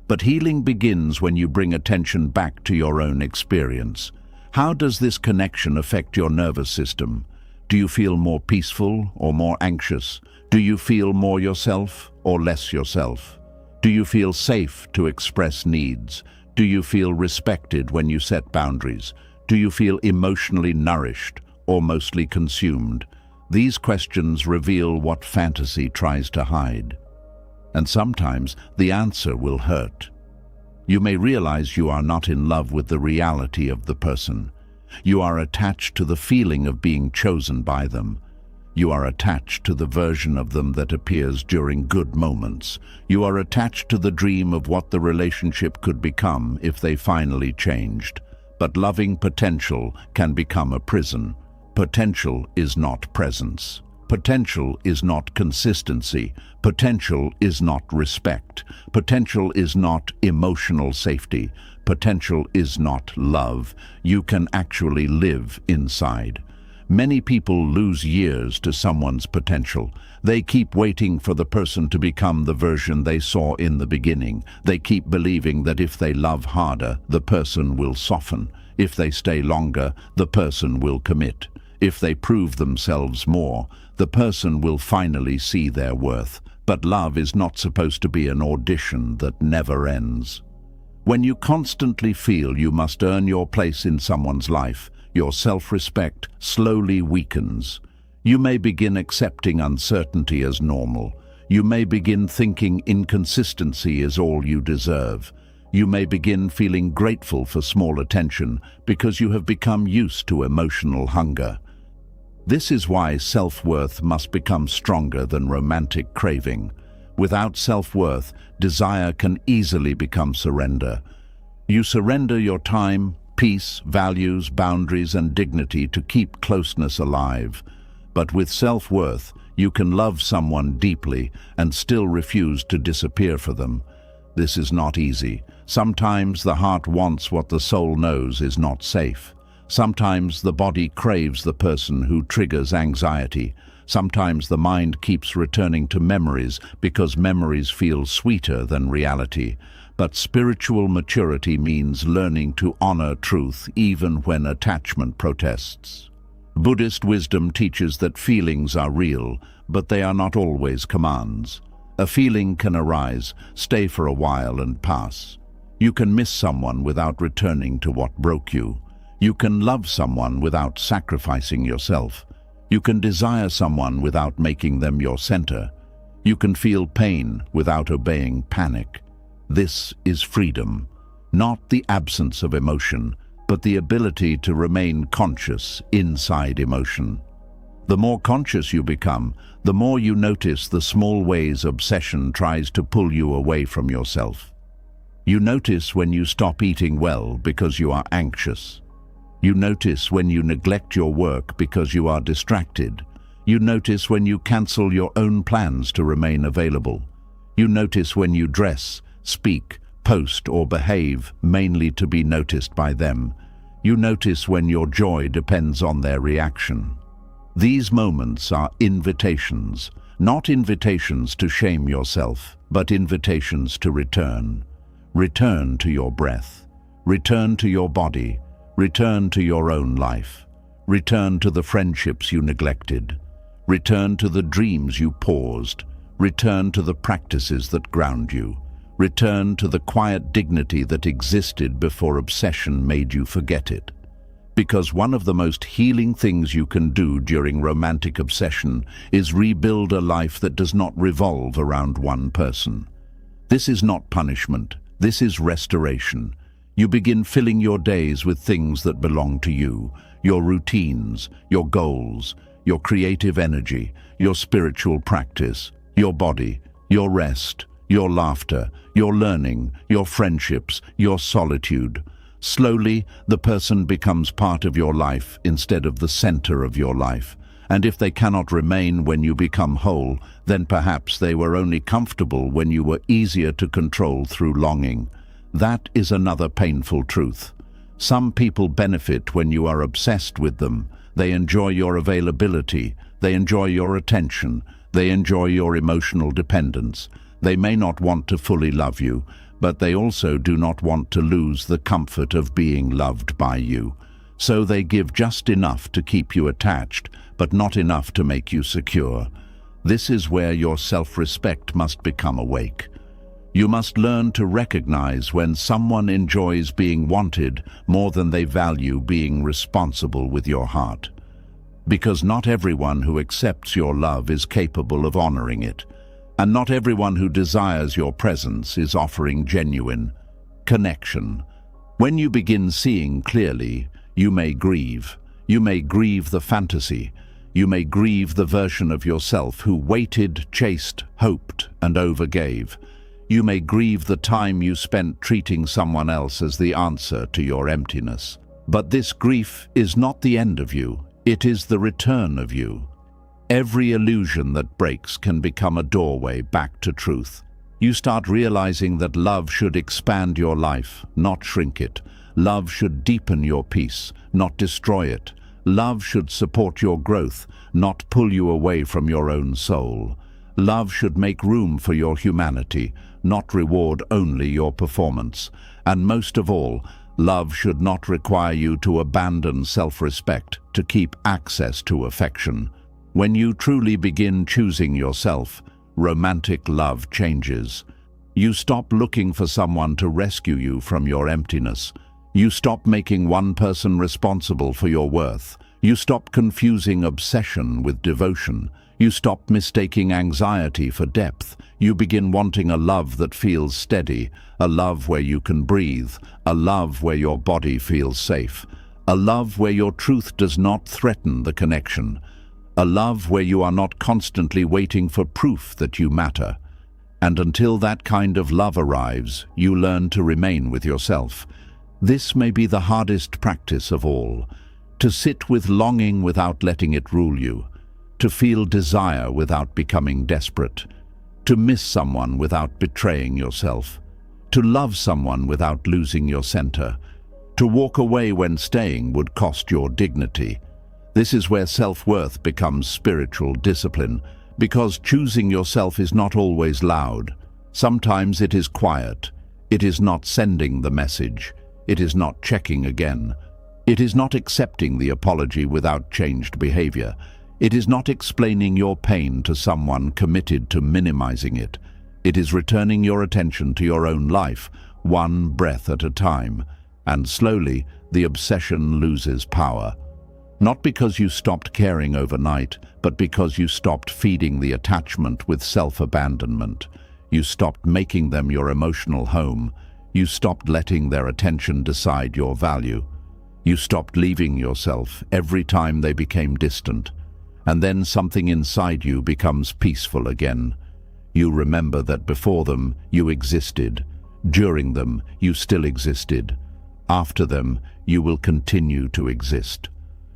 But healing begins when you bring attention back to your own experience. How does this connection affect your nervous system? Do you feel more peaceful or more anxious? Do you feel more yourself or less yourself? Do you feel safe to express needs? Do you feel respected when you set boundaries? Do you feel emotionally nourished or mostly consumed? These questions reveal what fantasy tries to hide. And sometimes the answer will hurt. You may realize you are not in love with the reality of the person. You are attached to the feeling of being chosen by them. You are attached to the version of them that appears during good moments. You are attached to the dream of what the relationship could become if they finally changed. But loving potential can become a prison. Potential is not presence. Potential is not consistency. Potential is not respect. Potential is not emotional safety. Potential is not love. You can actually live inside. Many people lose years to someone's potential. They keep waiting for the person to become the version they saw in the beginning. They keep believing that if they love harder, the person will soften. If they stay longer, the person will commit. If they prove themselves more, the person will finally see their worth. But love is not supposed to be an audition that never ends. When you constantly feel you must earn your place in someone's life, your self-respect slowly weakens. You may begin accepting uncertainty as normal. You may begin thinking inconsistency is all you deserve. You may begin feeling grateful for small attention because you have become used to emotional hunger. This is why self-worth must become stronger than romantic craving. Without self-worth, desire can easily become surrender. You surrender your time, peace, values, boundaries, and dignity to keep closeness alive. But with self-worth, you can love someone deeply and still refuse to disappear for them. This is not easy. Sometimes the heart wants what the soul knows is not safe. Sometimes the body craves the person who triggers anxiety. Sometimes the mind keeps returning to memories because memories feel sweeter than reality. But spiritual maturity means learning to honor truth even when attachment protests. Buddhist wisdom teaches that feelings are real, but they are not always commands. A feeling can arise, stay for a while, and pass. You can miss someone without returning to what broke you. You can love someone without sacrificing yourself. You can desire someone without making them your center. You can feel pain without obeying panic. This is freedom, not the absence of emotion, but the ability to remain conscious inside emotion. The more conscious you become, the more you notice the small ways obsession tries to pull you away from yourself. You notice when you stop eating well because you are anxious. You notice when you neglect your work because you are distracted. You notice when you cancel your own plans to remain available. You notice when you dress, speak, post, or behave mainly to be noticed by them. You notice when your joy depends on their reaction. These moments are invitations, not invitations to shame yourself, but invitations to return. Return to your breath. Return to your body. Return to your own life. Return to the friendships you neglected. Return to the dreams you paused. Return to the practices that ground you. Return to the quiet dignity that existed before obsession made you forget it. Because one of the most healing things you can do during romantic obsession is rebuild a life that does not revolve around one person. This is not punishment. This is restoration. You begin filling your days with things that belong to you, your routines, your goals, your creative energy, your spiritual practice, your body, your rest, your laughter, your learning, your friendships, your solitude. Slowly, the person becomes part of your life instead of the center of your life. And if they cannot remain when you become whole, then perhaps they were only comfortable when you were easier to control through longing. That is another painful truth. Some people benefit when you are obsessed with them. They enjoy your availability. They enjoy your attention. They enjoy your emotional dependence. They may not want to fully love you, but they also do not want to lose the comfort of being loved by you. So they give just enough to keep you attached, but not enough to make you secure. This is where your self-respect must become awake. You must learn to recognize when someone enjoys being wanted more than they value being responsible with your heart. Because not everyone who accepts your love is capable of honoring it, and not everyone who desires your presence is offering genuine connection. When you begin seeing clearly, you may grieve. You may grieve the fantasy. You may grieve the version of yourself who waited, chased, hoped, and overgave. You may grieve the time you spent treating someone else as the answer to your emptiness. But this grief is not the end of you. It is the return of you. Every illusion that breaks can become a doorway back to truth. You start realizing that love should expand your life, not shrink it. Love should deepen your peace, not destroy it. Love should support your growth, not pull you away from your own soul. Love should make room for your humanity, not reward only your performance. And most of all, love should not require you to abandon self-respect to keep access to affection. When you truly begin choosing yourself, romantic love changes. You stop looking for someone to rescue you from your emptiness. You stop making one person responsible for your worth. You stop confusing obsession with devotion. You stop mistaking anxiety for depth. You begin wanting a love that feels steady, a love where you can breathe, a love where your body feels safe, a love where your truth does not threaten the connection, a love where you are not constantly waiting for proof that you matter. And until that kind of love arrives, you learn to remain with yourself. This may be the hardest practice of all, to sit with longing without letting it rule you, to feel desire without becoming desperate, to miss someone without betraying yourself, to love someone without losing your center, to walk away when staying would cost your dignity. This is where self-worth becomes spiritual discipline, because choosing yourself is not always loud. Sometimes it is quiet. It is not sending the message. It is not checking again. It is not accepting the apology without changed behavior. It is not explaining your pain to someone committed to minimizing it. It is returning your attention to your own life, one breath at a time, and slowly the obsession loses power. Not because you stopped caring overnight, but because you stopped feeding the attachment with self-abandonment. You stopped making them your emotional home. You stopped letting their attention decide your value. You stopped leaving yourself every time they became distant. And then something inside you becomes peaceful again. You remember that before them, you existed. During them, you still existed. After them, you will continue to exist.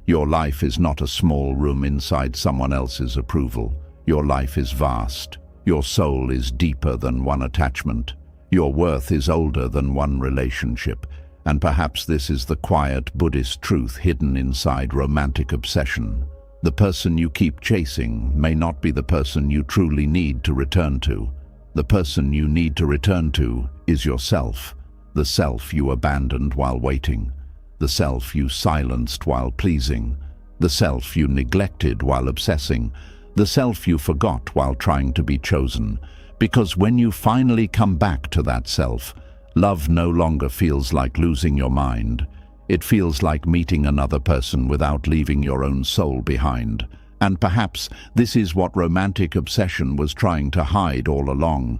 Your life is not a small room inside someone else's approval. Your life is vast. Your soul is deeper than one attachment. Your worth is older than one relationship. And perhaps this is the quiet Buddhist truth hidden inside romantic obsession. The person you keep chasing may not be the person you truly need to return to. The person you need to return to is yourself, the self you abandoned while waiting, the self you silenced while pleasing, the self you neglected while obsessing, the self you forgot while trying to be chosen. Because when you finally come back to that self, love no longer feels like losing your mind. It feels like meeting another person without leaving your own soul behind. And perhaps this is what romantic obsession was trying to hide all along.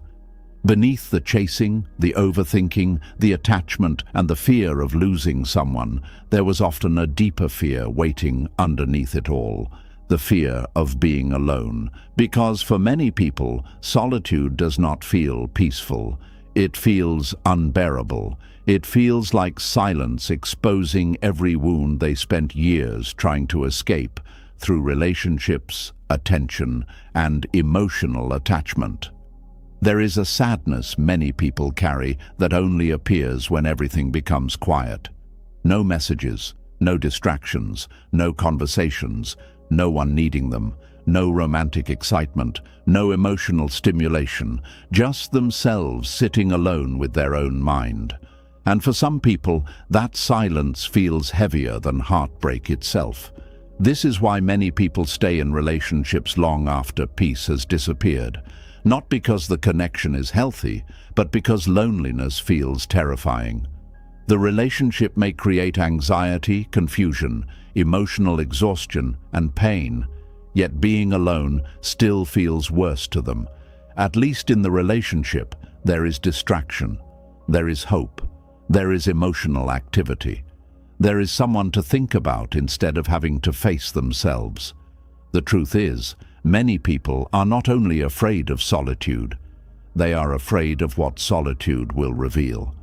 Beneath the chasing, the overthinking, the attachment, and the fear of losing someone, there was often a deeper fear waiting underneath it all. The fear of being alone. Because for many people, solitude does not feel peaceful. It feels unbearable. It feels like silence exposing every wound they spent years trying to escape through relationships, attention, and emotional attachment. There is a sadness many people carry that only appears when everything becomes quiet. No messages, no distractions, no conversations, no one needing them, no romantic excitement, no emotional stimulation, just themselves sitting alone with their own mind. And for some people, that silence feels heavier than heartbreak itself. This is why many people stay in relationships long after peace has disappeared. Not because the connection is healthy, but because loneliness feels terrifying. The relationship may create anxiety, confusion, emotional exhaustion, and pain, yet being alone still feels worse to them. At least in the relationship, there is distraction, there is hope, there is emotional activity. There is someone to think about instead of having to face themselves. The truth is, many people are not only afraid of solitude, they are afraid of what solitude will reveal.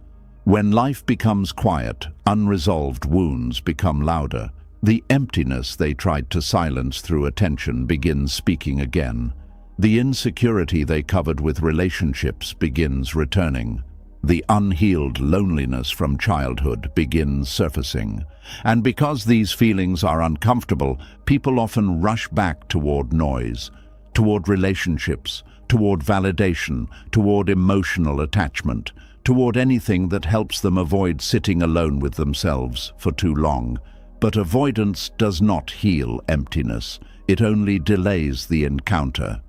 When life becomes quiet, unresolved wounds become louder. The emptiness they tried to silence through attention begins speaking again. The insecurity they covered with relationships begins returning. The unhealed loneliness from childhood begins surfacing. And because these feelings are uncomfortable, people often rush back toward noise, toward relationships, toward validation, toward emotional attachment, toward anything that helps them avoid sitting alone with themselves for too long. But avoidance does not heal emptiness. It only delays the encounter.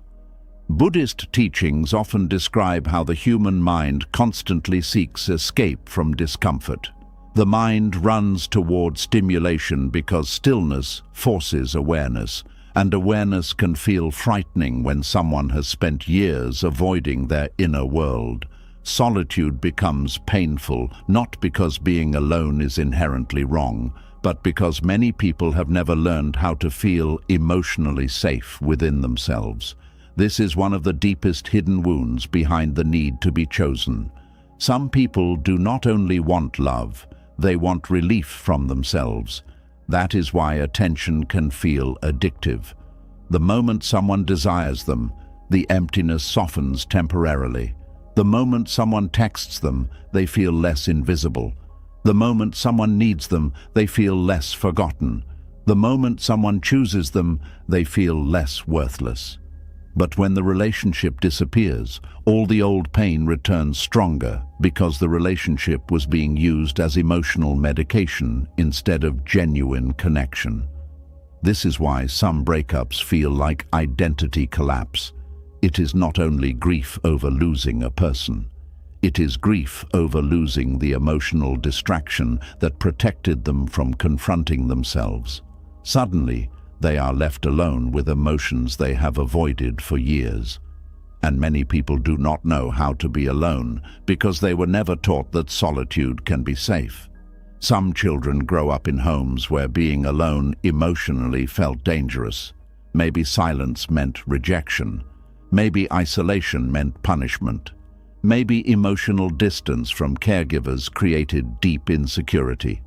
Buddhist teachings often describe how the human mind constantly seeks escape from discomfort. The mind runs toward stimulation because stillness forces awareness, and awareness can feel frightening when someone has spent years avoiding their inner world. Solitude becomes painful, not because being alone is inherently wrong, but because many people have never learned how to feel emotionally safe within themselves. This is one of the deepest hidden wounds behind the need to be chosen. Some people do not only want love, they want relief from themselves. That is why attention can feel addictive. The moment someone desires them, the emptiness softens temporarily. The moment someone texts them, they feel less invisible. The moment someone needs them, they feel less forgotten. The moment someone chooses them, they feel less worthless. But when the relationship disappears, all the old pain returns stronger because the relationship was being used as emotional medication instead of genuine connection. This is why some breakups feel like identity collapse. It is not only grief over losing a person. It is grief over losing the emotional distraction that protected them from confronting themselves. Suddenly, they are left alone with emotions they have avoided for years. And many people do not know how to be alone because they were never taught that solitude can be safe. Some children grow up in homes where being alone emotionally felt dangerous. Maybe silence meant rejection. Maybe isolation meant punishment. Maybe emotional distance from caregivers created deep insecurity.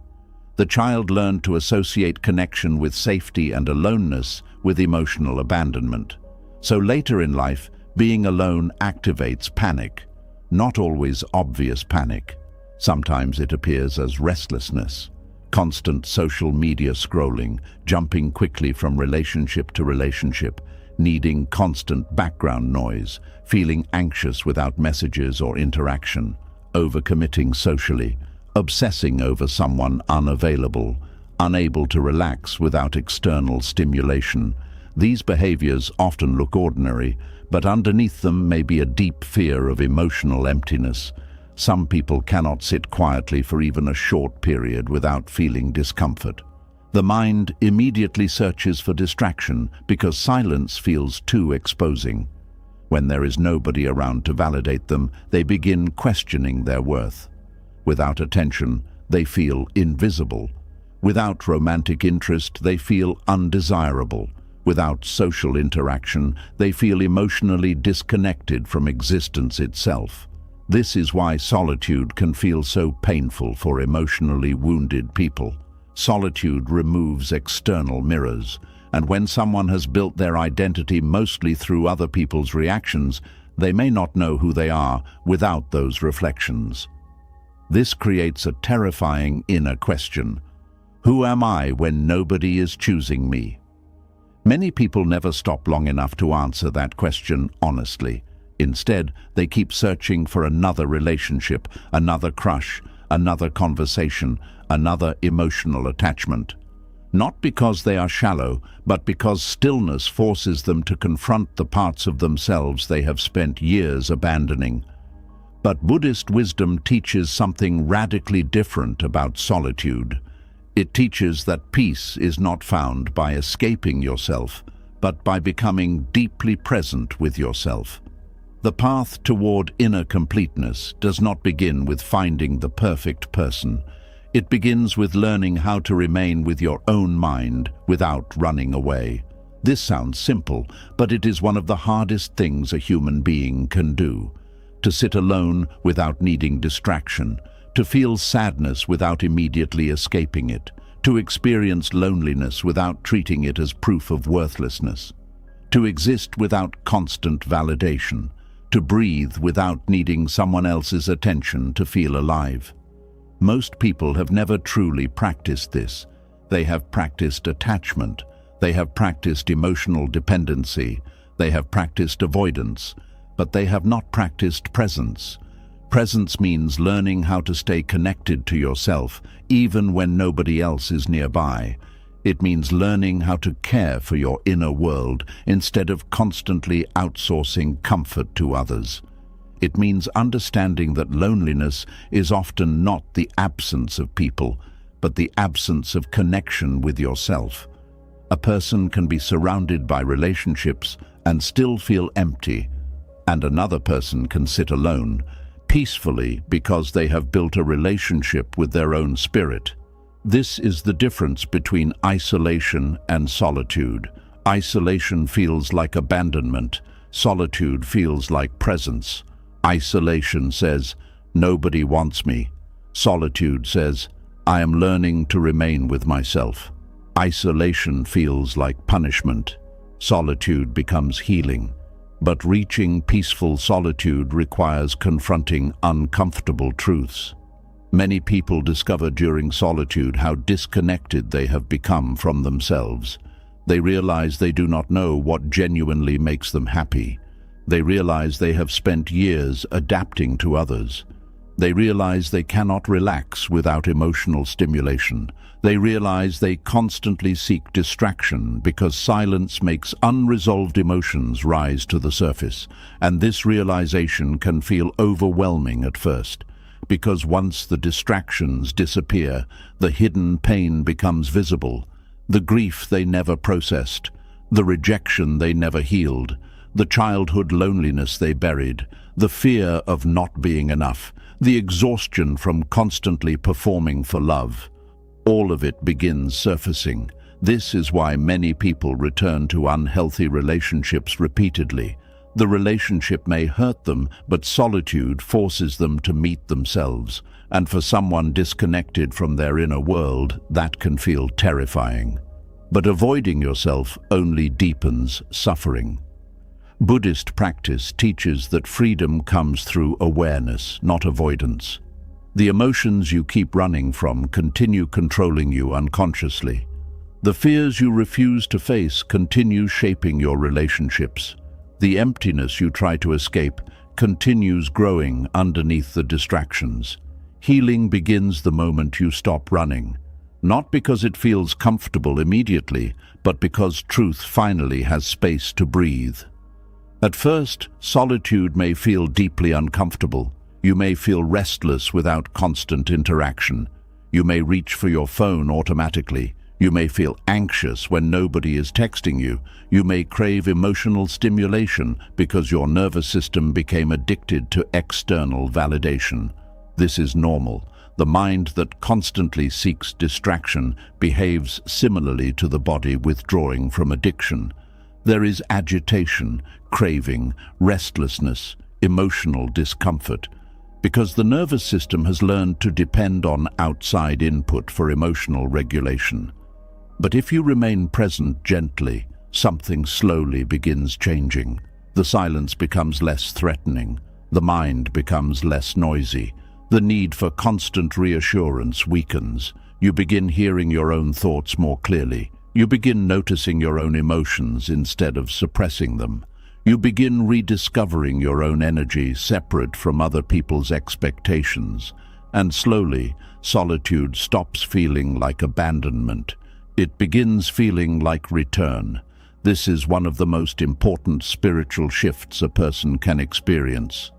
The child learned to associate connection with safety and aloneness with emotional abandonment. So later in life, being alone activates panic, not always obvious panic. Sometimes it appears as restlessness, constant social media scrolling, jumping quickly from relationship to relationship, needing constant background noise, feeling anxious without messages or interaction, overcommitting socially, obsessing over someone unavailable, unable to relax without external stimulation. These behaviors often look ordinary, but underneath them may be a deep fear of emotional emptiness. Some people cannot sit quietly for even a short period without feeling discomfort. The mind immediately searches for distraction because silence feels too exposing. When there is nobody around to validate them, they begin questioning their worth. Without attention, they feel invisible. Without romantic interest, they feel undesirable. Without social interaction, they feel emotionally disconnected from existence itself. This is why solitude can feel so painful for emotionally wounded people. Solitude removes external mirrors, and when someone has built their identity mostly through other people's reactions, they may not know who they are without those reflections. This creates a terrifying inner question. Who am I when nobody is choosing me? Many people never stop long enough to answer that question honestly. Instead, they keep searching for another relationship, another crush, another conversation, another emotional attachment. Not because they are shallow, but because stillness forces them to confront the parts of themselves they have spent years abandoning. But Buddhist wisdom teaches something radically different about solitude. It teaches that peace is not found by escaping yourself, but by becoming deeply present with yourself. The path toward inner completeness does not begin with finding the perfect person. It begins with learning how to remain with your own mind without running away. This sounds simple, but it is one of the hardest things a human being can do. To sit alone without needing distraction, to feel sadness without immediately escaping it, to experience loneliness without treating it as proof of worthlessness, to exist without constant validation, to breathe without needing someone else's attention to feel alive. Most people have never truly practiced this. They have practiced attachment, they have practiced emotional dependency, they have practiced avoidance, but they have not practiced presence. Presence means learning how to stay connected to yourself, even when nobody else is nearby. It means learning how to care for your inner world instead of constantly outsourcing comfort to others. It means understanding that loneliness is often not the absence of people, but the absence of connection with yourself. A person can be surrounded by relationships and still feel empty, and another person can sit alone, peacefully because they have built a relationship with their own spirit. This is the difference between isolation and solitude. Isolation feels like abandonment. Solitude feels like presence. Isolation says, "Nobody wants me." Solitude says, "I am learning to remain with myself." Isolation feels like punishment. Solitude becomes healing. But reaching peaceful solitude requires confronting uncomfortable truths. Many people discover during solitude how disconnected they have become from themselves. They realize they do not know what genuinely makes them happy. They realize they have spent years adapting to others. They realize they cannot relax without emotional stimulation. They realize they constantly seek distraction because silence makes unresolved emotions rise to the surface. And this realization can feel overwhelming at first, because once the distractions disappear, the hidden pain becomes visible. The grief they never processed, the rejection they never healed, the childhood loneliness they buried, the fear of not being enough, the exhaustion from constantly performing for love. All of it begins surfacing. This is why many people return to unhealthy relationships repeatedly. The relationship may hurt them, but solitude forces them to meet themselves. And for someone disconnected from their inner world, that can feel terrifying. But avoiding yourself only deepens suffering. Buddhist practice teaches that freedom comes through awareness, not avoidance. The emotions you keep running from continue controlling you unconsciously. The fears you refuse to face continue shaping your relationships. The emptiness you try to escape continues growing underneath the distractions. Healing begins the moment you stop running, not because it feels comfortable immediately, but because truth finally has space to breathe. At first, solitude may feel deeply uncomfortable. You may feel restless without constant interaction. You may reach for your phone automatically. You may feel anxious when nobody is texting you. You may crave emotional stimulation because your nervous system became addicted to external validation. This is normal. The mind that constantly seeks distraction behaves similarly to the body withdrawing from addiction. There is agitation, craving, restlessness, emotional discomfort. Because the nervous system has learned to depend on outside input for emotional regulation. But if you remain present gently, something slowly begins changing. The silence becomes less threatening. The mind becomes less noisy. The need for constant reassurance weakens. You begin hearing your own thoughts more clearly. You begin noticing your own emotions instead of suppressing them. You begin rediscovering your own energy separate from other people's expectations. And slowly, solitude stops feeling like abandonment. It begins feeling like return. This is one of the most important spiritual shifts a person can experience.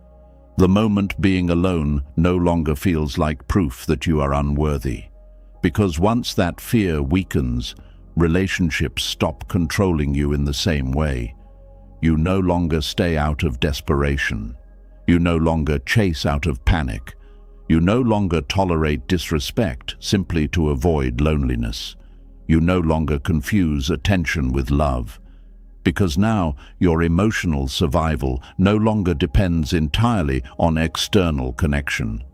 The moment being alone no longer feels like proof that you are unworthy. Because once that fear weakens, relationships stop controlling you in the same way. You no longer stay out of desperation. You no longer chase out of panic. You no longer tolerate disrespect simply to avoid loneliness. You no longer confuse attention with love. Because now your emotional survival no longer depends entirely on external connection.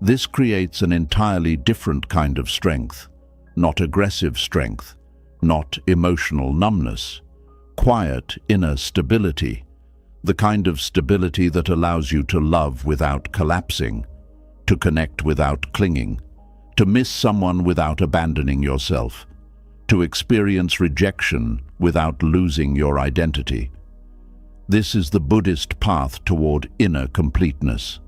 This creates an entirely different kind of strength. Not aggressive strength, not emotional numbness. Quiet inner stability, the kind of stability that allows you to love without collapsing, to connect without clinging, to miss someone without abandoning yourself, to experience rejection without losing your identity. This is the Buddhist path toward inner completeness,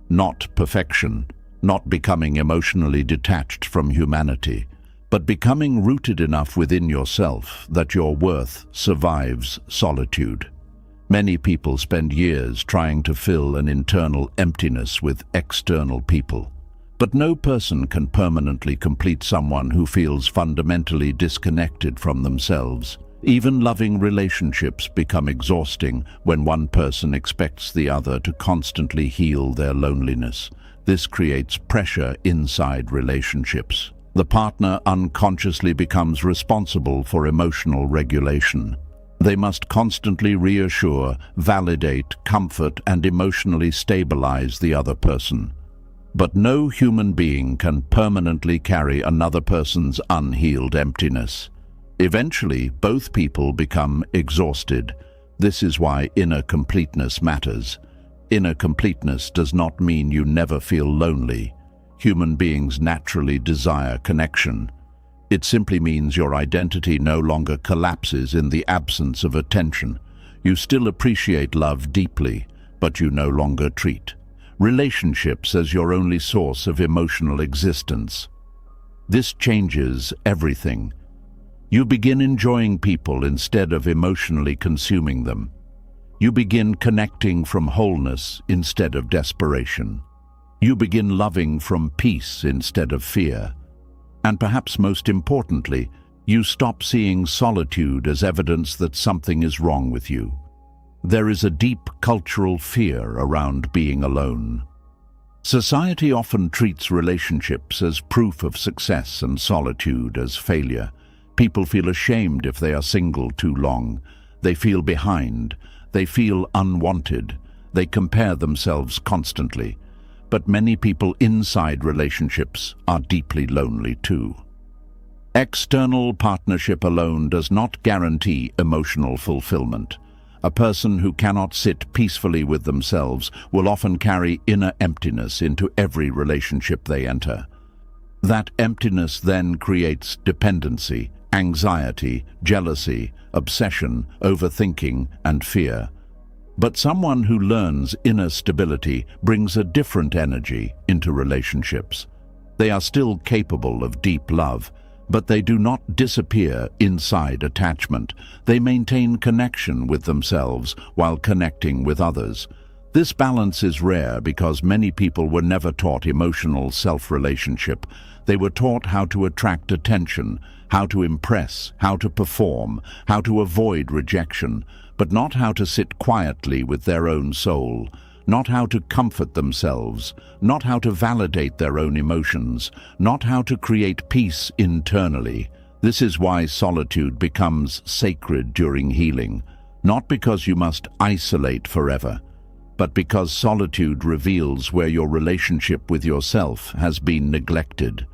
not perfection, not becoming emotionally detached from humanity, but becoming rooted enough within yourself that your worth survives solitude. Many people spend years trying to fill an internal emptiness with external people. But no person can permanently complete someone who feels fundamentally disconnected from themselves. Even loving relationships become exhausting when one person expects the other to constantly heal their loneliness. This creates pressure inside relationships. The partner unconsciously becomes responsible for emotional regulation. They must constantly reassure, validate, comfort, and emotionally stabilize the other person. But no human being can permanently carry another person's unhealed emptiness. Eventually, both people become exhausted. This is why inner completeness matters. Inner completeness does not mean you never feel lonely. Human beings naturally desire connection. It simply means your identity no longer collapses in the absence of attention. You still appreciate love deeply, but you no longer treat relationships as your only source of emotional existence. This changes everything. You begin enjoying people instead of emotionally consuming them. You begin connecting from wholeness instead of desperation. You begin loving from peace instead of fear. And perhaps most importantly, you stop seeing solitude as evidence that something is wrong with you. There is a deep cultural fear around being alone. Society often treats relationships as proof of success and solitude as failure. People feel ashamed if they are single too long. They feel behind. They feel unwanted. They compare themselves constantly. But many people inside relationships are deeply lonely too. External partnership alone does not guarantee emotional fulfillment. A person who cannot sit peacefully with themselves will often carry inner emptiness into every relationship they enter. That emptiness then creates dependency, anxiety, jealousy, obsession, overthinking, and fear. But someone who learns inner stability brings a different energy into relationships. They are still capable of deep love, but they do not disappear inside attachment. They maintain connection with themselves while connecting with others. This balance is rare because many people were never taught emotional self-relationship. They were taught how to attract attention, how to impress, how to perform, how to avoid rejection, but not how to sit quietly with their own soul, not how to comfort themselves, not how to validate their own emotions, not how to create peace internally. This is why solitude becomes sacred during healing, not because you must isolate forever, but because solitude reveals where your relationship with yourself has been neglected.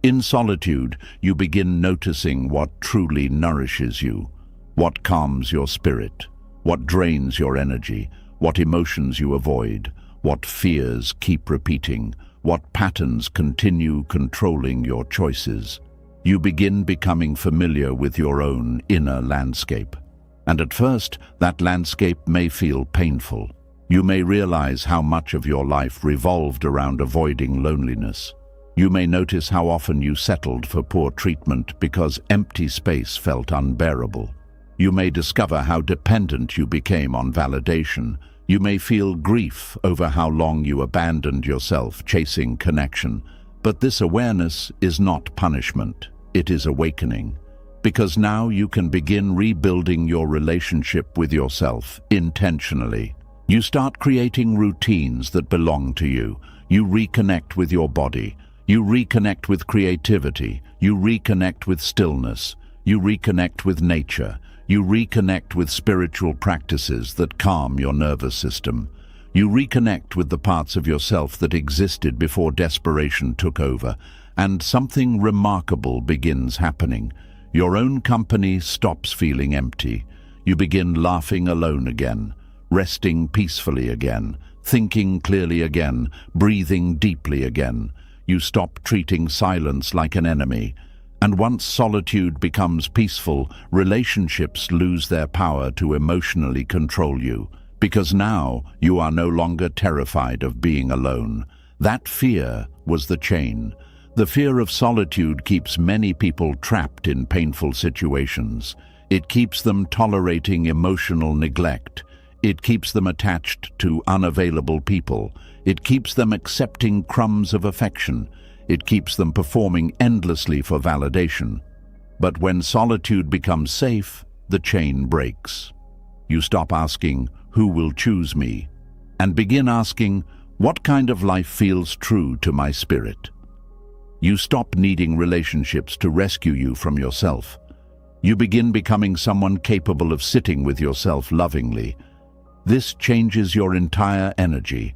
In solitude, you begin noticing what truly nourishes you, what calms your spirit, what drains your energy, what emotions you avoid, what fears keep repeating, what patterns continue controlling your choices. You begin becoming familiar with your own inner landscape. And at first, that landscape may feel painful. You may realize how much of your life revolved around avoiding loneliness. You may notice how often you settled for poor treatment because empty space felt unbearable. You may discover how dependent you became on validation. You may feel grief over how long you abandoned yourself chasing connection. But this awareness is not punishment. It is awakening. Because now you can begin rebuilding your relationship with yourself intentionally. You start creating routines that belong to you. You reconnect with your body. You reconnect with creativity. You reconnect with stillness. You reconnect with nature. You reconnect with spiritual practices that calm your nervous system. You reconnect with the parts of yourself that existed before desperation took over, and something remarkable begins happening. Your own company stops feeling empty. You begin laughing alone again, resting peacefully again, thinking clearly again, breathing deeply again. You stop treating silence like an enemy. And once solitude becomes peaceful, relationships lose their power to emotionally control you. Because now you are no longer terrified of being alone. That fear was the chain. The fear of solitude keeps many people trapped in painful situations. It keeps them tolerating emotional neglect. It keeps them attached to unavailable people. It keeps them accepting crumbs of affection. It keeps them performing endlessly for validation. But when solitude becomes safe, the chain breaks. You stop asking, "Who will choose me?" and begin asking, "What kind of life feels true to my spirit?" You stop needing relationships to rescue you from yourself. You begin becoming someone capable of sitting with yourself lovingly. This changes your entire energy.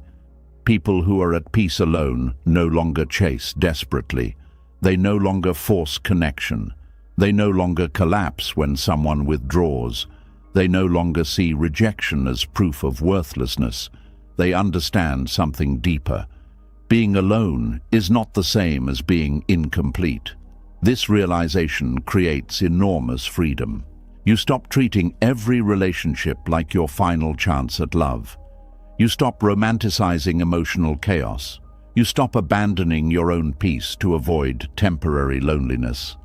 People who are at peace alone no longer chase desperately. They no longer force connection. They no longer collapse when someone withdraws. They no longer see rejection as proof of worthlessness. They understand something deeper. Being alone is not the same as being incomplete. This realization creates enormous freedom. You stop treating every relationship like your final chance at love. You stop romanticizing emotional chaos. You stop abandoning your own peace to avoid temporary loneliness.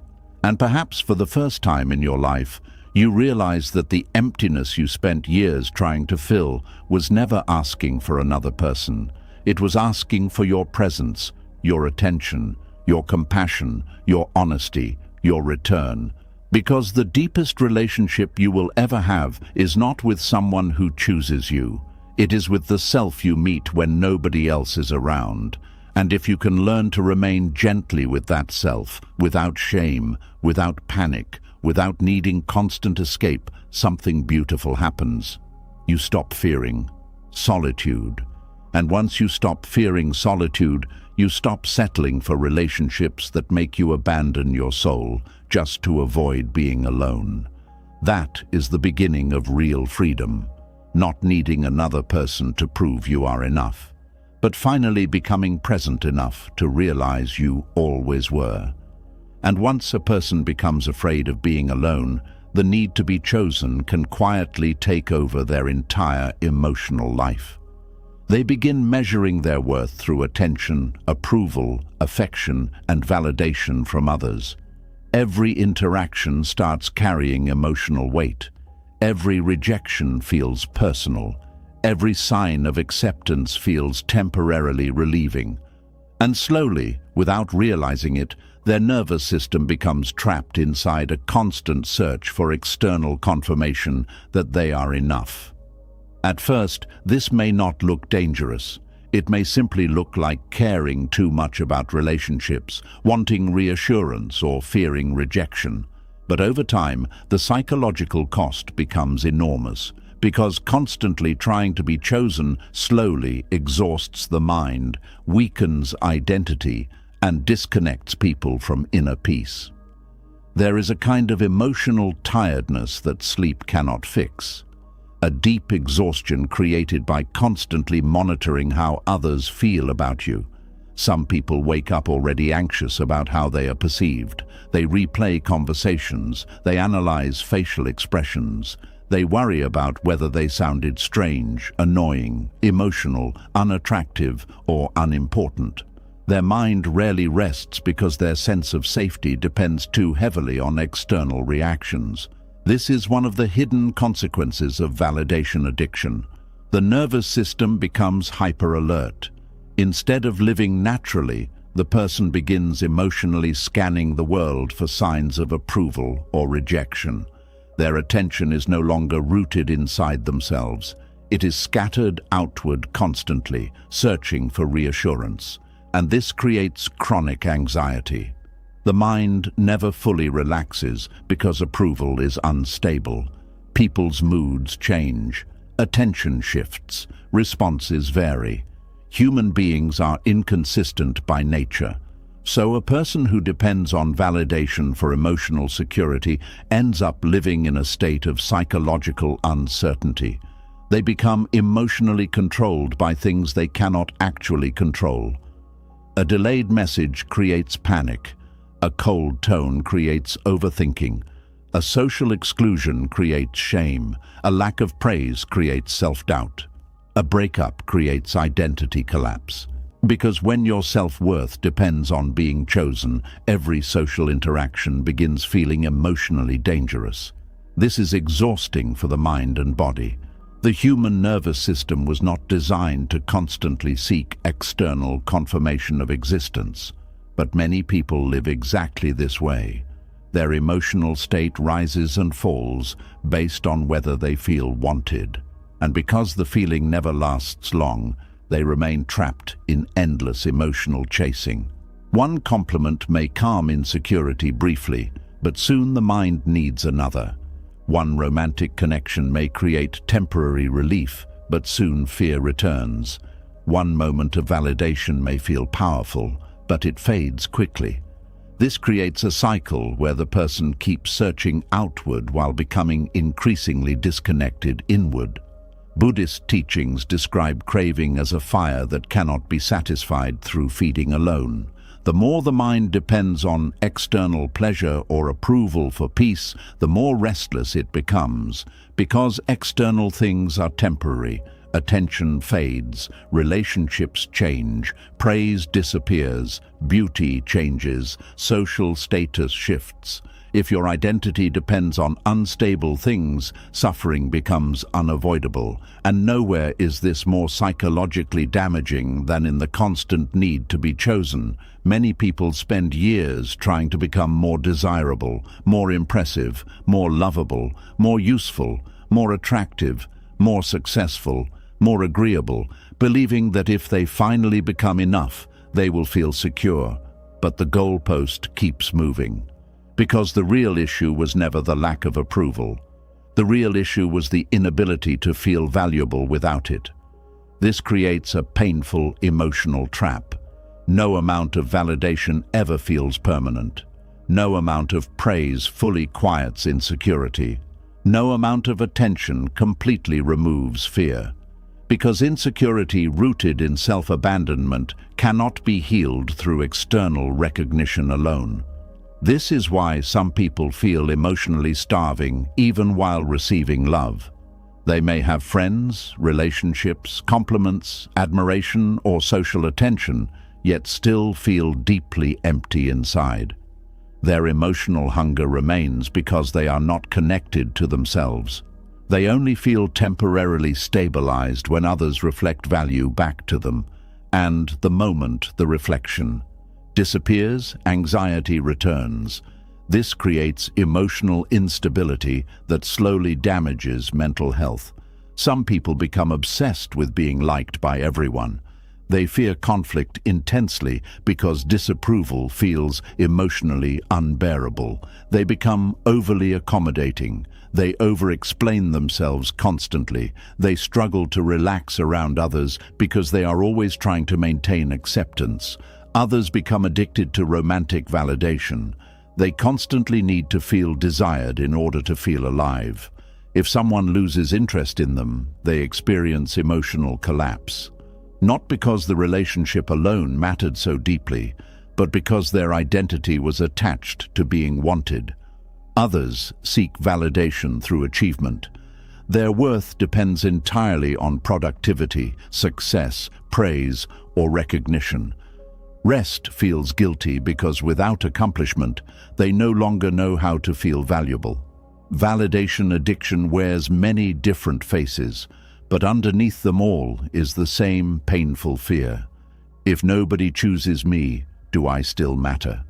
And perhaps for the first time in your life, you realize that the emptiness you spent years trying to fill was never asking for another person. It was asking for your presence, your attention, your compassion, your honesty, your return. Because the deepest relationship you will ever have is not with someone who chooses you. It is with the self you meet when nobody else is around. And if you can learn to remain gently with that self, without shame, without panic, without needing constant escape, something beautiful happens. You stop fearing solitude. And once you stop fearing solitude, you stop settling for relationships that make you abandon your soul just to avoid being alone. That is the beginning of real freedom. Not needing another person to prove you are enough, but finally becoming present enough to realize you always were. And once a person becomes afraid of being alone, the need to be chosen can quietly take over their entire emotional life. They begin measuring their worth through attention, approval, affection, and validation from others. Every interaction starts carrying emotional weight. Every rejection feels personal. Every sign of acceptance feels temporarily relieving. And slowly, without realizing it, their nervous system becomes trapped inside a constant search for external confirmation that they are enough. At first, this may not look dangerous. It may simply look like caring too much about relationships, wanting reassurance or fearing rejection. But over time, the psychological cost becomes enormous, because constantly trying to be chosen slowly exhausts the mind, weakens identity, and disconnects people from inner peace. There is a kind of emotional tiredness that sleep cannot fix, a deep exhaustion created by constantly monitoring how others feel about you. Some people wake up already anxious about how they are perceived. They replay conversations, they analyze facial expressions, they worry about whether they sounded strange, annoying, emotional, unattractive, or unimportant. Their mind rarely rests because their sense of safety depends too heavily on external reactions. This is one of the hidden consequences of validation addiction. The nervous system becomes hyper-alert. Instead of living naturally, the person begins emotionally scanning the world for signs of approval or rejection. Their attention is no longer rooted inside themselves. It is scattered outward constantly, searching for reassurance. And this creates chronic anxiety. The mind never fully relaxes because approval is unstable. People's moods change, attention shifts, responses vary. Human beings are inconsistent by nature. So a person who depends on validation for emotional security ends up living in a state of psychological uncertainty. They become emotionally controlled by things they cannot actually control. A delayed message creates panic. A cold tone creates overthinking. A social exclusion creates shame. A lack of praise creates self-doubt. A breakup creates identity collapse. Because when your self-worth depends on being chosen, every social interaction begins feeling emotionally dangerous. This is exhausting for the mind and body. The human nervous system was not designed to constantly seek external confirmation of existence. But many people live exactly this way. Their emotional state rises and falls based on whether they feel wanted. And because the feeling never lasts long, they remain trapped in endless emotional chasing. One compliment may calm insecurity briefly, but soon the mind needs another. One romantic connection may create temporary relief, but soon fear returns. One moment of validation may feel powerful, but it fades quickly. This creates a cycle where the person keeps searching outward while becoming increasingly disconnected inward. Buddhist teachings describe craving as a fire that cannot be satisfied through feeding alone. The more the mind depends on external pleasure or approval for peace, the more restless it becomes. Because external things are temporary, attention fades, relationships change, praise disappears, beauty changes, social status shifts. If your identity depends on unstable things, suffering becomes unavoidable. And nowhere is this more psychologically damaging than in the constant need to be chosen. Many people spend years trying to become more desirable, more impressive, more lovable, more useful, more attractive, more successful, more agreeable, believing that if they finally become enough, they will feel secure. But the goalpost keeps moving. Because the real issue was never the lack of approval. The real issue was the inability to feel valuable without it. This creates a painful emotional trap. No amount of validation ever feels permanent. No amount of praise fully quiets insecurity. No amount of attention completely removes fear. Because insecurity rooted in self-abandonment cannot be healed through external recognition alone. This is why some people feel emotionally starving even while receiving love. They may have friends, relationships, compliments, admiration, or social attention, yet still feel deeply empty inside. Their emotional hunger remains because they are not connected to themselves. They only feel temporarily stabilized when others reflect value back to them, and the moment the reflection disappears, anxiety returns. This creates emotional instability that slowly damages mental health. Some people become obsessed with being liked by everyone. They fear conflict intensely because disapproval feels emotionally unbearable. They become overly accommodating. They over-explain themselves constantly. They struggle to relax around others because they are always trying to maintain acceptance. Others become addicted to romantic validation. They constantly need to feel desired in order to feel alive. If someone loses interest in them, they experience emotional collapse. Not because the relationship alone mattered so deeply, but because their identity was attached to being wanted. Others seek validation through achievement. Their worth depends entirely on productivity, success, praise, or recognition. Rest feels guilty because without accomplishment, they no longer know how to feel valuable. Validation addiction wears many different faces, but underneath them all is the same painful fear. If nobody chooses me, do I still matter?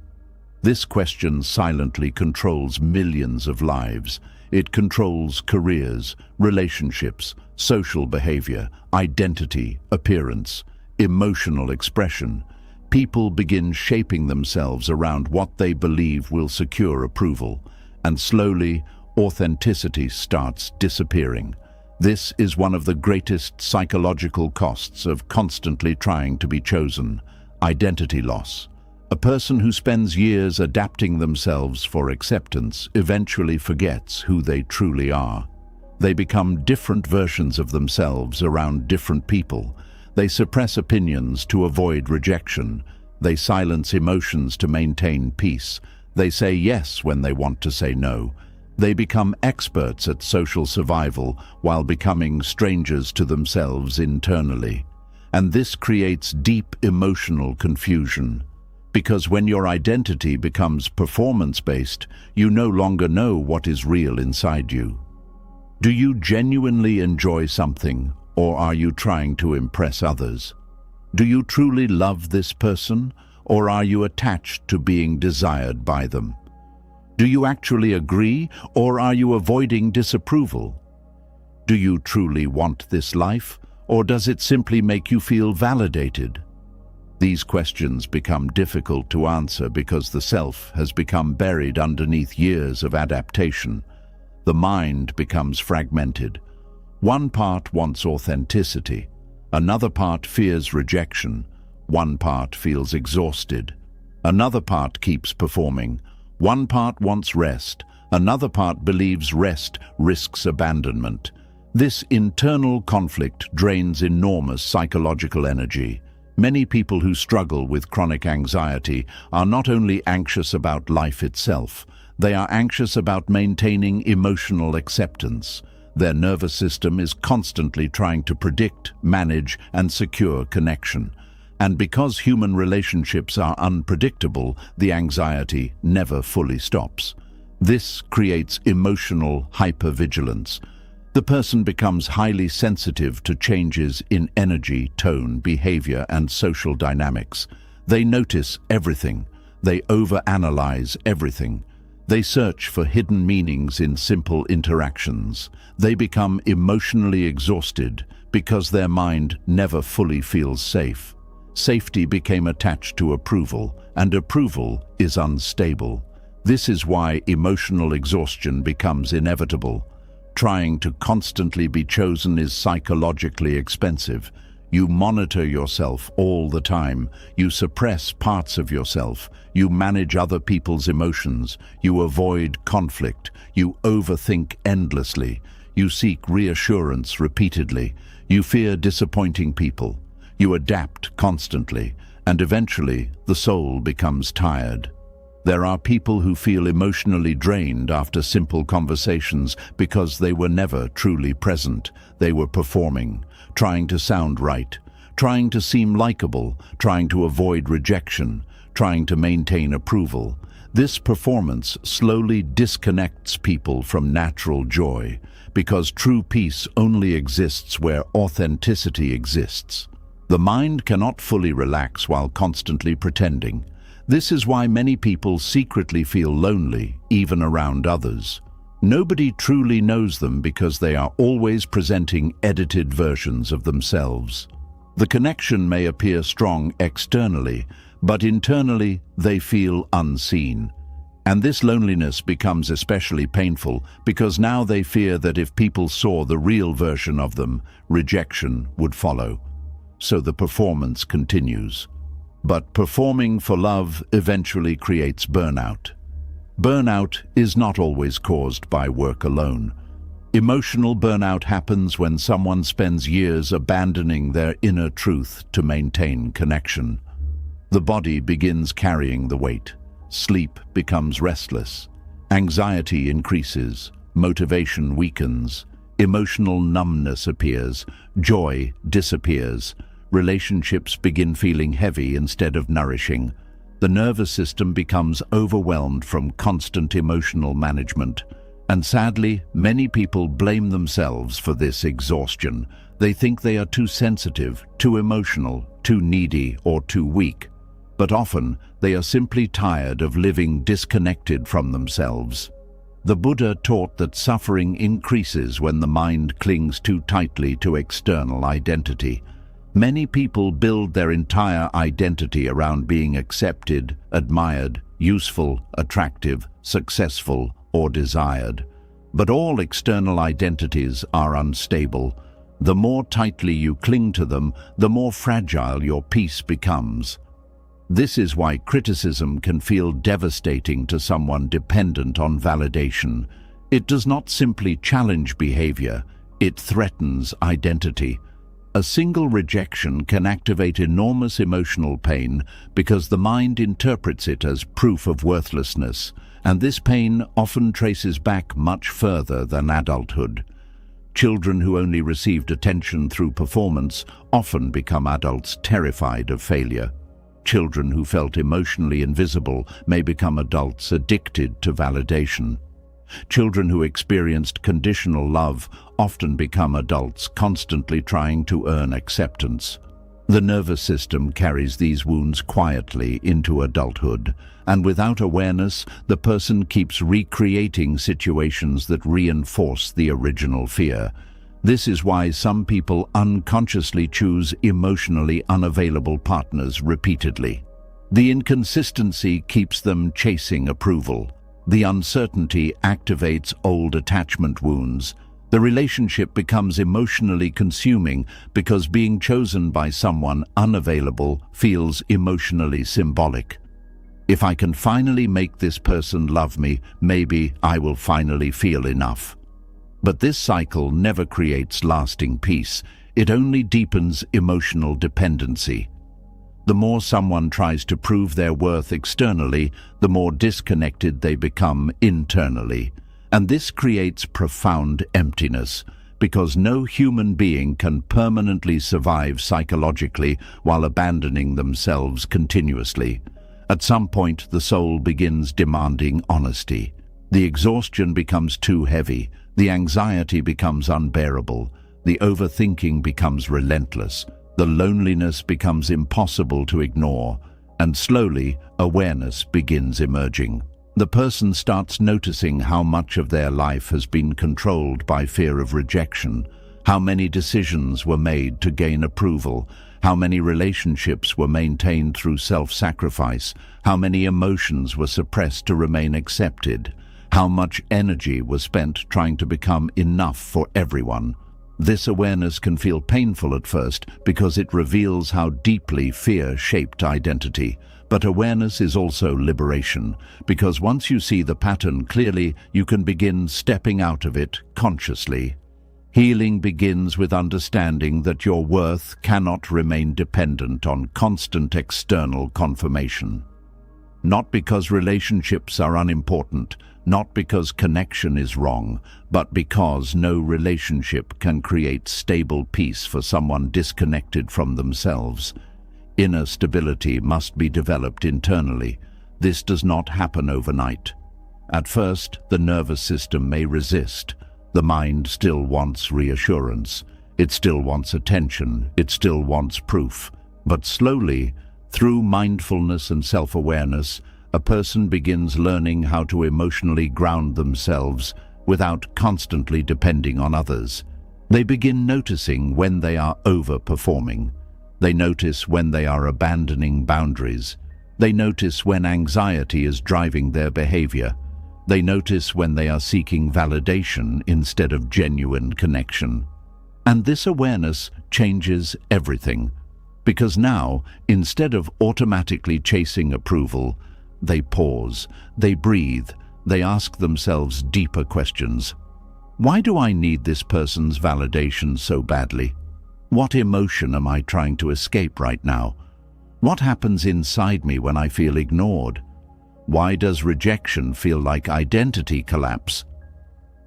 This question silently controls millions of lives. It controls careers, relationships, social behavior, identity, appearance, emotional expression. People begin shaping themselves around what they believe will secure approval, and slowly, authenticity starts disappearing. This is one of the greatest psychological costs of constantly trying to be chosen: identity loss. A person who spends years adapting themselves for acceptance eventually forgets who they truly are. They become different versions of themselves around different people. They suppress opinions to avoid rejection. They silence emotions to maintain peace. They say yes when they want to say no. They become experts at social survival while becoming strangers to themselves internally. And this creates deep emotional confusion. Because when your identity becomes performance-based, you no longer know what is real inside you. Do you genuinely enjoy something, or are you trying to impress others? Do you truly love this person, or are you attached to being desired by them? Do you actually agree, or are you avoiding disapproval? Do you truly want this life, or does it simply make you feel validated? These questions become difficult to answer because the self has become buried underneath years of adaptation. The mind becomes fragmented. One part wants authenticity. Another part fears rejection. One part feels exhausted. Another part keeps performing. One part wants rest. Another part believes rest risks abandonment. This internal conflict drains enormous psychological energy. Many people who struggle with chronic anxiety are not only anxious about life itself, they are anxious about maintaining emotional acceptance. Their nervous system is constantly trying to predict, manage, and secure connection. And because human relationships are unpredictable, the anxiety never fully stops. This creates emotional hypervigilance. The person becomes highly sensitive to changes in energy, tone, behavior, and social dynamics. They notice everything. They overanalyze everything. They search for hidden meanings in simple interactions. They become emotionally exhausted because their mind never fully feels safe. Safety became attached to approval, and approval is unstable. This is why emotional exhaustion becomes inevitable. Trying to constantly be chosen is psychologically expensive. You monitor yourself all the time. You suppress parts of yourself. You manage other people's emotions. You avoid conflict. You overthink endlessly. You seek reassurance repeatedly. You fear disappointing people. You adapt constantly, and eventually the soul becomes tired. There are people who feel emotionally drained after simple conversations because they were never truly present. They were performing, trying to sound right, trying to seem likable, trying to avoid rejection, trying to maintain approval. This performance slowly disconnects people from natural joy, because true peace only exists where authenticity exists. The mind cannot fully relax while constantly pretending. This is why many people secretly feel lonely, even around others. Nobody truly knows them because they are always presenting edited versions of themselves. The connection may appear strong externally, but internally they feel unseen. And this loneliness becomes especially painful because now they fear that if people saw the real version of them, rejection would follow. So the performance continues. But performing for love eventually creates burnout. Burnout is not always caused by work alone. Emotional burnout happens when someone spends years abandoning their inner truth to maintain connection. The body begins carrying the weight. Sleep becomes restless. Anxiety increases. Motivation weakens. Emotional numbness appears. Joy disappears. Relationships begin feeling heavy instead of nourishing. The nervous system becomes overwhelmed from constant emotional management. And sadly, many people blame themselves for this exhaustion. They think they are too sensitive, too emotional, too needy, or too weak. But often, they are simply tired of living disconnected from themselves. The Buddha taught that suffering increases when the mind clings too tightly to external identity. Many people build their entire identity around being accepted, admired, useful, attractive, successful, or desired. But all external identities are unstable. The more tightly you cling to them, the more fragile your peace becomes. This is why criticism can feel devastating to someone dependent on validation. It does not simply challenge behavior, it threatens identity. A single rejection can activate enormous emotional pain because the mind interprets it as proof of worthlessness, and this pain often traces back much further than adulthood. Children who only received attention through performance often become adults terrified of failure. Children who felt emotionally invisible may become adults addicted to validation. Children who experienced conditional love often become adults constantly trying to earn acceptance. The nervous system carries these wounds quietly into adulthood, and without awareness, the person keeps recreating situations that reinforce the original fear. This is why some people unconsciously choose emotionally unavailable partners repeatedly. The inconsistency keeps them chasing approval. The uncertainty activates old attachment wounds. The relationship becomes emotionally consuming because being chosen by someone unavailable feels emotionally symbolic. If I can finally make this person love me, maybe I will finally feel enough. But this cycle never creates lasting peace. It only deepens emotional dependency. The more someone tries to prove their worth externally, the more disconnected they become internally. And this creates profound emptiness, because no human being can permanently survive psychologically while abandoning themselves continuously. At some point, the soul begins demanding honesty. The exhaustion becomes too heavy. The anxiety becomes unbearable. The overthinking becomes relentless. The loneliness becomes impossible to ignore. And slowly, awareness begins emerging. The person starts noticing how much of their life has been controlled by fear of rejection, how many decisions were made to gain approval, how many relationships were maintained through self-sacrifice, how many emotions were suppressed to remain accepted, how much energy was spent trying to become enough for everyone. This awareness can feel painful at first because it reveals how deeply fear shaped identity. But awareness is also liberation, because once you see the pattern clearly, you can begin stepping out of it consciously. Healing begins with understanding that your worth cannot remain dependent on constant external confirmation. Not because relationships are unimportant, not because connection is wrong, but because no relationship can create stable peace for someone disconnected from themselves. Inner stability must be developed internally. This does not happen overnight. At first, the nervous system may resist. The mind still wants reassurance. It still wants attention. It still wants proof. But slowly, through mindfulness and self-awareness, a person begins learning how to emotionally ground themselves without constantly depending on others. They begin noticing when they are overperforming. They notice when they are abandoning boundaries. They notice when anxiety is driving their behavior. They notice when they are seeking validation instead of genuine connection. And this awareness changes everything. Because now, instead of automatically chasing approval, they pause, they breathe, they ask themselves deeper questions. Why do I need this person's validation so badly? What emotion am I trying to escape right now? What happens inside me when I feel ignored? Why does rejection feel like identity collapse?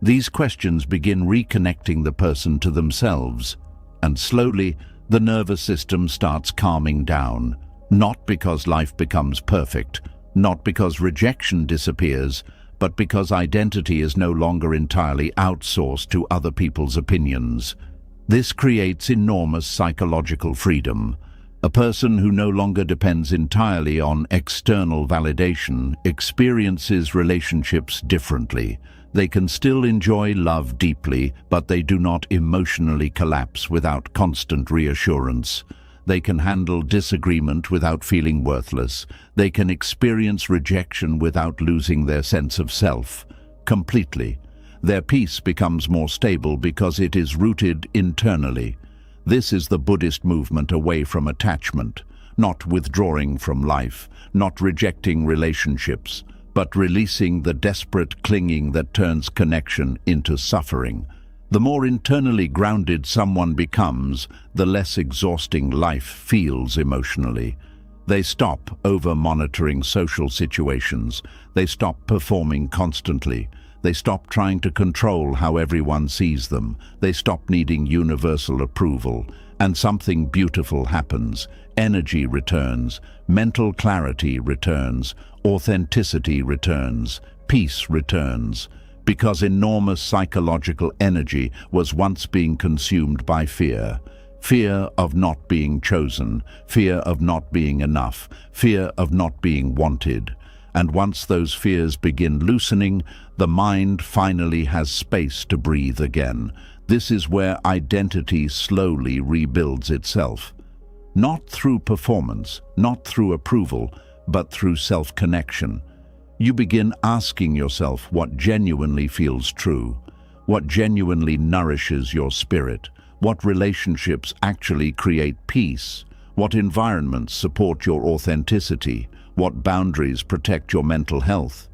These questions begin reconnecting the person to themselves, and slowly the nervous system starts calming down, not because life becomes perfect, not because rejection disappears, but because identity is no longer entirely outsourced to other people's opinions. This creates enormous psychological freedom. A person who no longer depends entirely on external validation experiences relationships differently. They can still enjoy love deeply, but they do not emotionally collapse without constant reassurance. They can handle disagreement without feeling worthless. They can experience rejection without losing their sense of self completely. Their peace becomes more stable because it is rooted internally. This is the Buddhist movement away from attachment, not withdrawing from life, not rejecting relationships, but releasing the desperate clinging that turns connection into suffering. The more internally grounded someone becomes, the less exhausting life feels emotionally. They stop over-monitoring social situations. They stop performing constantly. They stop trying to control how everyone sees them. They stop needing universal approval. And something beautiful happens. Energy returns. Mental clarity returns. Authenticity returns. Peace returns. Because enormous psychological energy was once being consumed by fear. Fear of not being chosen. Fear of not being enough. Fear of not being wanted. And once those fears begin loosening, the mind finally has space to breathe again. This is where identity slowly rebuilds itself. Not through performance, not through approval, but through self-connection. You begin asking yourself what genuinely feels true, what genuinely nourishes your spirit, what relationships actually create peace, what environments support your authenticity, what boundaries protect your mental health.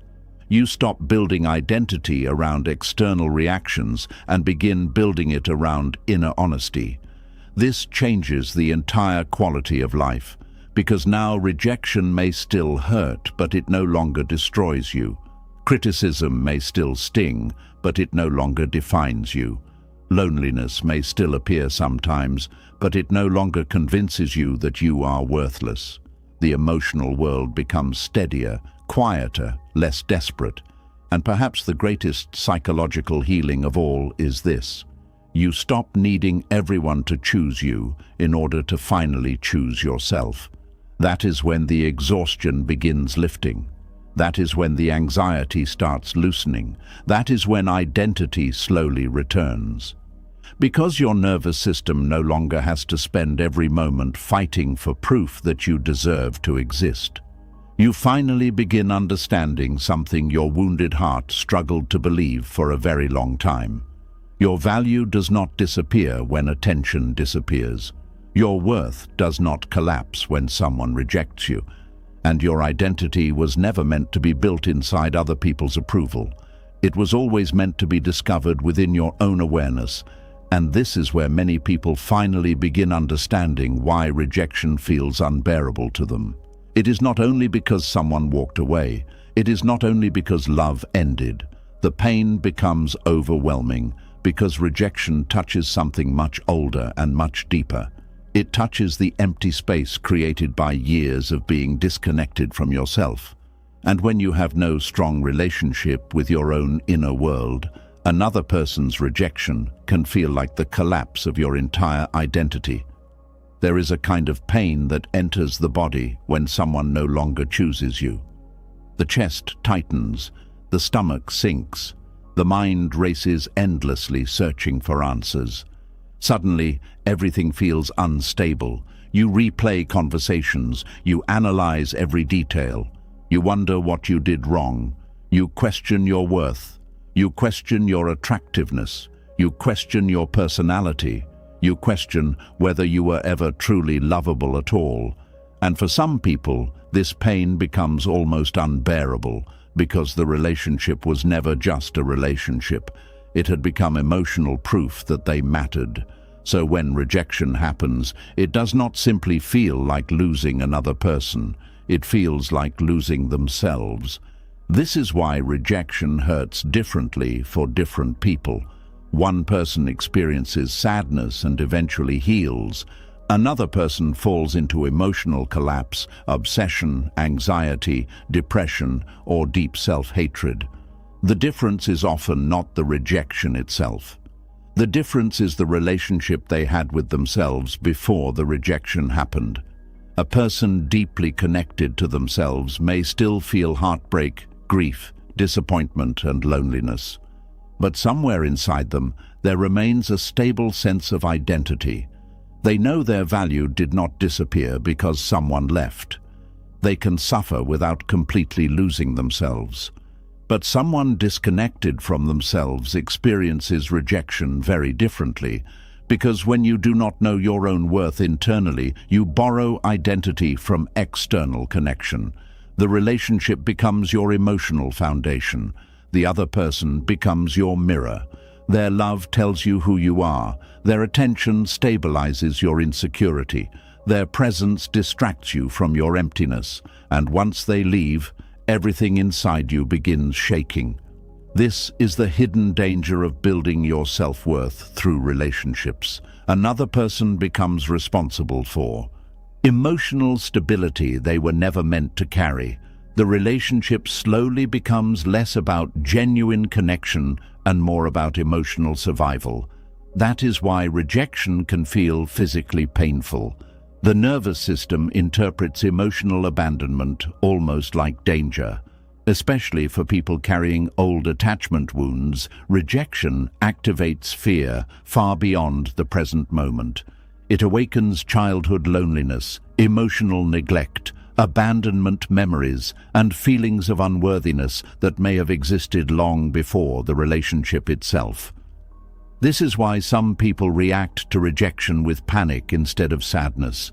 You stop building identity around external reactions and begin building it around inner honesty. This changes the entire quality of life, because now rejection may still hurt, but it no longer destroys you. Criticism may still sting, but it no longer defines you. Loneliness may still appear sometimes, but it no longer convinces you that you are worthless. The emotional world becomes steadier, quieter, less desperate. And perhaps the greatest psychological healing of all is this. You stop needing everyone to choose you in order to finally choose yourself. That is when the exhaustion begins lifting. That is when the anxiety starts loosening. That is when identity slowly returns. Because your nervous system no longer has to spend every moment fighting for proof that you deserve to exist. You finally begin understanding something your wounded heart struggled to believe for a very long time. Your value does not disappear when attention disappears. Your worth does not collapse when someone rejects you. And your identity was never meant to be built inside other people's approval. It was always meant to be discovered within your own awareness. And this is where many people finally begin understanding why rejection feels unbearable to them. It is not only because someone walked away. It is not only because love ended. The pain becomes overwhelming because rejection touches something much older and much deeper. It touches the empty space created by years of being disconnected from yourself. And when you have no strong relationship with your own inner world, another person's rejection can feel like the collapse of your entire identity. There is a kind of pain that enters the body when someone no longer chooses you. The chest tightens, the stomach sinks, the mind races endlessly searching for answers. Suddenly, everything feels unstable. You replay conversations. You analyze every detail. You wonder what you did wrong. You question your worth. You question your attractiveness. You question your personality. You question whether you were ever truly lovable at all. And for some people, this pain becomes almost unbearable because the relationship was never just a relationship. It had become emotional proof that they mattered. So when rejection happens, it does not simply feel like losing another person. It feels like losing themselves. This is why rejection hurts differently for different people. One person experiences sadness and eventually heals. Another person falls into emotional collapse, obsession, anxiety, depression, or deep self-hatred. The difference is often not the rejection itself. The difference is the relationship they had with themselves before the rejection happened. A person deeply connected to themselves may still feel heartbreak, grief, disappointment, and loneliness. But somewhere inside them, there remains a stable sense of identity. They know their value did not disappear because someone left. They can suffer without completely losing themselves. But someone disconnected from themselves experiences rejection very differently, because when you do not know your own worth internally, you borrow identity from external connection. The relationship becomes your emotional foundation. The other person becomes your mirror. Their love tells you who you are. Their attention stabilizes your insecurity. Their presence distracts you from your emptiness. And once they leave, everything inside you begins shaking. This is the hidden danger of building your self-worth through relationships. Another person becomes responsible for emotional stability they were never meant to carry. The relationship slowly becomes less about genuine connection and more about emotional survival. That is why rejection can feel physically painful. The nervous system interprets emotional abandonment almost like danger. Especially for people carrying old attachment wounds, rejection activates fear far beyond the present moment. It awakens childhood loneliness, emotional neglect, abandonment memories, and feelings of unworthiness that may have existed long before the relationship itself. This is why some people react to rejection with panic instead of sadness.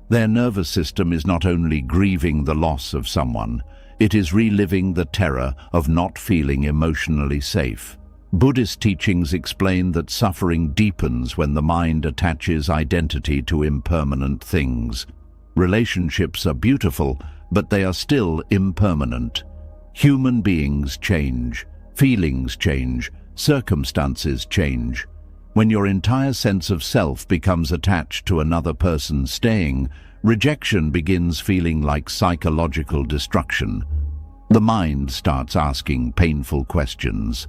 Their nervous system is not only grieving the loss of someone, it is reliving the terror of not feeling emotionally safe. Buddhist teachings explain that suffering deepens when the mind attaches identity to impermanent things. Relationships are beautiful, but they are still impermanent. Human beings change, feelings change, circumstances change. When your entire sense of self becomes attached to another person staying, rejection begins feeling like psychological destruction. The mind starts asking painful questions.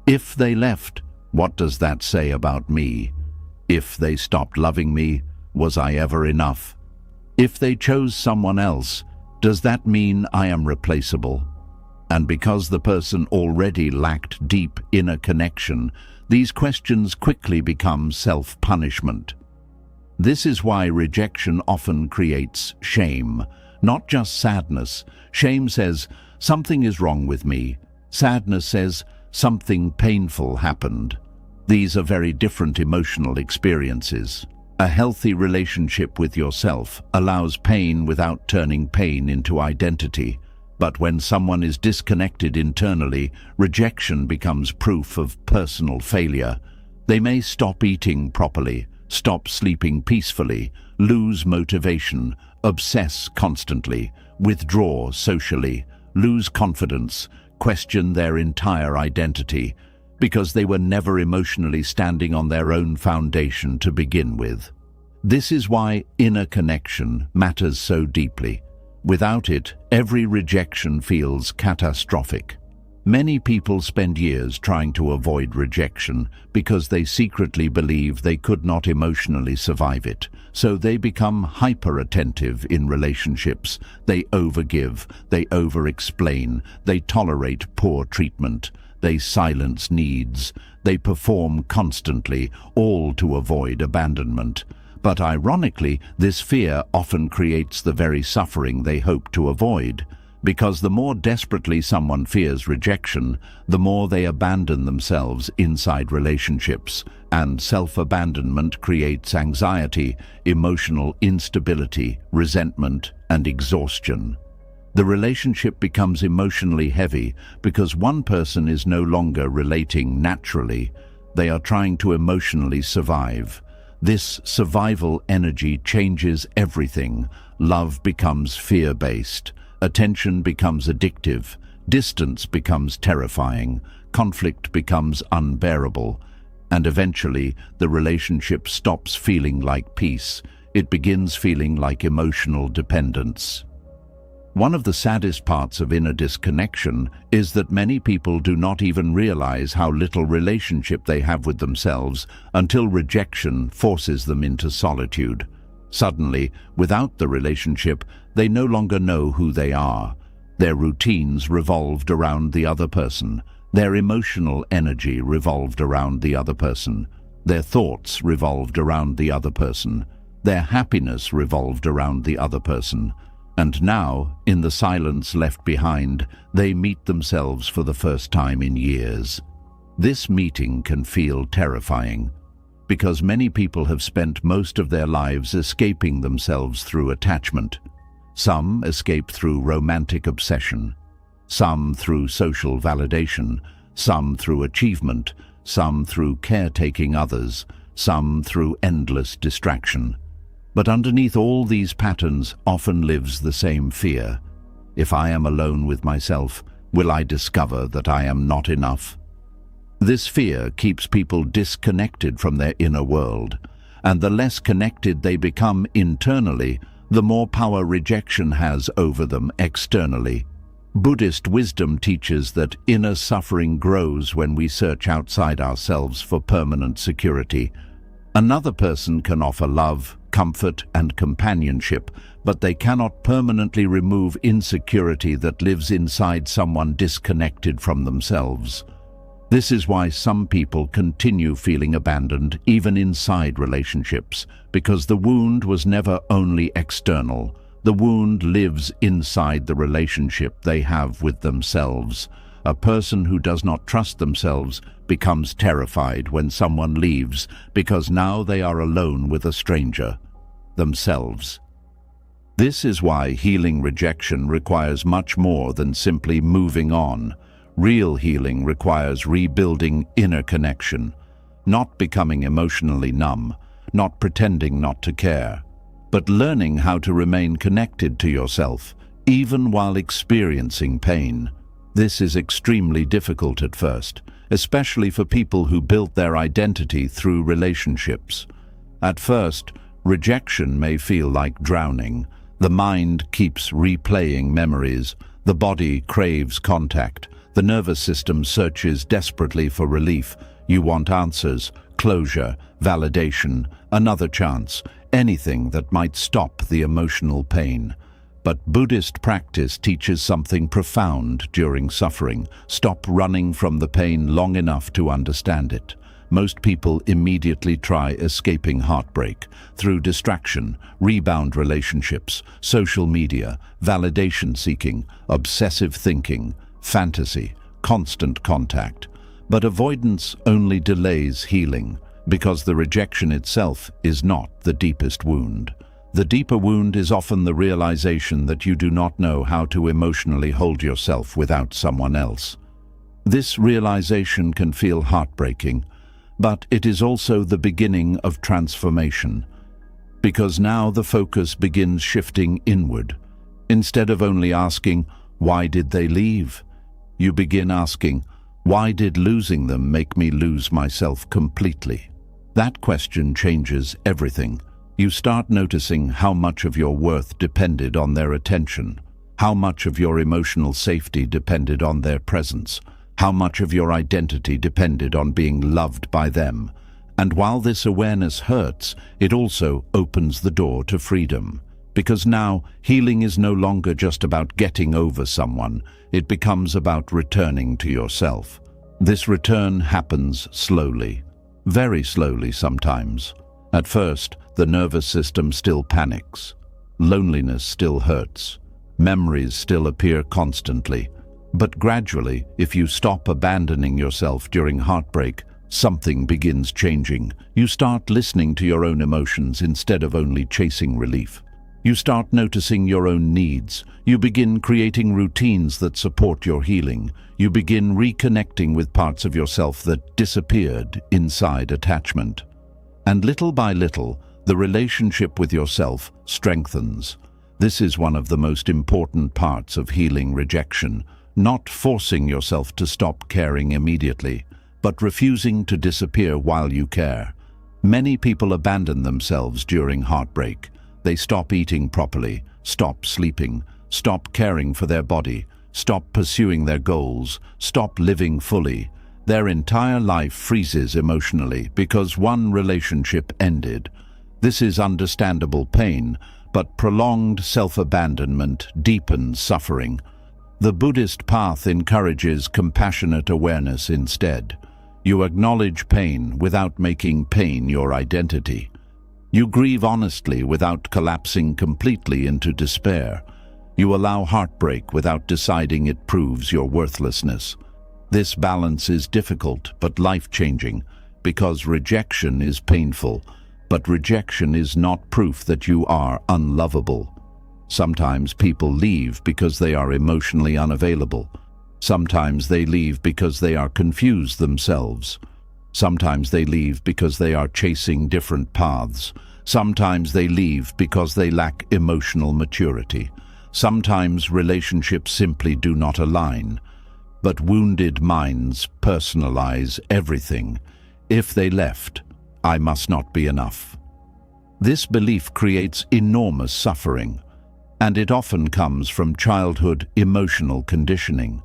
If they left, what does that say about me? If they stopped loving me, was I ever enough? If they chose someone else, does that mean I am replaceable? And because the person already lacked deep inner connection, these questions quickly become self-punishment. This is why rejection often creates shame, not just sadness. Shame says, something is wrong with me. Sadness says, something painful happened. These are very different emotional experiences. A healthy relationship with yourself allows pain without turning pain into identity. But when someone is disconnected internally, rejection becomes proof of personal failure. They may stop eating properly, stop sleeping peacefully, lose motivation, obsess constantly, withdraw socially, lose confidence, question their entire identity, because they were never emotionally standing on their own foundation to begin with. This is why inner connection matters so deeply. Without it, every rejection feels catastrophic. Many people spend years trying to avoid rejection because they secretly believe they could not emotionally survive it. So they become hyper-attentive in relationships. They overgive, they over-explain, they tolerate poor treatment, they silence needs, they perform constantly, all to avoid abandonment. But ironically, this fear often creates the very suffering they hope to avoid, because the more desperately someone fears rejection, the more they abandon themselves inside relationships, and self-abandonment creates anxiety, emotional instability, resentment, and exhaustion. The relationship becomes emotionally heavy because one person is no longer relating naturally. They are trying to emotionally survive. This survival energy changes everything. Love becomes fear-based. Attention becomes addictive. Distance becomes terrifying. Conflict becomes unbearable. And eventually, the relationship stops feeling like peace. It begins feeling like emotional dependence. One of the saddest parts of inner disconnection is that many people do not even realize how little relationship they have with themselves until rejection forces them into solitude. Suddenly, without the relationship, they no longer know who they are. Their routines revolved around the other person. Their emotional energy revolved around the other person. Their thoughts revolved around the other person. Their happiness revolved around the other person. And now, in the silence left behind, they meet themselves for the first time in years. This meeting can feel terrifying, because many people have spent most of their lives escaping themselves through attachment. Some escape through romantic obsession, some through social validation, some through achievement, some through caretaking others, some through endless distraction. But underneath all these patterns often lives the same fear. If I am alone with myself, will I discover that I am not enough? This fear keeps people disconnected from their inner world, and the less connected they become internally, the more power rejection has over them externally. Buddhist wisdom teaches that inner suffering grows when we search outside ourselves for permanent security. Another person can offer love, comfort, and companionship, but they cannot permanently remove insecurity that lives inside someone disconnected from themselves. This is why some people continue feeling abandoned even inside relationships, because the wound was never only external. The wound lives inside the relationship they have with themselves. A person who does not trust themselves becomes terrified when someone leaves because now they are alone with a stranger, themselves. This is why healing rejection requires much more than simply moving on. Real healing requires rebuilding inner connection, not becoming emotionally numb, not pretending not to care, but learning how to remain connected to yourself, even while experiencing pain. This is extremely difficult at first, especially for people who built their identity through relationships. At first, rejection may feel like drowning. The mind keeps replaying memories. The body craves contact. The nervous system searches desperately for relief. You want answers, closure, validation, another chance, anything that might stop the emotional pain. But Buddhist practice teaches something profound during suffering. Stop running from the pain long enough to understand it. Most people immediately try escaping heartbreak through distraction, rebound relationships, social media, validation seeking, obsessive thinking, fantasy, constant contact. But avoidance only delays healing, because the rejection itself is not the deepest wound. The deeper wound is often the realization that you do not know how to emotionally hold yourself without someone else. This realization can feel heartbreaking, but it is also the beginning of transformation, because now the focus begins shifting inward. Instead of only asking, "Why did they leave?" you begin asking, "Why did losing them make me lose myself completely?" That question changes everything. You start noticing how much of your worth depended on their attention, how much of your emotional safety depended on their presence, how much of your identity depended on being loved by them. And while this awareness hurts, it also opens the door to freedom. Because now, healing is no longer just about getting over someone, it becomes about returning to yourself. This return happens slowly, very slowly sometimes. At first, the nervous system still panics. Loneliness still hurts. Memories still appear constantly. But gradually, if you stop abandoning yourself during heartbreak, something begins changing. You start listening to your own emotions instead of only chasing relief. You start noticing your own needs. You begin creating routines that support your healing. You begin reconnecting with parts of yourself that disappeared inside attachment. And little by little, the relationship with yourself strengthens. This is one of the most important parts of healing rejection, not forcing yourself to stop caring immediately, but refusing to disappear while you care. Many people abandon themselves during heartbreak. They stop eating properly, stop sleeping, stop caring for their body, stop pursuing their goals, stop living fully. Their entire life freezes emotionally because one relationship ended. This is understandable pain, but prolonged self-abandonment deepens suffering. The Buddhist path encourages compassionate awareness instead. You acknowledge pain without making pain your identity. You grieve honestly without collapsing completely into despair. You allow heartbreak without deciding it proves your worthlessness. This balance is difficult but life-changing because rejection is painful, but rejection is not proof that you are unlovable. Sometimes people leave because they are emotionally unavailable. Sometimes they leave because they are confused themselves. Sometimes they leave because they are chasing different paths. Sometimes they leave because they lack emotional maturity. Sometimes relationships simply do not align. But wounded minds personalize everything. If they left, I must not be enough. This belief creates enormous suffering, and it often comes from childhood emotional conditioning.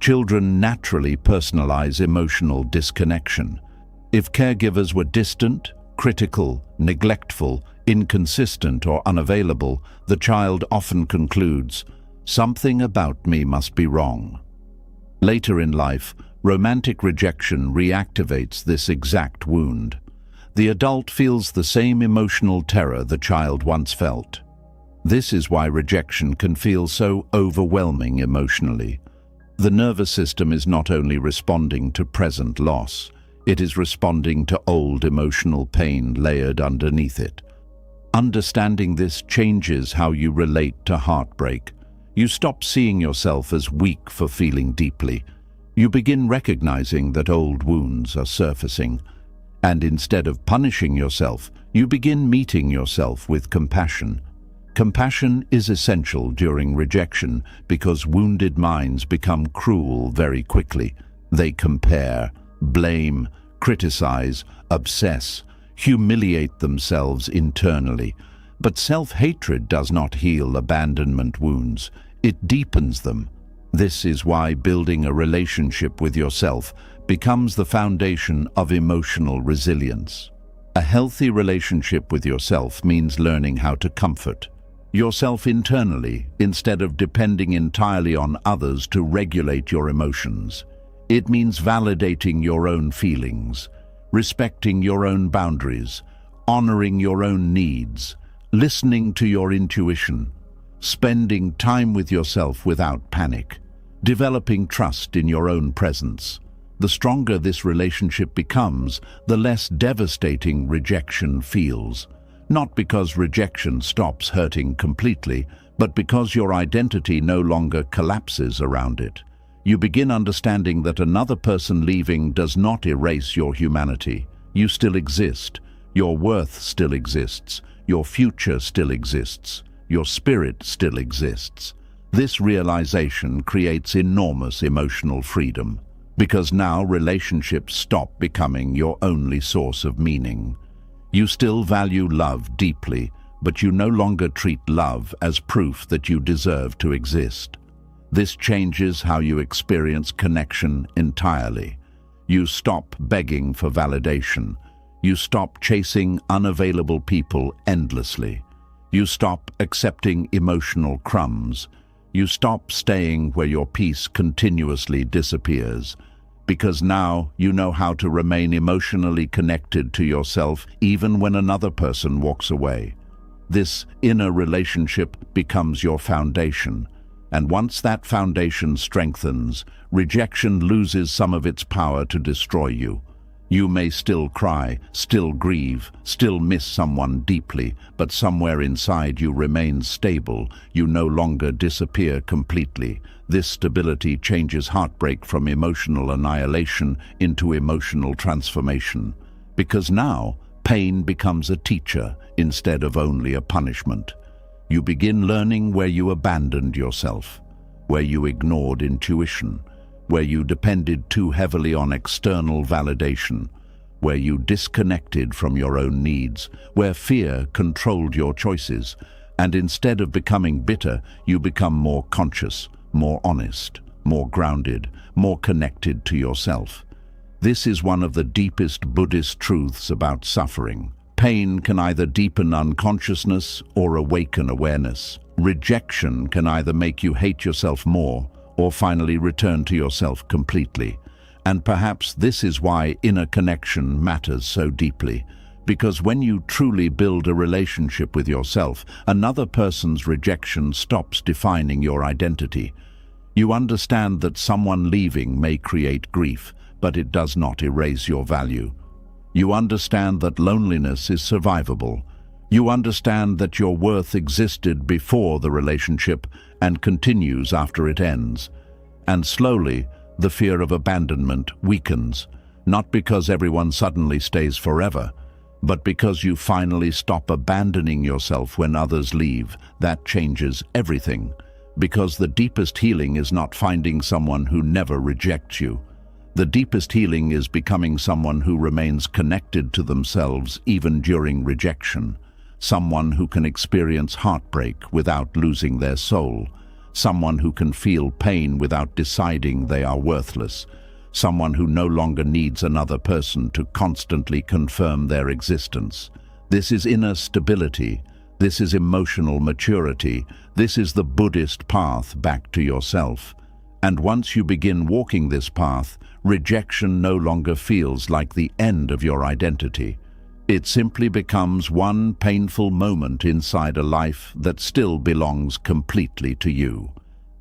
Children naturally personalize emotional disconnection. If caregivers were distant, critical, neglectful, inconsistent, or unavailable, the child often concludes, "Something about me must be wrong." Later in life, romantic rejection reactivates this exact wound. The adult feels the same emotional terror the child once felt. This is why rejection can feel so overwhelming emotionally. The nervous system is not only responding to present loss, it is responding to old emotional pain layered underneath it. Understanding this changes how you relate to heartbreak. You stop seeing yourself as weak for feeling deeply. You begin recognizing that old wounds are surfacing. And instead of punishing yourself, you begin meeting yourself with compassion. Compassion is essential during rejection because wounded minds become cruel very quickly. They compare, blame, criticize, obsess, humiliate themselves internally. But self-hatred does not heal abandonment wounds. It deepens them. This is why building a relationship with yourself becomes the foundation of emotional resilience. A healthy relationship with yourself means learning how to comfort yourself internally instead of depending entirely on others to regulate your emotions. It means validating your own feelings, respecting your own boundaries, honoring your own needs, listening to your intuition, spending time with yourself without panic, developing trust in your own presence. The stronger this relationship becomes, the less devastating rejection feels. Not because rejection stops hurting completely, but because your identity no longer collapses around it. You begin understanding that another person leaving does not erase your humanity. You still exist. Your worth still exists. Your future still exists. Your spirit still exists. This realization creates enormous emotional freedom, because now relationships stop becoming your only source of meaning. You still value love deeply, but you no longer treat love as proof that you deserve to exist. This changes how you experience connection entirely. You stop begging for validation. You stop chasing unavailable people endlessly. You stop accepting emotional crumbs. You stop staying where your peace continuously disappears. because now you know how to remain emotionally connected to yourself even when another person walks away. This inner relationship becomes your foundation, and once that foundation strengthens, rejection loses some of its power to destroy you. You may still cry, still grieve, still miss someone deeply, but somewhere inside you remain stable. You no longer disappear completely. This stability changes heartbreak from emotional annihilation into emotional transformation. Because now, pain becomes a teacher instead of only a punishment. You begin learning where you abandoned yourself, where you ignored intuition, where you depended too heavily on external validation, where you disconnected from your own needs, where fear controlled your choices, and instead of becoming bitter, you become more conscious, more honest, more grounded, more connected to yourself. This is one of the deepest Buddhist truths about suffering. Pain can either deepen unconsciousness or awaken awareness. Rejection can either make you hate yourself more or finally return to yourself completely. And perhaps this is why inner connection matters so deeply. Because when you truly build a relationship with yourself, another person's rejection stops defining your identity. You understand that someone leaving may create grief, but it does not erase your value. You understand that loneliness is survivable. You understand that your worth existed before the relationship and continues after it ends. And slowly, the fear of abandonment weakens, not because everyone suddenly stays forever, but because you finally stop abandoning yourself when others leave. That changes everything, because the deepest healing is not finding someone who never rejects you. The deepest healing is becoming someone who remains connected to themselves even during rejection. Someone who can experience heartbreak without losing their soul. Someone who can feel pain without deciding they are worthless. Someone who no longer needs another person to constantly confirm their existence. This is inner stability. This is emotional maturity. This is the Buddhist path back to yourself. And once you begin walking this path, rejection no longer feels like the end of your identity. It simply becomes one painful moment inside a life that still belongs completely to you.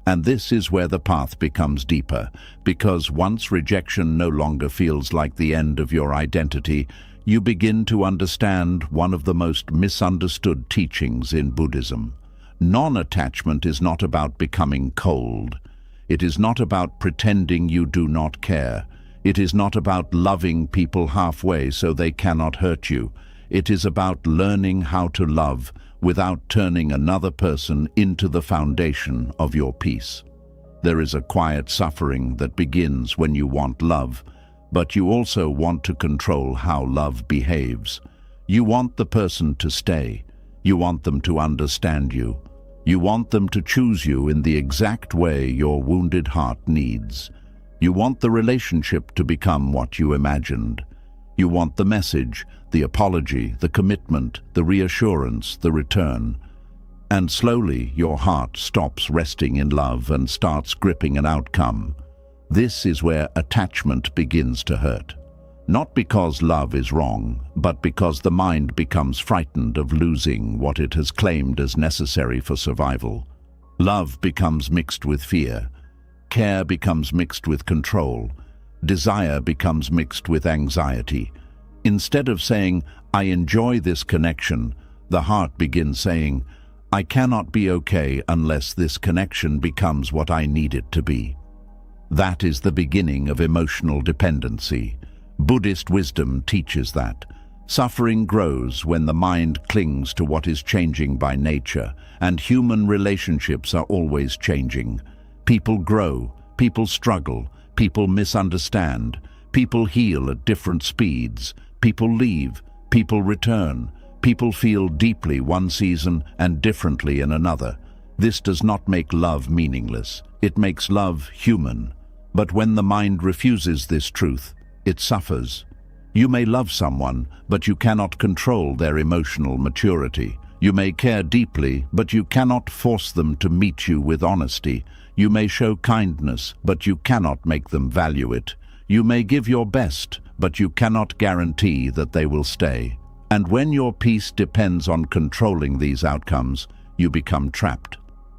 And this is where the path becomes deeper, because once rejection no longer feels like the end of your identity, you begin to understand one of the most misunderstood teachings in Buddhism. Non-attachment is not about becoming cold. It is not about pretending you do not care. It is not about loving people halfway so they cannot hurt you. It is about learning how to love without turning another person into the foundation of your peace. There is a quiet suffering that begins when you want love, but you also want to control how love behaves. You want the person to stay. You want them to understand you. You want them to choose you in the exact way your wounded heart needs. You want the relationship to become what you imagined. You want the message, the apology, the commitment, the reassurance, the return. And slowly your heart stops resting in love and starts gripping an outcome. This is where attachment begins to hurt. Not because love is wrong, but because the mind becomes frightened of losing what it has claimed as necessary for survival. Love becomes mixed with fear. Care becomes mixed with control. Desire becomes mixed with anxiety. Instead of saying, "I enjoy this connection," the heart begins saying, "I cannot be okay unless this connection becomes what I need it to be." That is the beginning of emotional dependency. Buddhist wisdom teaches that. Suffering grows when the mind clings to what is changing by nature, and human relationships are always changing. People grow, people struggle, people misunderstand, people heal at different speeds, people leave, people return, people feel deeply one season and differently in another. This does not make love meaningless. It makes love human. But when the mind refuses this truth, it suffers. You may love someone, but you cannot control their emotional maturity. You may care deeply, but you cannot force them to meet you with honesty. You may show kindness, but you cannot make them value it. You may give your best, but you cannot guarantee that they will stay. And when your peace depends on controlling these outcomes, you become trapped.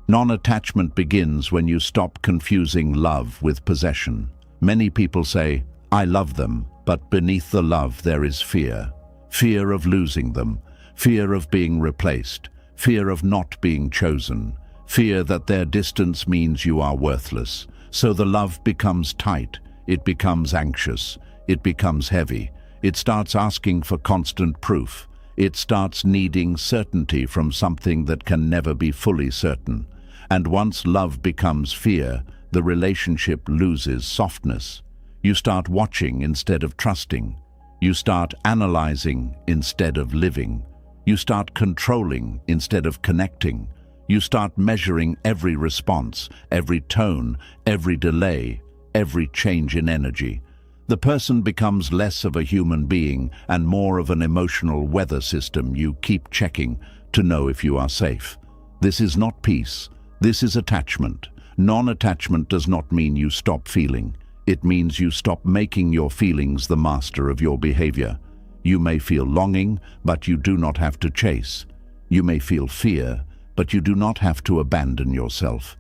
Non-attachment begins when you stop confusing love with possession. Many people say, "I love them," but beneath the love there is fear. Fear of losing them, fear of being replaced, fear of not being chosen, fear that their distance means you are worthless. So the love becomes tight, it becomes anxious, it becomes heavy. It starts asking for constant proof. It starts needing certainty from something that can never be fully certain. And once love becomes fear, the relationship loses softness. You start watching instead of trusting. You start analyzing instead of living. You start controlling instead of connecting. You start measuring every response, every tone, every delay, every change in energy. The person becomes less of a human being and more of an emotional weather system you keep checking to know if you are safe. This is not peace. This is attachment. Non-attachment does not mean you stop feeling. It means you stop making your feelings the master of your behavior. You may feel longing, but you do not have to chase. You may feel fear, but you do not have to abandon yourself.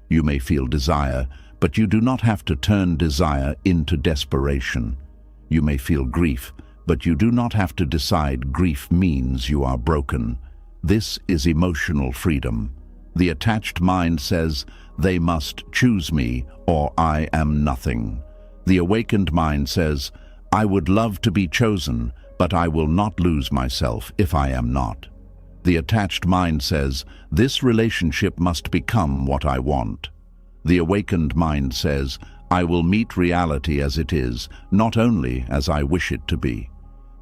You may feel desire, but you do not have to turn desire into desperation. You may feel grief, but you do not have to decide grief means you are broken. This is emotional freedom. The attached mind says, "They must choose me or I am nothing." The awakened mind says, "I would love to be chosen, but I will not lose myself if I am not." The attached mind says, "This relationship must become what I want." The awakened mind says, "I will meet reality as it is, not only as I wish it to be."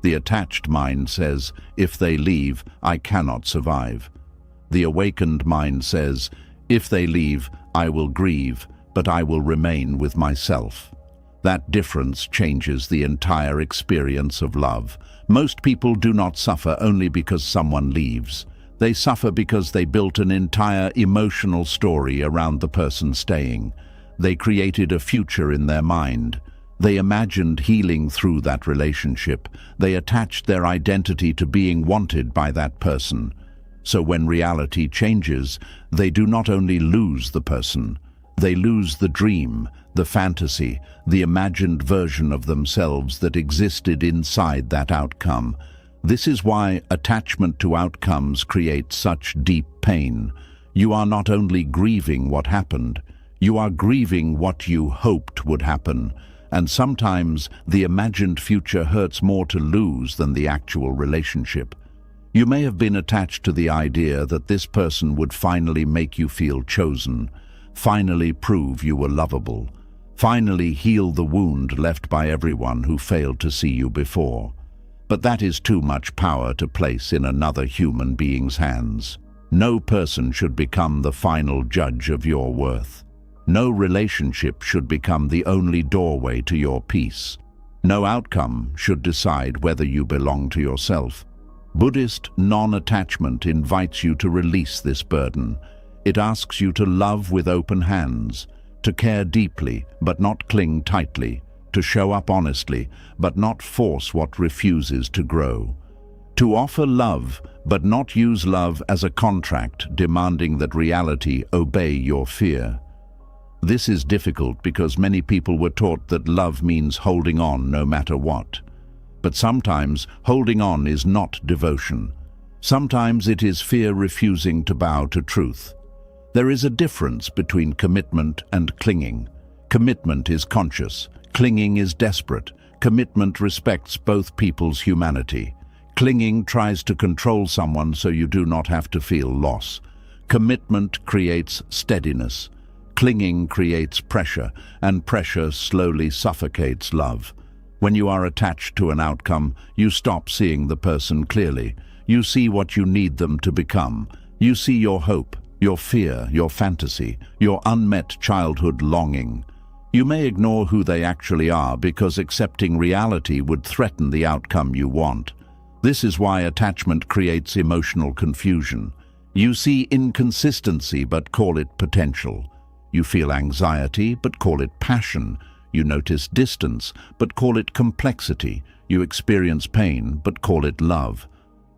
The attached mind says, "If they leave, I cannot survive." The awakened mind says, "If they leave, I will grieve, but I will remain with myself." That difference changes the entire experience of love. Most people do not suffer only because someone leaves. They suffer because they built an entire emotional story around the person staying. They created a future in their mind. They imagined healing through that relationship. They attached their identity to being wanted by that person. So when reality changes, they do not only lose the person, they lose the dream, the fantasy, the imagined version of themselves that existed inside that outcome. This is why attachment to outcomes creates such deep pain. You are not only grieving what happened, you are grieving what you hoped would happen. And sometimes the imagined future hurts more to lose than the actual relationship. You may have been attached to the idea that this person would finally make you feel chosen, finally prove you were lovable, finally heal the wound left by everyone who failed to see you before. But that is too much power to place in another human being's hands. No person should become the final judge of your worth. No relationship should become the only doorway to your peace. No outcome should decide whether you belong to yourself. Buddhist non-attachment invites you to release this burden. It asks you to love with open hands, to care deeply but not cling tightly, to show up honestly but not force what refuses to grow. To offer love but not use love as a contract demanding that reality obey your fear. This is difficult because many people were taught that love means holding on no matter what. But sometimes holding on is not devotion. Sometimes it is fear refusing to bow to truth. There is a difference between commitment and clinging. Commitment is conscious. Clinging is desperate. Commitment respects both people's humanity. Clinging tries to control someone so you do not have to feel loss. Commitment creates steadiness. Clinging creates pressure, and pressure slowly suffocates love. When you are attached to an outcome, you stop seeing the person clearly. You see what you need them to become. You see your hope, your fear, your fantasy, your unmet childhood longing. You may ignore who they actually are because accepting reality would threaten the outcome you want. This is why attachment creates emotional confusion. You see inconsistency but call it potential. You feel anxiety but call it passion. You notice distance, but call it complexity. You experience pain, but call it love.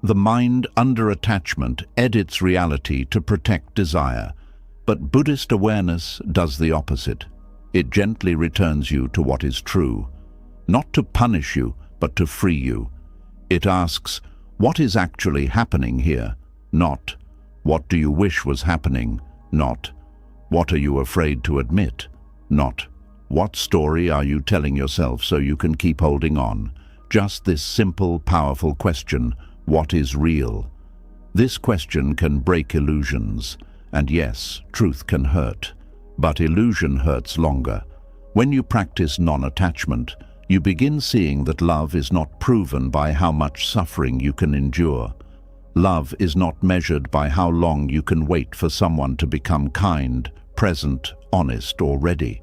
The mind, under attachment, edits reality to protect desire. But Buddhist awareness does the opposite. It gently returns you to what is true. Not to punish you, but to free you. It asks, what is actually happening here? Not, what do you wish was happening? Not, what are you afraid to admit? Not, what story are you telling yourself so you can keep holding on? Just this simple, powerful question, what is real? This question can break illusions. And yes, truth can hurt. But illusion hurts longer. When you practice non-attachment, you begin seeing that love is not proven by how much suffering you can endure. Love is not measured by how long you can wait for someone to become kind, present, honest, or ready.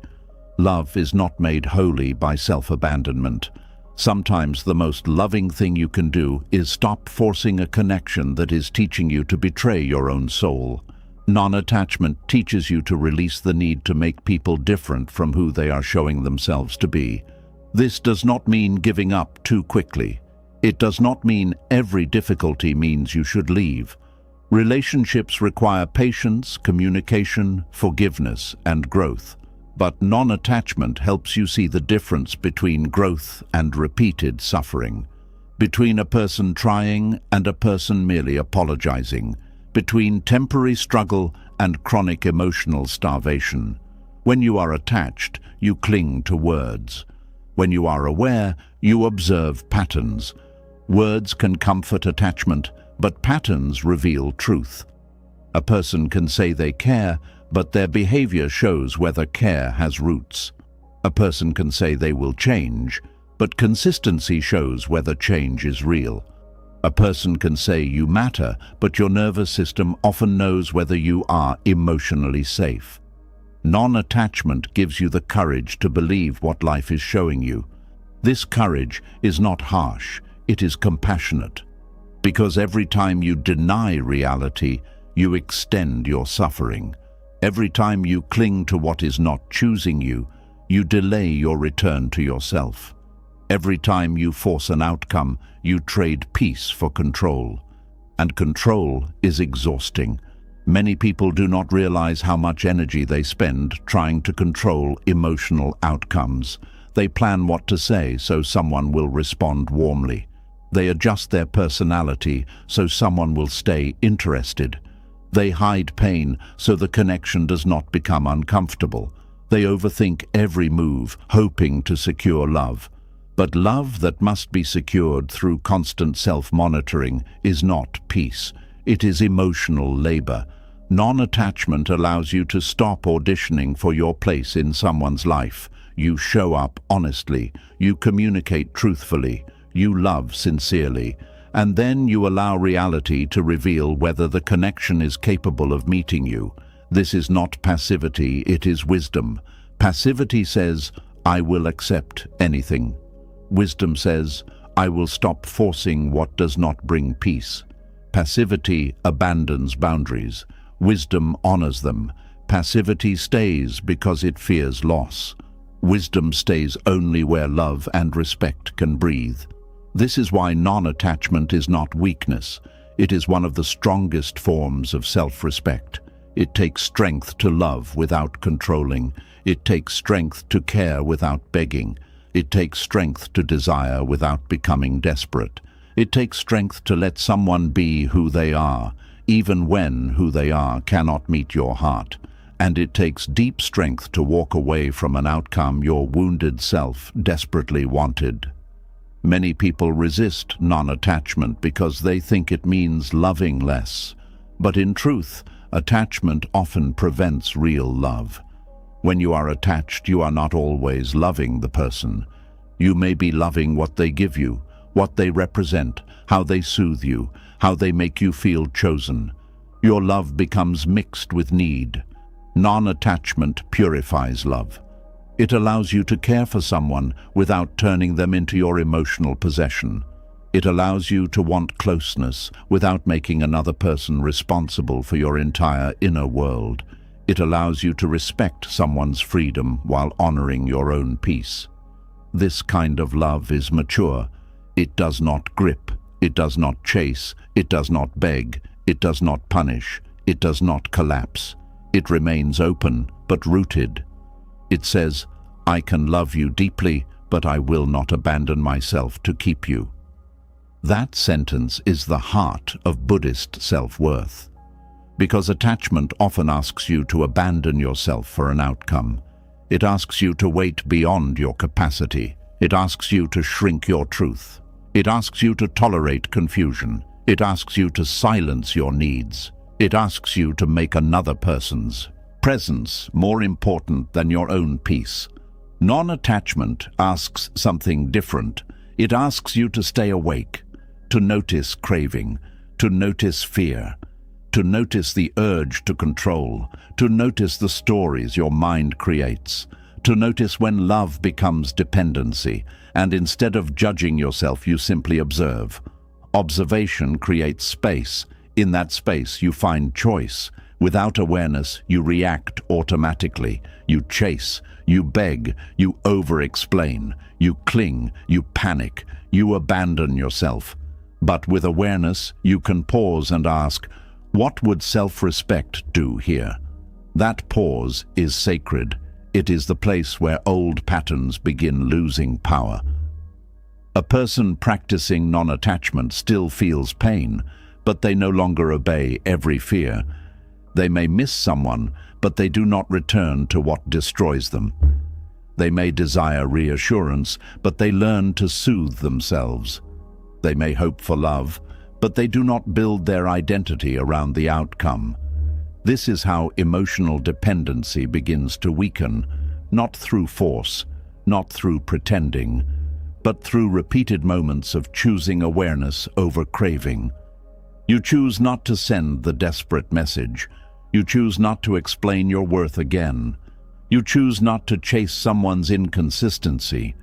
Love is not made holy by self-abandonment. Sometimes the most loving thing you can do is stop forcing a connection that is teaching you to betray your own soul. Non-attachment teaches you to release the need to make people different from who they are showing themselves to be. This does not mean giving up too quickly. It does not mean every difficulty means you should leave. Relationships require patience, communication, forgiveness, and growth. But non-attachment helps you see the difference between growth and repeated suffering, between a person trying and a person merely apologizing, between temporary struggle and chronic emotional starvation. When you are attached, you cling to words. When you are aware, you observe patterns. Words can comfort attachment, but patterns reveal truth. A person can say they care, but their behavior shows whether care has roots. A person can say they will change, but consistency shows whether change is real. A person can say you matter, but your nervous system often knows whether you are emotionally safe. Non-attachment gives you the courage to believe what life is showing you. This courage is not harsh, it is compassionate. Because every time you deny reality, you extend your suffering. Every time you cling to what is not choosing you, you delay your return to yourself. Every time you force an outcome, you trade peace for control. And control is exhausting. Many people do not realize how much energy they spend trying to control emotional outcomes. They plan what to say so someone will respond warmly. They adjust their personality so someone will stay interested. They hide pain so the connection does not become uncomfortable. They overthink every move, hoping to secure love. But love that must be secured through constant self-monitoring is not peace. It is emotional labor. Non-attachment allows you to stop auditioning for your place in someone's life. You show up honestly, you communicate truthfully, you love sincerely, and then you allow reality to reveal whether the connection is capable of meeting you. This is not passivity, it is wisdom. Passivity says, I will accept anything. Wisdom says, I will stop forcing what does not bring peace. Passivity abandons boundaries. Wisdom honors them. Passivity stays because it fears loss. Wisdom stays only where love and respect can breathe. This is why non-attachment is not weakness. It is one of the strongest forms of self-respect. It takes strength to love without controlling. It takes strength to care without begging. It takes strength to desire without becoming desperate. It takes strength to let someone be who they are, even when who they are cannot meet your heart. And it takes deep strength to walk away from an outcome your wounded self desperately wanted. Many people resist non-attachment because they think it means loving less. But in truth, attachment often prevents real love. When you are attached, you are not always loving the person. You may be loving what they give you, what they represent, how they soothe you, how they make you feel chosen. Your love becomes mixed with need. Non-attachment purifies love. It allows you to care for someone without turning them into your emotional possession. It allows you to want closeness without making another person responsible for your entire inner world. It allows you to respect someone's freedom while honoring your own peace. This kind of love is mature. It does not grip. It does not chase. It does not beg. It does not punish. It does not collapse. It remains open, but rooted. It says, I can love you deeply, but I will not abandon myself to keep you. That sentence is the heart of Buddhist self-worth. Because attachment often asks you to abandon yourself for an outcome. It asks you to wait beyond your capacity. It asks you to shrink your truth. It asks you to tolerate confusion. It asks you to silence your needs. It asks you to make another person's presence more important than your own peace. Non-attachment asks something different. It asks you to stay awake, to notice craving, to notice fear, to notice the urge to control, to notice the stories your mind creates, to notice when love becomes dependency, and instead of judging yourself, you simply observe. Observation creates space. In that space, you find choice. Without awareness, you react automatically. You chase, you beg, you over-explain, you cling, you panic, you abandon yourself. But with awareness, you can pause and ask, what would self-respect do here? That pause is sacred. It is the place where old patterns begin losing power. A person practicing non-attachment still feels pain, but they no longer obey every fear. They may miss someone, but they do not return to what destroys them. They may desire reassurance, but they learn to soothe themselves. They may hope for love, but they do not build their identity around the outcome. This is how emotional dependency begins to weaken, not through force, not through pretending, but through repeated moments of choosing awareness over craving. You choose not to send the desperate message. You choose not to explain your worth again. You choose not to chase someone's inconsistency.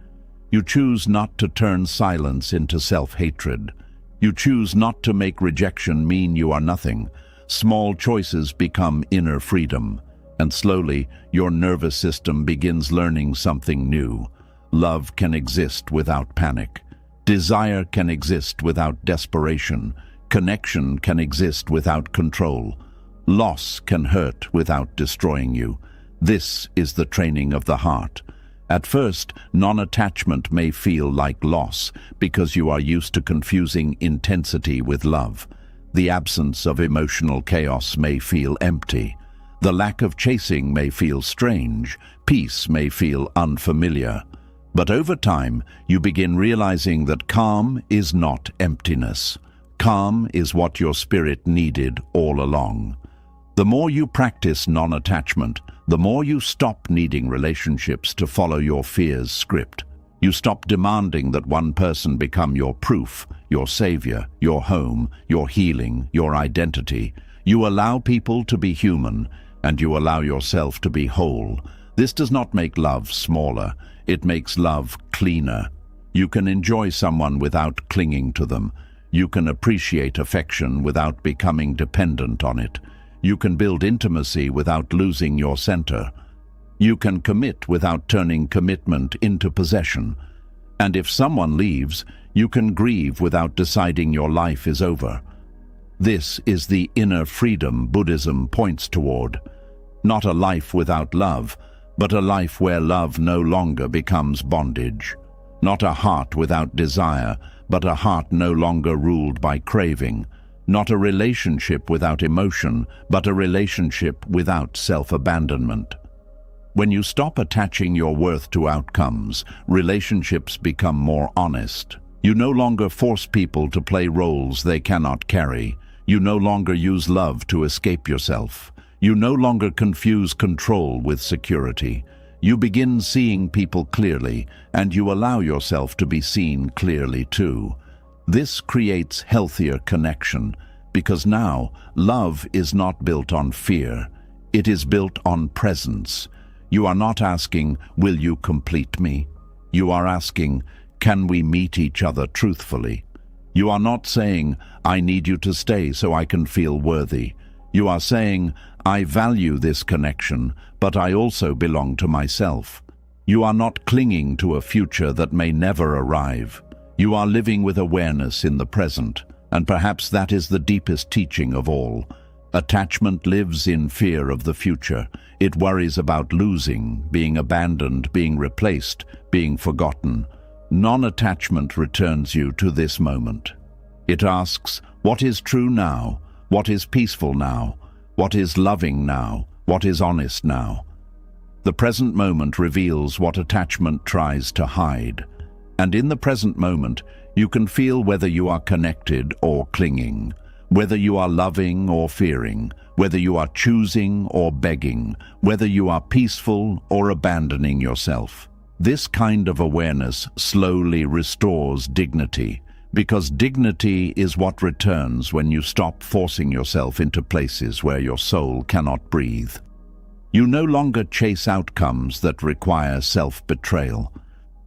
You choose not to turn silence into self-hatred. You choose not to make rejection mean you are nothing. Small choices become inner freedom, and slowly your nervous system begins learning something new. Love can exist without panic. Desire can exist without desperation. Connection can exist without control. Loss can hurt without destroying you. This is the training of the heart. At first, non-attachment may feel like loss because you are used to confusing intensity with love. The absence of emotional chaos may feel empty. The lack of chasing may feel strange. Peace may feel unfamiliar. But over time, you begin realizing that calm is not emptiness. Calm is what your spirit needed all along. The more you practice non-attachment, the more you stop needing relationships to follow your fear's script. You stop demanding that one person become your proof, your savior, your home, your healing, your identity. You allow people to be human, and you allow yourself to be whole. This does not make love smaller. It makes love cleaner. You can enjoy someone without clinging to them. You can appreciate affection without becoming dependent on it. You can build intimacy without losing your center. You can commit without turning commitment into possession. And if someone leaves, you can grieve without deciding your life is over. This is the inner freedom Buddhism points toward. Not a life without love, but a life where love no longer becomes bondage. Not a heart without desire, but a heart no longer ruled by craving. Not a relationship without emotion, but a relationship without self-abandonment. When you stop attaching your worth to outcomes, relationships become more honest. You no longer force people to play roles they cannot carry. You no longer use love to escape yourself. You no longer confuse control with security. You begin seeing people clearly, and you allow yourself to be seen clearly too. This creates healthier connection, because now love is not built on fear. It is built on presence. You are not asking, will you complete me? You are asking, can we meet each other truthfully? You are not saying, I need you to stay so I can feel worthy. You are saying, I value this connection, but I also belong to myself. You are not clinging to a future that may never arrive. You are living with awareness in the present, and perhaps that is the deepest teaching of all. Attachment lives in fear of the future. It worries about losing, being abandoned, being replaced, being forgotten. Non-attachment returns you to this moment. It asks, what is true now? What is peaceful now? What is loving now? What is honest now? The present moment reveals what attachment tries to hide. And in the present moment, you can feel whether you are connected or clinging, whether you are loving or fearing, whether you are choosing or begging, whether you are peaceful or abandoning yourself. This kind of awareness slowly restores dignity, because dignity is what returns when you stop forcing yourself into places where your soul cannot breathe. You no longer chase outcomes that require self-betrayal.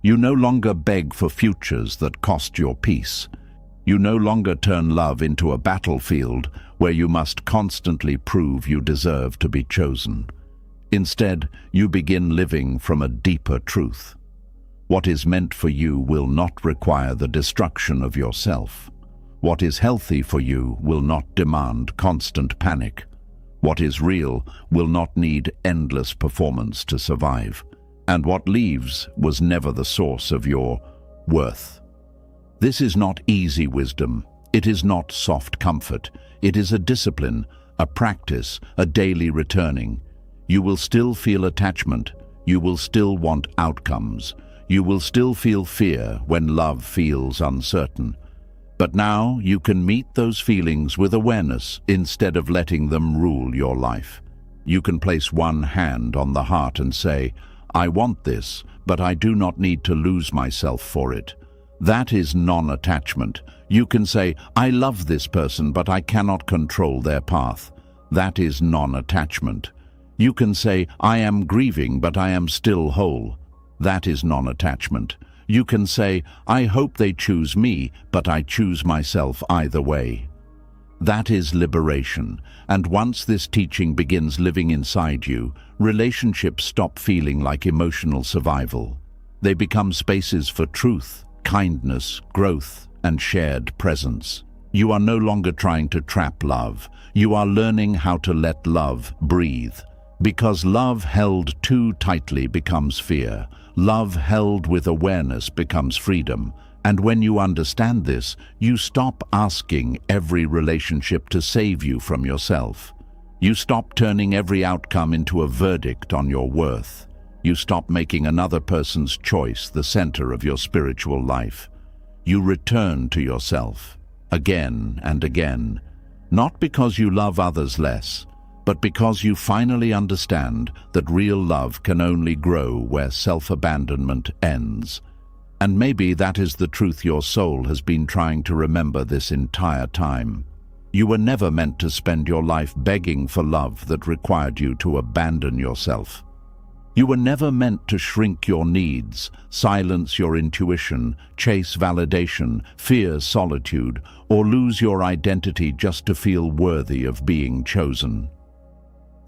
You no longer beg for futures that cost your peace. You no longer turn love into a battlefield where you must constantly prove you deserve to be chosen. Instead, you begin living from a deeper truth. What is meant for you will not require the destruction of yourself. What is healthy for you will not demand constant panic. What is real will not need endless performance to survive. And what leaves was never the source of your worth. This is not easy wisdom. It is not soft comfort. It is a discipline, a practice, a daily returning. You will still feel attachment. You will still want outcomes. You will still feel fear when love feels uncertain. But now you can meet those feelings with awareness instead of letting them rule your life. You can place one hand on the heart and say, I want this, but I do not need to lose myself for it. That is non-attachment. You can say, I love this person, but I cannot control their path. That is non-attachment. You can say, I am grieving, but I am still whole. That is non-attachment. You can say, I hope they choose me, but I choose myself either way. That is liberation, and once this teaching begins living inside you, relationships stop feeling like emotional survival. They become spaces for truth, kindness, growth, and shared presence. You are no longer trying to trap love. You are learning how to let love breathe. Because love held too tightly becomes fear. Love held with awareness becomes freedom. And when you understand this, you stop asking every relationship to save you from yourself. You stop turning every outcome into a verdict on your worth. You stop making another person's choice the center of your spiritual life. You return to yourself, again and again, not because you love others less, but because you finally understand that real love can only grow where self-abandonment ends. And maybe that is the truth your soul has been trying to remember this entire time. You were never meant to spend your life begging for love that required you to abandon yourself. You were never meant to shrink your needs, silence your intuition, chase validation, fear solitude, or lose your identity just to feel worthy of being chosen.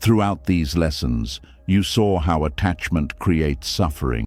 Throughout these lessons, you saw how attachment creates suffering.